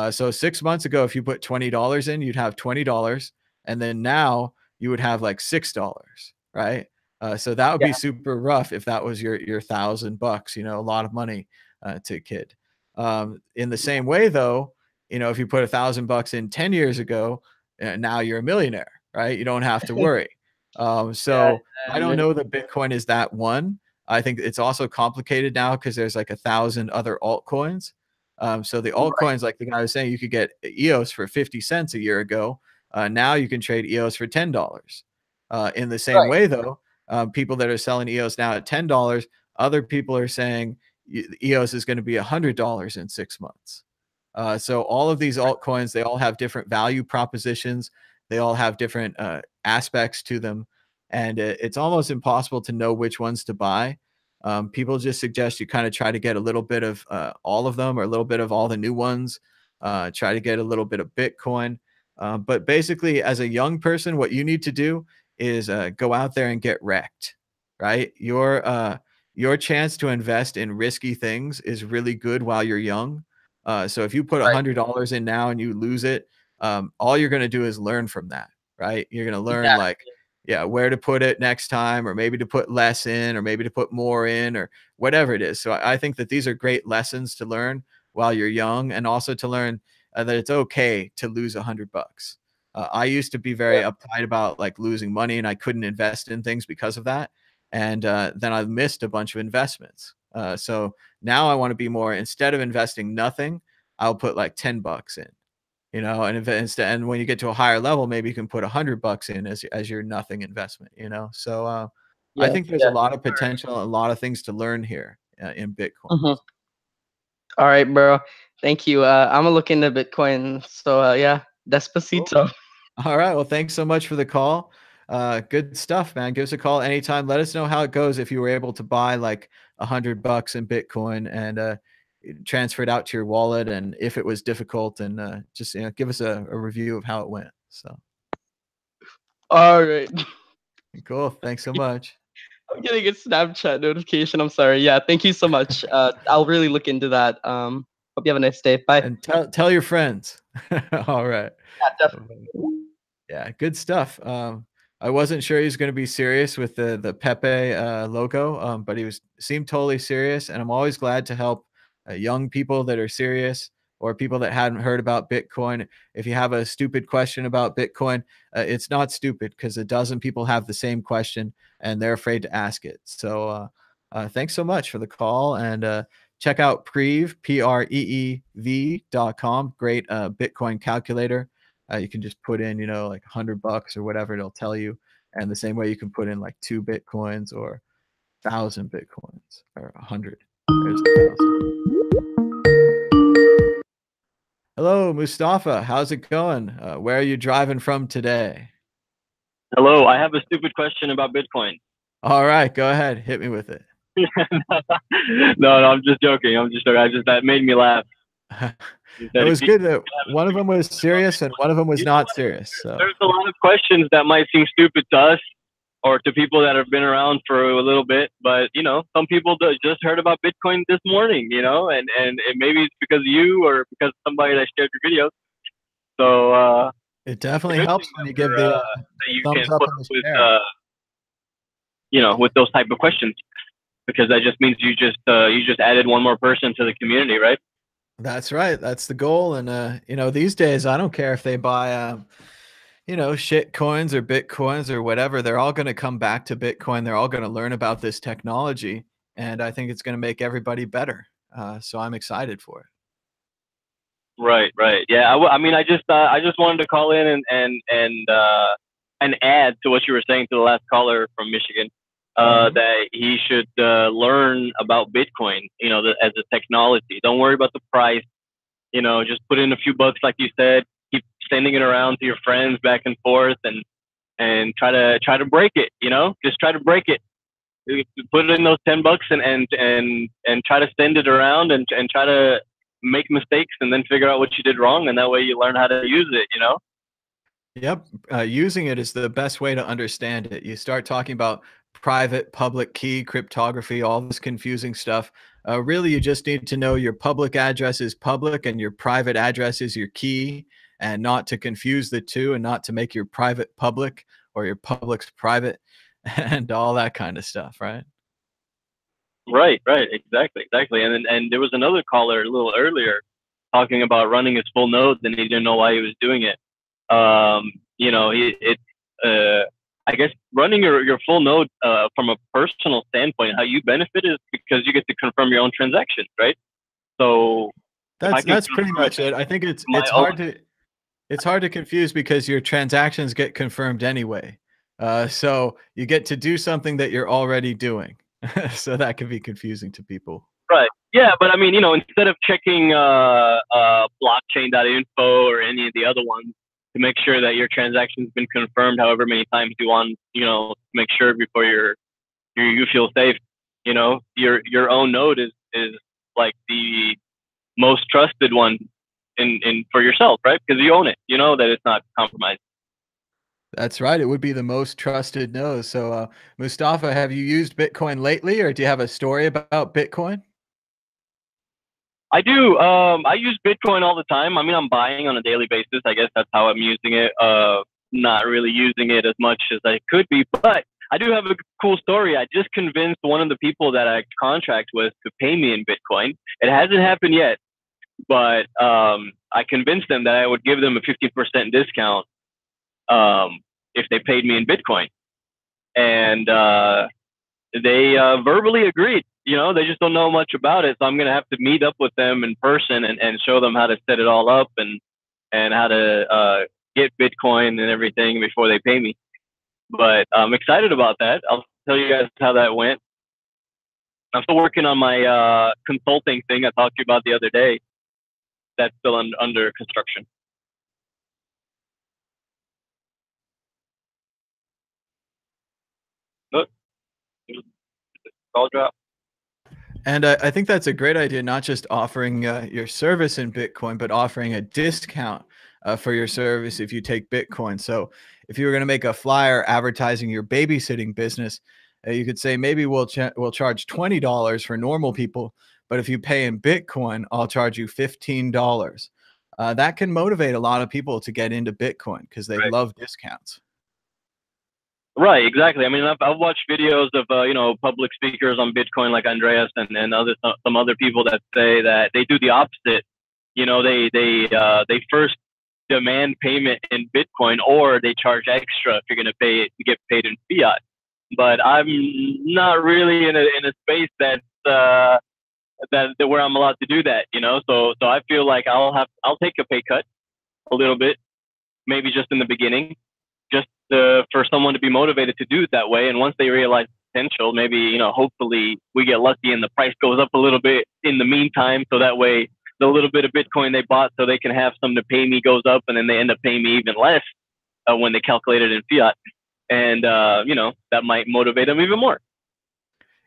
So 6 months ago, if you put $20 in, you'd have $20, and then now you would have like $6, right? So that would Yeah. be super rough if that was your $1,000, a lot of money to a kid. In the same way, though, if you put $1,000 in 10 years ago, now you're a millionaire, right? You don't have to worry. Yeah. So I don't know that Bitcoin is that one. I think it's also complicated now because there's like 1,000 other altcoins. So the Right. altcoins, like the guy was saying, you could get EOS for 50 cents a year ago. Now you can trade EOS for $10. In the same Right. way, though, people that are selling EOS now at $10, other people are saying EOS is going to be $100 in 6 months. So all of these altcoins, they all have different value propositions. They all have different aspects to them, and it's almost impossible to know which ones to buy. People just suggest you kind of try to get a little bit of all of them or a little bit of all the new ones. Try to get a little bit of Bitcoin. But basically, as a young person, what you need to do is go out there and get wrecked, right? Your chance to invest in risky things is really good while you're young. So if you put Right. $100 in now and you lose it, all you're going to do is learn from that, right? You're going to learn Exactly. like, yeah, where to put it next time, or maybe to put less in, or maybe to put more in, or whatever it is. So I think that these are great lessons to learn while you're young, and also to learn that it's okay to lose $100. I used to be very Yeah. uptight about like losing money, and I couldn't invest in things because of that. And then I missed a bunch of investments. So now I want to be more, instead of investing nothing, I'll put like $10 in, and if instead, and when you get to a higher level, maybe you can put $100 in as your nothing investment. So I Yeah. think there's a Yeah. lot of potential, a lot of things to learn here in Bitcoin. Mhm. All right, bro. Thank you. I'm gonna look into Bitcoin. So yeah, Cool. despacito. All right. Well, thanks so much for the call. Good stuff, man. Give us a call anytime. Let us know how it goes if you were able to buy like $100 in Bitcoin and transfer it out to your wallet, and if it was difficult, and just give us a review of how it went. So All right. cool. Thanks so much. I'm getting a Snapchat notification. I'm sorry. Yeah, thank you so much. I'll really look into that. Hope you have a nice day. Bye. And tell your friends. All right. Yeah, definitely. Yeah, good stuff. I wasn't sure he was going to be serious with the Pepe logo, but he seemed totally serious, and I'm always glad to help young people that are serious or people that hadn't heard about Bitcoin. If you have a stupid question about Bitcoin, it's not stupid because a dozen people have the same question and they're afraid to ask it. So thanks so much for the call, and check out Preev, PREEV.com. Great Bitcoin calculator. You can just put in, like $100 or whatever, it'll tell you. And the same way you can put in like 2 Bitcoins or 1,000 Bitcoins or 100. There's 1,000. Hello, Mustafa. How's it going? Where are you driving from today? Hello, I have a stupid question about Bitcoin. All right, go ahead. Hit me with it. No, I'm just joking. That made me laugh. It was good that one of them was serious and one of them was not serious. So there's a lot of questions that might seem stupid to us or to people that have been around for a little bit, but some people just heard about Bitcoin this morning, and maybe it's because of you or because of somebody that shared your video. So it definitely helps when you give the you thumbs can up put on the with share. with those type of questions, because that just means you just added one more person to the community, right? That's right. That's the goal. And these days I don't care if they buy shit coins or Bitcoins or whatever, they're all going to come back to Bitcoin. They're all going to learn about this technology. And I think it's going to make everybody better. So I'm excited for it. Right. Yeah. I just wanted to call in and add to what you were saying to the last caller from Michigan, that he should learn about Bitcoin, as a technology. Don't worry about the price. Just put in a few bucks, like you said. Keep sending it around to your friends back and forth, and try to break it. Just try to break it. Put in those $10 and try to send it around and try to make mistakes and then figure out what you did wrong, and that way you learn how to use it. Yep. Using it is the best way to understand it. You start talking about private, public key, cryptography, all this confusing stuff. Really, you just need to know your public address is public and your private address is your key, and not to confuse the two, and not to make your private public or your public's private and all that kind of stuff, right? Right. Exactly. And there was another caller a little earlier talking about running his full nodes, and he didn't know why he was doing it. I guess running your full node from a personal standpoint, how you benefit is because you get to confirm your own transactions, right? So that's pretty much it. I think it's hard to confuse because your transactions get confirmed anyway. So you get to do something that you're already doing. So that can be confusing to people. Right. Yeah, but instead of checking blockchain.info or any of the other ones to make sure that your transaction's been confirmed however many times you want, to make sure before you feel safe, your own node is like the most trusted one in for yourself, right? Because you own it, that it's not compromised. That's right. It would be the most trusted node. So, Mustafa, have you used Bitcoin lately, or do you have a story about Bitcoin? I do. I use Bitcoin all the time. I'm buying on a daily basis. I guess that's how I'm using it. Not really using it as much as I could be, but I do have a cool story. I just convinced one of the people that I contract with to pay me in Bitcoin. It hasn't happened yet, but I convinced them that I would give them a 50% discount if they paid me in Bitcoin. And they verbally agreed. They just don't know much about it. So I'm going to have to meet up with them in person and show them how to set it all up and how to get Bitcoin and everything before they pay me. But I'm excited about that. I'll tell you guys how that went. I'm still working on my consulting thing I talked to you about the other day. That's still under construction. Look, call drop. And I think that's a great idea, not just offering your service in Bitcoin, but offering a discount for your service if you take Bitcoin. So if you were going to make a flyer advertising your babysitting business, you could say, maybe we'll charge $20 for normal people, but if you pay in Bitcoin, I'll charge you $15. That can motivate a lot of people to get into Bitcoin because they love discounts. Right, exactly. I mean, I've watched videos of you know, public speakers on Bitcoin like Andreas and other some other people that say that they do the opposite. You know, they first demand payment in Bitcoin, or they charge extra if you're going to pay it to get paid in fiat. But I'm not really in a space that's that where I'm allowed to do that. You know, so I feel like I'll take a pay cut a little bit, maybe just in the beginning, just for someone to be motivated to do it that way. And once they realize potential, maybe, you know, hopefully we get lucky and the price goes up a little bit in the meantime. So that way the little bit of Bitcoin they bought so they can have some to pay me goes up, and then they end up paying me even less when they calculate it in fiat. And, you know, that might motivate them even more.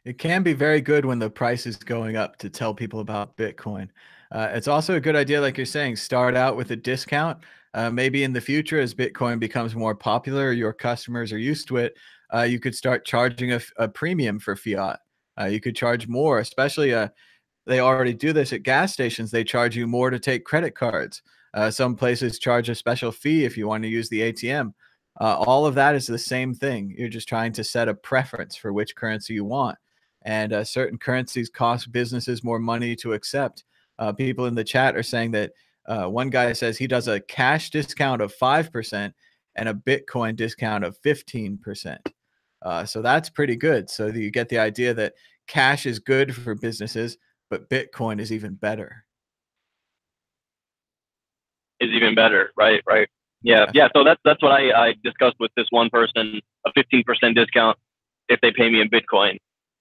It can be very good when the price is going up to tell people about Bitcoin. It's also a good idea, like you're saying, start out with a discount. Maybe in the future, as Bitcoin becomes more popular, your customers are used to it, you could start charging a premium for fiat. You could charge more, especially they already do this at gas stations. They charge you more to take credit cards. Some places charge a special fee if you want to use the ATM. All of that is the same thing. You're just trying to set a preference for which currency you want. And certain currencies cost businesses more money to accept. People in the chat are saying that one guy says he does a cash discount of 5% and a Bitcoin discount of 15%. So that's pretty good. So you get the idea that cash is good for businesses, but Bitcoin is even better. Is even better, right? Right. Yeah, yeah. So that's what I discussed with this one person, a 15% discount if they pay me in Bitcoin,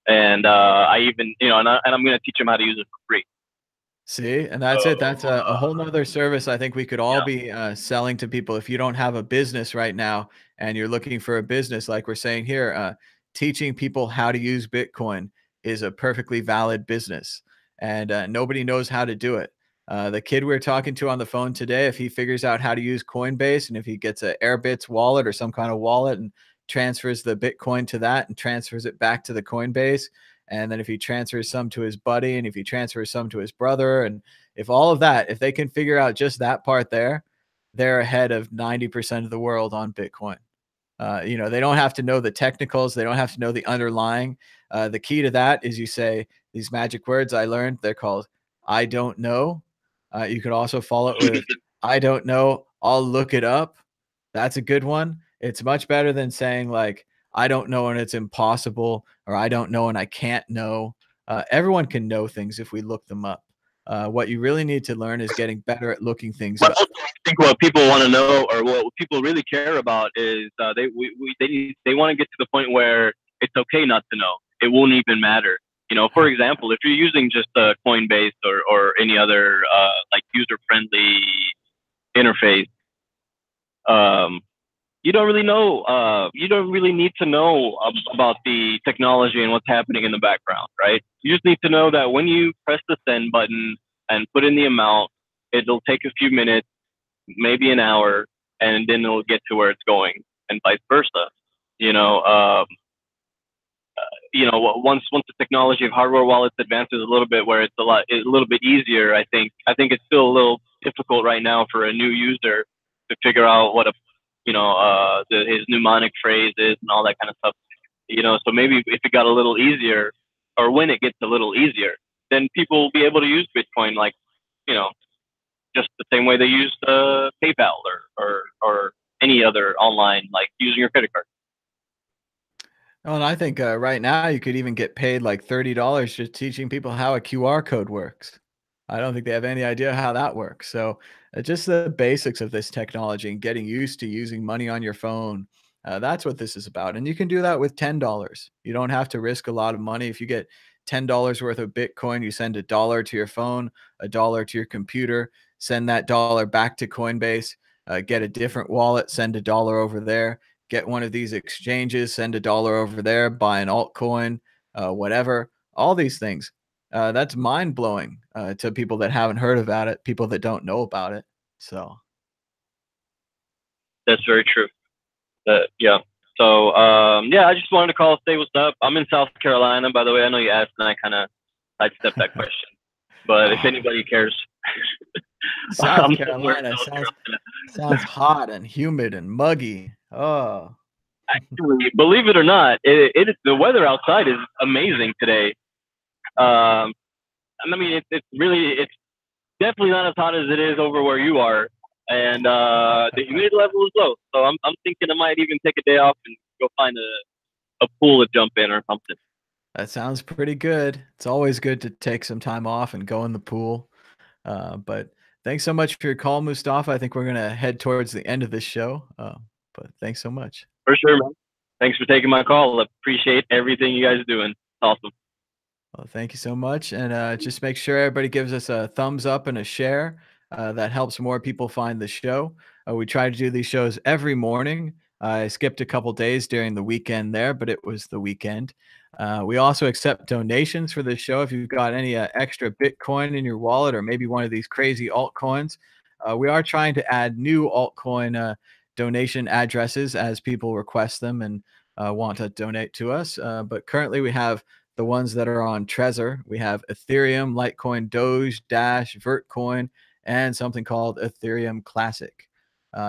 and I even, you know, and I'm going to teach them how to use it for free. See, and that's it. That's a whole nother service I think we could all be selling to people. If you don't have a business right now and you're looking for a business, like we're saying here, teaching people how to use Bitcoin is a perfectly valid business, and nobody knows how to do it. The kid we are talking to on the phone today, if he figures out how to use Coinbase and if he gets a Airbits wallet or some kind of wallet and transfers the Bitcoin to that and transfers it back to the Coinbase, and then if he transfers some to his buddy and if he transfers some to his brother, and if all of that, if they can figure out just that part there, they're ahead of 90% of the world on Bitcoin. You know, they don't have to know the technicals. They don't have to know the underlying. The key to that is you say these magic words I learned. They're called I don't know. You could also follow it with I don't know. I'll look it up. That's a good one. It's much better than saying like I don't know and it's impossible, or I don't know and I can't know. Everyone can know things if we look them up. What you really need to learn is getting better at looking things up. I think what people want to know, or what people really care about, is they want to get to the point where it's okay not to know. It won't even matter. You know, for example, if you're using just Coinbase or any other like user friendly interface, you don't really know. You don't really need to know about the technology and what's happening in the background, right? You just need to know that when you press the send button and put in the amount, it'll take a few minutes, maybe an hour, and then it'll get to where it's going, and vice versa. You know, once the technology of hardware wallets advances a little bit, where it's a little bit easier, I think it's still a little difficult right now for a new user to figure out what his mnemonic phrase is and all that kind of stuff. You know, so maybe if it got a little easier, or when it gets a little easier, then people will be able to use Bitcoin like, you know, just the same way they use PayPal or any other online, like using your credit card. Oh, and I think right now you could even get paid like $30 just teaching people how a QR code works. I don't think they have any idea how that works. So just the basics of this technology and getting used to using money on your phone. That's what this is about. And you can do that with $10. You don't have to risk a lot of money. If you get $10 worth of Bitcoin, you send $1 to your phone, $1 to your computer, send that dollar back to Coinbase, get a different wallet, send $1 over there, get one of these exchanges, send $1 over there, buy an altcoin, whatever, all these things. That's mind blowing to people that haven't heard about it, people that don't know about it. So that's very true. Yeah. So yeah, I just wanted to call, say what's up. I'm in South Carolina, by the way. I know you asked, and I kind of sidestepped that question. But if anybody cares, South Carolina sounds hot and humid and muggy. Oh. Actually, believe it or not, it is, the weather outside is amazing today. I mean, it's really, it's definitely not as hot as it is over where you are, and the humidity level is low. So I'm thinking I might even take a day off and go find a pool to jump in or something. That sounds pretty good. It's always good to take some time off and go in the pool. But thanks so much for your call, Mustafa. I think we're gonna head towards the end of this show. But thanks so much. For sure, man. Thanks for taking my call. Appreciate everything you guys are doing. Awesome. Well, thank you so much. And just make sure everybody gives us a thumbs up and a share. That helps more people find the show. We try to do these shows every morning. I skipped a couple days during the weekend there, but it was the weekend. We also accept donations for this show. If you've got any extra Bitcoin in your wallet or maybe one of these crazy altcoins, we are trying to add new altcoin donation addresses as people request them and want to donate to us. But currently we have the ones that are on Trezor. We have Ethereum, Litecoin, Doge, Dash, Vertcoin, and something called Ethereum Classic.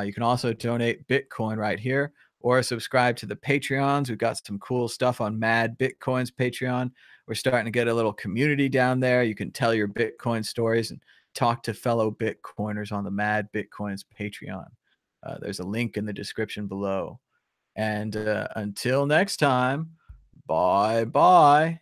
You can also donate Bitcoin right here or subscribe to the Patreons. We've got some cool stuff on Mad Bitcoin's Patreon. We're starting to get a little community down there. You can tell your Bitcoin stories and talk to fellow Bitcoiners on the Mad Bitcoin's Patreon. There's a link in the description below. And until next time, bye bye.